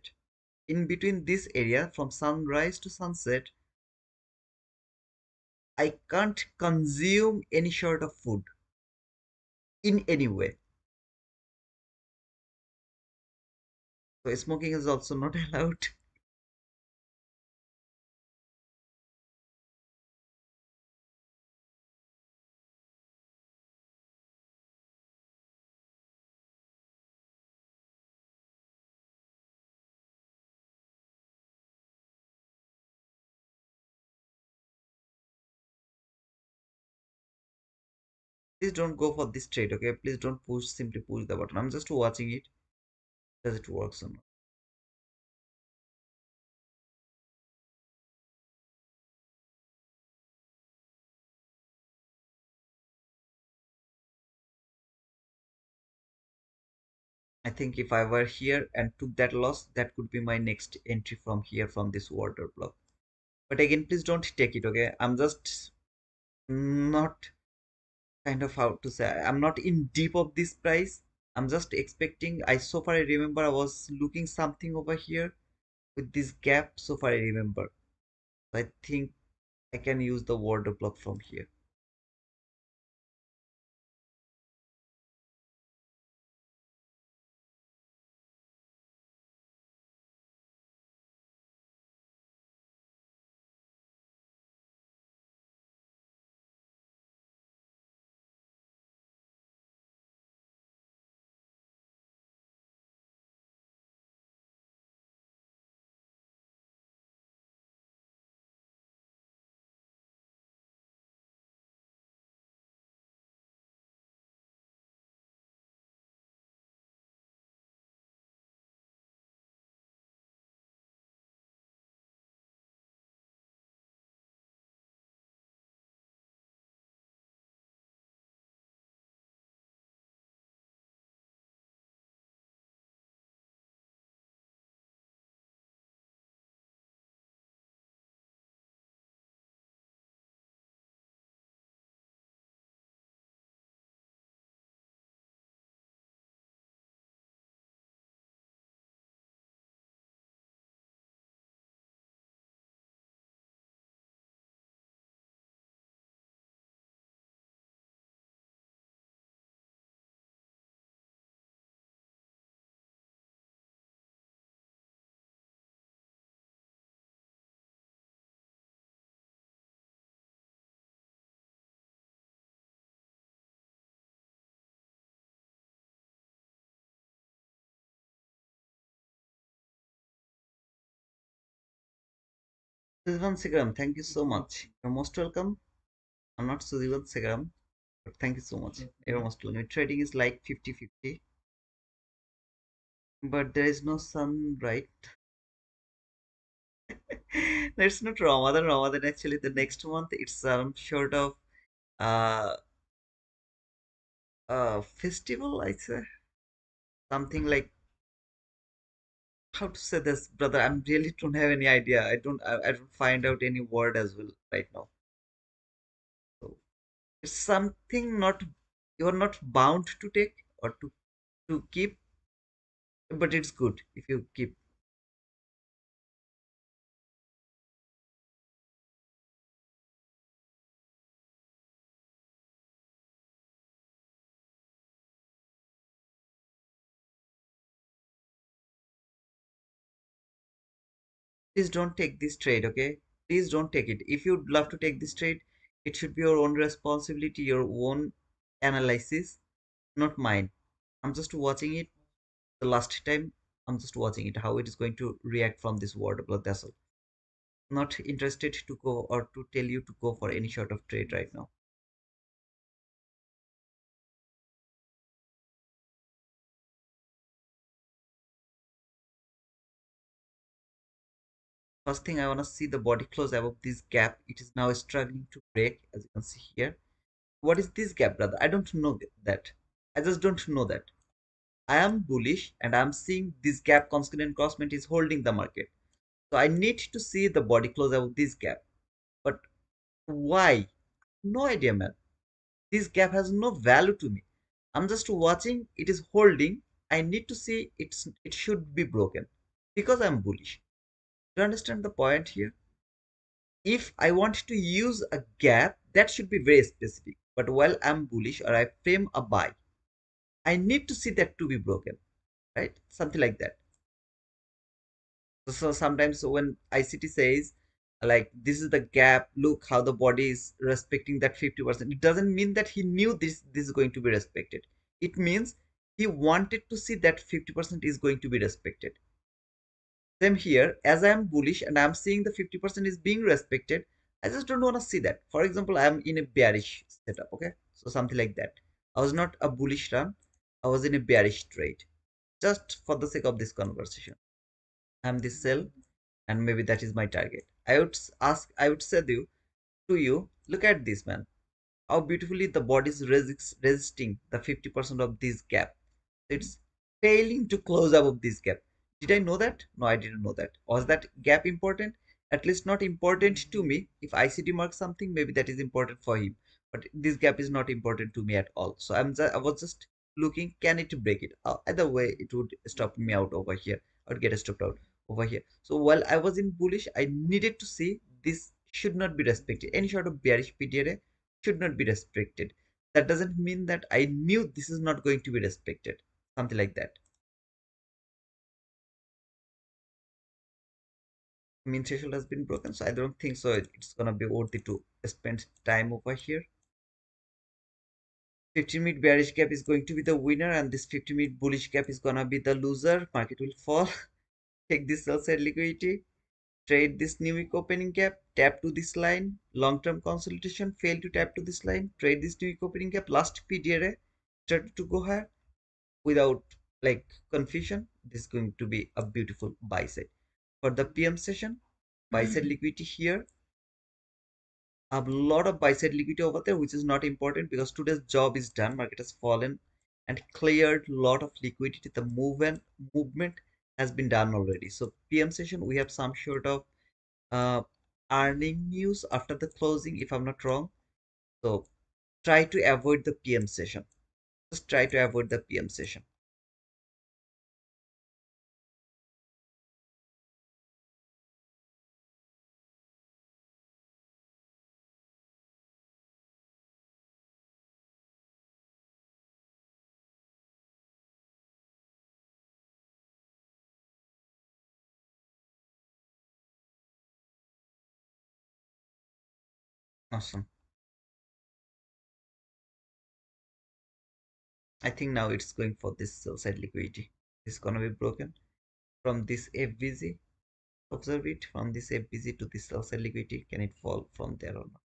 In between this area, from sunrise to sunset, I can't consume any sort of food in any way. So smoking is also not allowed. Please don't go for this trade, okay? Please don't push, simply push the button. I'm just watching it. Does it work or not? I think if I were here and took that loss, that could be my next entry from here, from this order block. But again, please don't take it, okay? I'm just not kind of, how to say, I'm not in deep of this price. I'm just expecting. I so far I remember I was looking something over here with this gap. So far I remember. I think I can use the order block from here. Sujivan Segram, thank you so much. You're most welcome. I'm not Sujivan Segram, but thank you so much. You're most welcome. Trading is like 50-50, but there is no sun, right? That's not Ramadan. Ramadan actually the next month. It's some sort of uh Festival, I say something like, how to say this, brother. I'm really don't have any idea. I don't find out any word as well right now. So it's something not, you're not bound to take or to keep, but it's good if you keep. Please don't take this trade, okay? Please don't take it. If you'd love to take this trade, it should be your own responsibility, your own analysis, not mine. I'm just watching it the last time. I'm just watching it, how it is going to react from this word, but that's all. Not interested to go or to tell you to go for any sort of trade right now. First thing, I want to see the body close above this gap. It is now struggling to break, as you can see here. What is this gap, brother? I don't know that. I just don't know that. I am bullish and I'm seeing this gap constant crossment is holding the market. So I need to see the body close above this gap. But why? No idea, man. This gap has no value to me. I'm just watching, it is holding. I need to see it should be broken because I'm bullish. Do you understand the point here? If I want to use a gap, that should be very specific. But while I'm bullish or I frame a buy, I need to see that to be broken, right? Something like that. So sometimes when ICT says like this is the gap, look how the body is respecting that 50%. It doesn't mean that he knew this is going to be respected. It means he wanted to see that 50% is going to be respected. Same here, as I am bullish and I'm seeing the 50% is being respected, I just don't want to see that. For example, I am in a bearish setup, okay? So something like that. I was not a bullish run, I was in a bearish trade. Just for the sake of this conversation, I'm this sell and maybe that is my target. I would say to you, look at this, man. How beautifully the body is resisting the 50% of this gap. It's failing to close above this gap. Did I know that? No, I didn't know that. Was that gap important? At least not important to me. If ICT marks something, maybe that is important for him. But this gap is not important to me at all. So I was just looking, can it break it? Either way, it would stop me out over here or get stopped out over here. So while I was in bullish, I needed to see this should not be respected. Any sort of bearish PDA should not be respected. That doesn't mean that I knew this is not going to be respected. Something like that. Mean threshold has been broken, so I don't think so. It's gonna be worthy to spend time over here. 50-minute bearish gap is going to be the winner, and this 50-minute bullish gap is gonna be the loser. Market will fall. Take this sell side liquidity. Trade this new week opening gap. Tap to this line. Long-term consolidation. Fail to tap to this line. Trade this new week opening gap. Last PDRA. Started to go higher without like confusion. This is going to be a beautiful buy side. For the PM session, buy side liquidity here, a lot of buy side liquidity over there, which is not important because today's job is done. Market has fallen and cleared a lot of liquidity. The movement has been done already. So PM session, we have some sort of uh, earning news after the closing, if I'm not wrong. So try to avoid the PM session. Just try to avoid the PM session. Awesome. I think now it's going for this sell side liquidity. It's gonna be broken from this FBZ. Observe it from this FBZ to this sell side liquidity. Can it fall from there or not?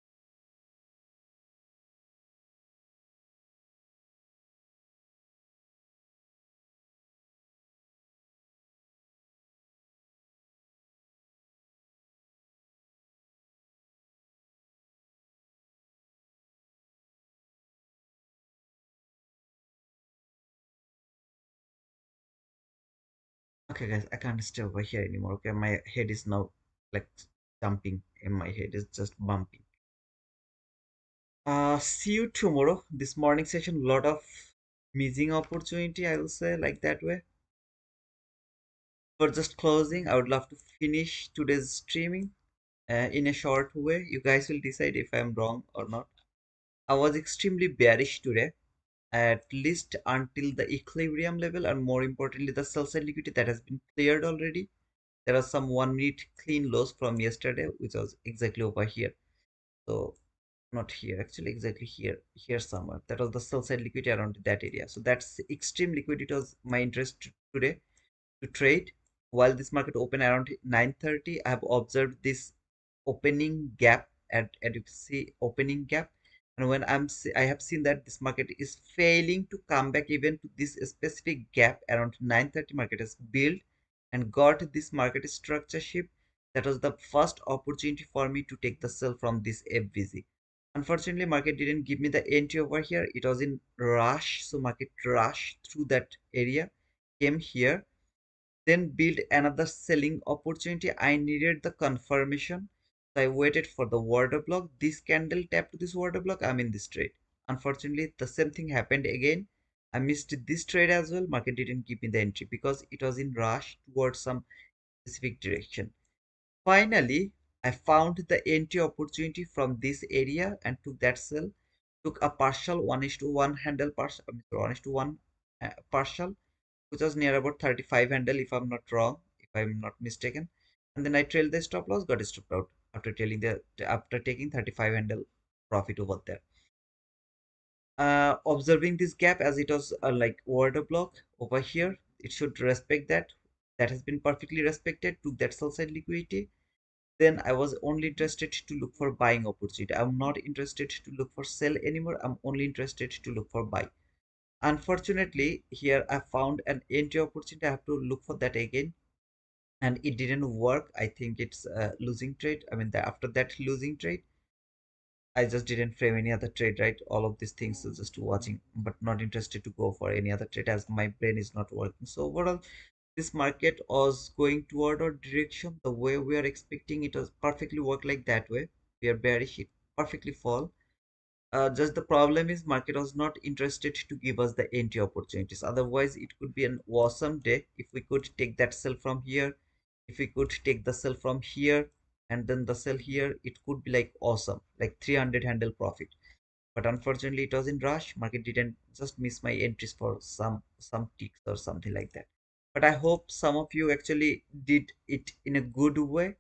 Okay, guys, I can't stay over here anymore. Okay, my head is now like jumping in my head is just bumping. See you tomorrow. This morning session, lot of missing opportunity, I will say like that way. For just closing, I would love to finish today's streaming in a short way. You guys will decide if I'm wrong or not. I was extremely bearish today, at least until the equilibrium level, and more importantly, the sell side liquidity that has been cleared already. There are some 1 minute clean lows from yesterday, which was exactly over here. So not here, actually exactly here somewhere. That was the sell side liquidity around that area. So that's extreme liquidity was my interest today to trade. While this market opened around 9:30, I have observed this opening gap at you can see opening gap. And when I have seen that this market is failing to come back even to this specific gap around 9:30, market has built and got this market structure shift. That was the first opportunity for me to take the sell from this FVZ. Unfortunately, market didn't give me the entry over here. It was in rush, so market rushed through that area, came here, then build another selling opportunity. I needed the confirmation. So I waited for the order block. This candle tapped to this order block. I'm in this trade. Unfortunately, the same thing happened again. I missed this trade as well. Market didn't give me the entry because it was in rush towards some specific direction. Finally, I found the entry opportunity from this area and took that sell. Took a partial 1 is to 1 handle partial, 1 is to 1 partial, which was near about 35 handle if I'm not wrong, if I'm not mistaken. And then I trailed the stop loss, got stopped out after trailing after taking 35 handle profit over there. Observing this gap as it was like order block over here, it should respect that. That has been perfectly respected. Took that sell side liquidity. Then I was only interested to look for buying opportunity. I'm not interested to look for sell anymore. I'm only interested to look for buy. Unfortunately, here I found an entry opportunity. I have to look for that again, and it didn't work. I think it's a losing trade. I mean, after that losing trade, I just didn't frame any other trade, right? All of these things are just watching, but not interested to go for any other trade as my brain is not working. So overall, this market was going toward our direction the way we are expecting. It was perfectly work like that way. We are bearish, it perfectly fall. Just the problem is market was not interested to give us the entry opportunities. Otherwise, it could be an awesome day if we could take that sell from here. If we could take the sell from here and then the sell here, it could be like awesome, like 300 handle profit. But unfortunately, it was in rush. Market didn't just miss my entries for some ticks or something like that. But I hope some of you actually did it in a good way.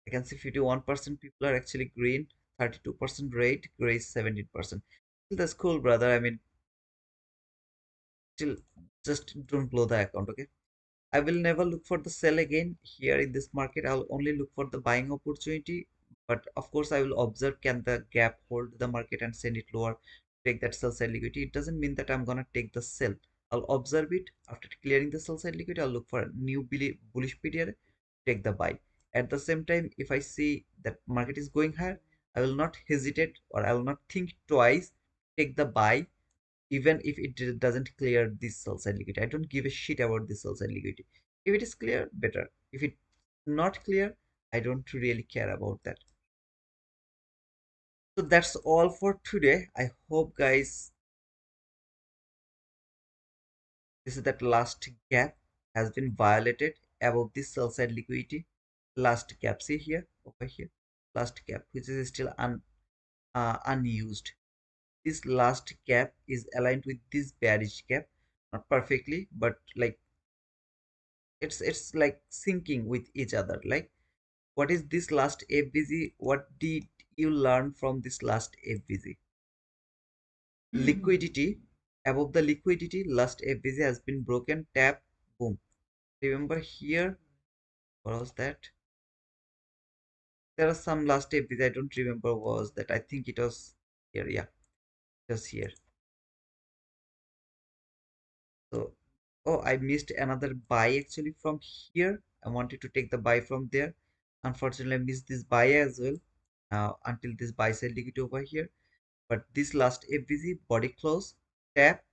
I can see 51% people are actually green, 32% red, gray is 17%. Still, that's cool, brother. I mean, still, just don't blow the account, okay? I will never look for the sell again here in this market. I'll only look for the buying opportunity. But of course, I will observe can the gap hold the market and send it lower, take that sell side liquidity. It doesn't mean that I'm gonna take the sell. I'll observe it. After clearing the sell side liquidity, I'll look for a new bullish period, take the buy. At the same time, if I see that market is going higher, I will not hesitate or I will not think twice, take the buy even if it doesn't clear this sell side liquidity. I don't give a shit about this sell side liquidity. If it is clear, better. If it's not clear, I don't really care about that. So that's all for today. I hope guys, this is that last gap has been violated above this sell side liquidity. Last gap, see here, over here, last gap, which is still unused. This last gap is aligned with this bearish gap, not perfectly, but like it's like syncing with each other. Like, what is this last FBZ? What did you learn from this last FBZ? Liquidity, above the liquidity, last FBZ has been broken. Tap, boom. Remember here, what was that? There was some last FBZ. I don't remember what was that. I think it was here. Yeah, just here. So, oh, I missed another buy actually from here. I wanted to take the buy from there. Unfortunately, I missed this buy as well. Until this buy sell liquidity over here. But this last FVZ, body close, tap,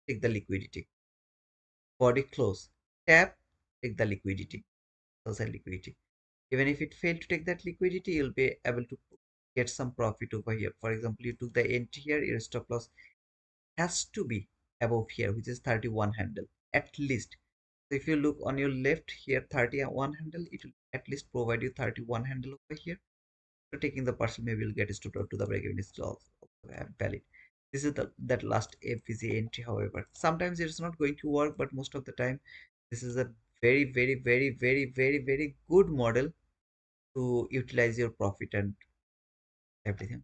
take the liquidity. Body close, tap, take the liquidity, outside liquidity. Even if it failed to take that liquidity, you'll be able to get some profit over here. For example, you took the entry here, your stop loss has to be above here, which is 31 handle at least. So if you look on your left here, 31 handle, it will at least provide you 31 handle over here. So taking the partial maybe will get stood out to the break even is also valid. This is the that last FVC entry, however. Sometimes it's not going to work, but most of the time, this is a very, very, very, very, very, very good model to utilize your profit and everything.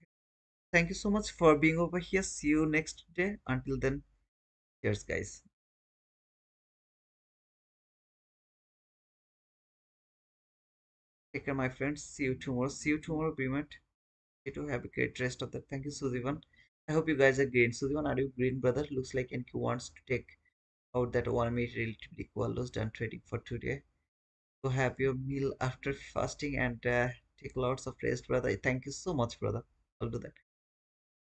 Thank you so much for being over here. See you next day. Until then, cheers, guys. Take care, my friends. See you tomorrow. See you tomorrow, Brimat. You too have a great rest of the. Thank you, Suzivan. I hope you guys are green. Suzivan, are you green, brother? Looks like NQ wants to take out that 1 minute relatively equal done trading for today. So have your meal after fasting and take lots of rest, brother. Thank you so much, brother. I'll do that.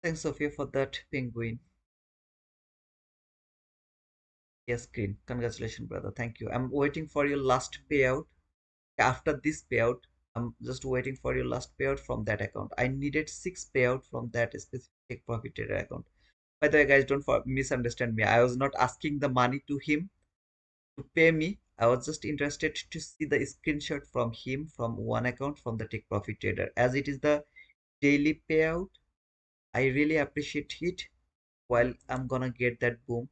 Thanks, Sophia, for that penguin. Yes, green. Congratulations, brother. Thank you. I'm waiting for your last payout. After this payout, I'm just waiting for your last payout from that account. I needed six payout from that specific profit trader account. By the way, guys, don't misunderstand me. I was not asking the money to him to pay me. I was just interested to see the screenshot from him from one account from the Take Profit Trader. As it is the daily payout, I really appreciate it. While I'm gonna get that boom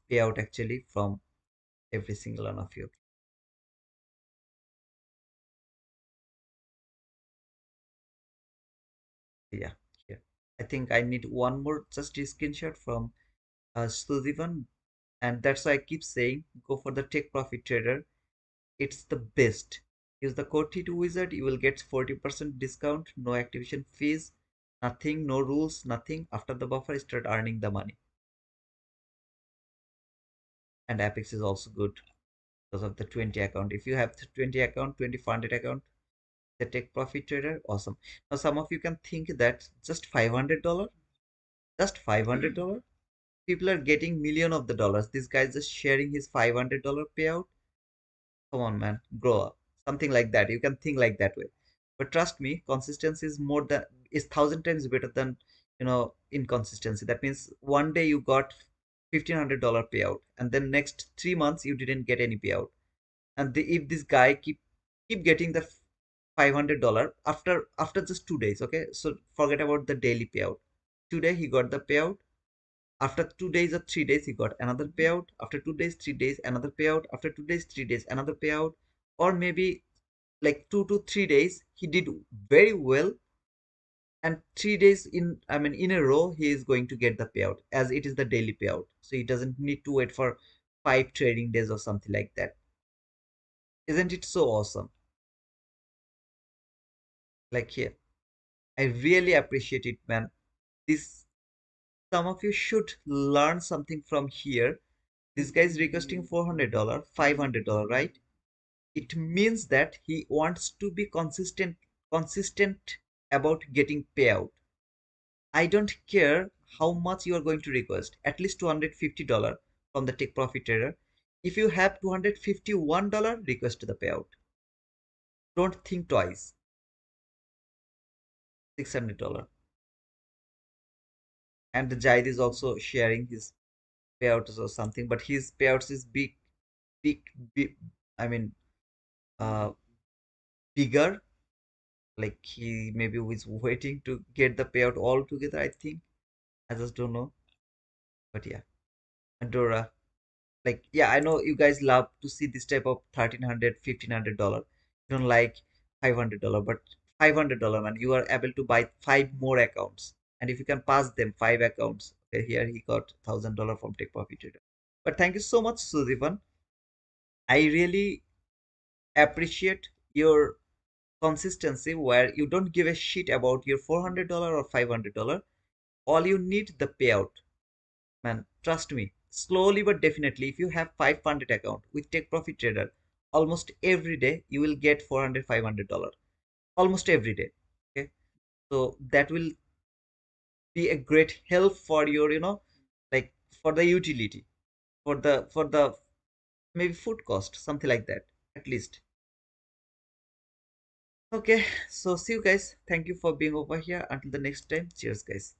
payout actually from every single one of you. Yeah, yeah. I think I need one more just a screenshot from Suzivan, and that's why I keep saying go for the Take Profit Trader. It's the best. Use the code T2 Wizard, you will get 40% discount, no activation fees, nothing, no rules, nothing. After the buffer, start earning the money. And Apex is also good because of the 20 account. If you have the 20 account, 20 funded account, the Take Profit Trader, awesome. Now, some of you can think that just $500, just $500. People are getting million of the dollars. This guy is just sharing his $500 payout. Come on, man, grow up. Something like that. You can think like that way. But trust me, consistency is more than is thousand times better than inconsistency. That means one day you got $1,500 payout, and then next 3 months you didn't get any payout. And if this guy keep getting the $500 after just 2 days, okay? So forget about the daily payout. Today he got the payout. After 2 days or 3 days, he got another payout. After 2 days, 3 days, another payout. After 2 days, 3 days, another payout. Or maybe like 2 to 3 days, he did very well. And 3 days in a row, he is going to get the payout as it is the daily payout. So he doesn't need to wait for 5 trading days or something like that. Isn't it so awesome? Like here, I really appreciate it, man. This some of you should learn something from here. This guy is requesting $400, $500, right? It means that he wants to be consistent about getting payout. I don't care how much you are going to request, at least $250 from the Take Profit Trader. If you have $251, request the payout. Don't think twice. $600. And the Jaid is also sharing his payouts or something, but his payouts is big, big. I mean, uh, bigger. Like he maybe was waiting to get the payout all together. I think I just don't know, but yeah, Adora. Like yeah, I know you guys love to see this type of 1,300, $1,500. You don't like $500, but $500, man, you are able to buy five more accounts, and if you can pass them five accounts, okay, here he got $1,000 from Tech Profit Trader. But thank you so much, Suzivan. I really appreciate your consistency where you don't give a shit about your $400 or $500. All you need the payout, man. Trust me. Slowly but definitely, if you have 500 account with Take Profit Trader, almost every day you will get 400, $500. Almost every day. Okay. So that will be a great help for your, like for the utility, for the maybe food cost, something like that, at least. Okay, so see you guys. Thank you for being over here. Until the next time, cheers, guys.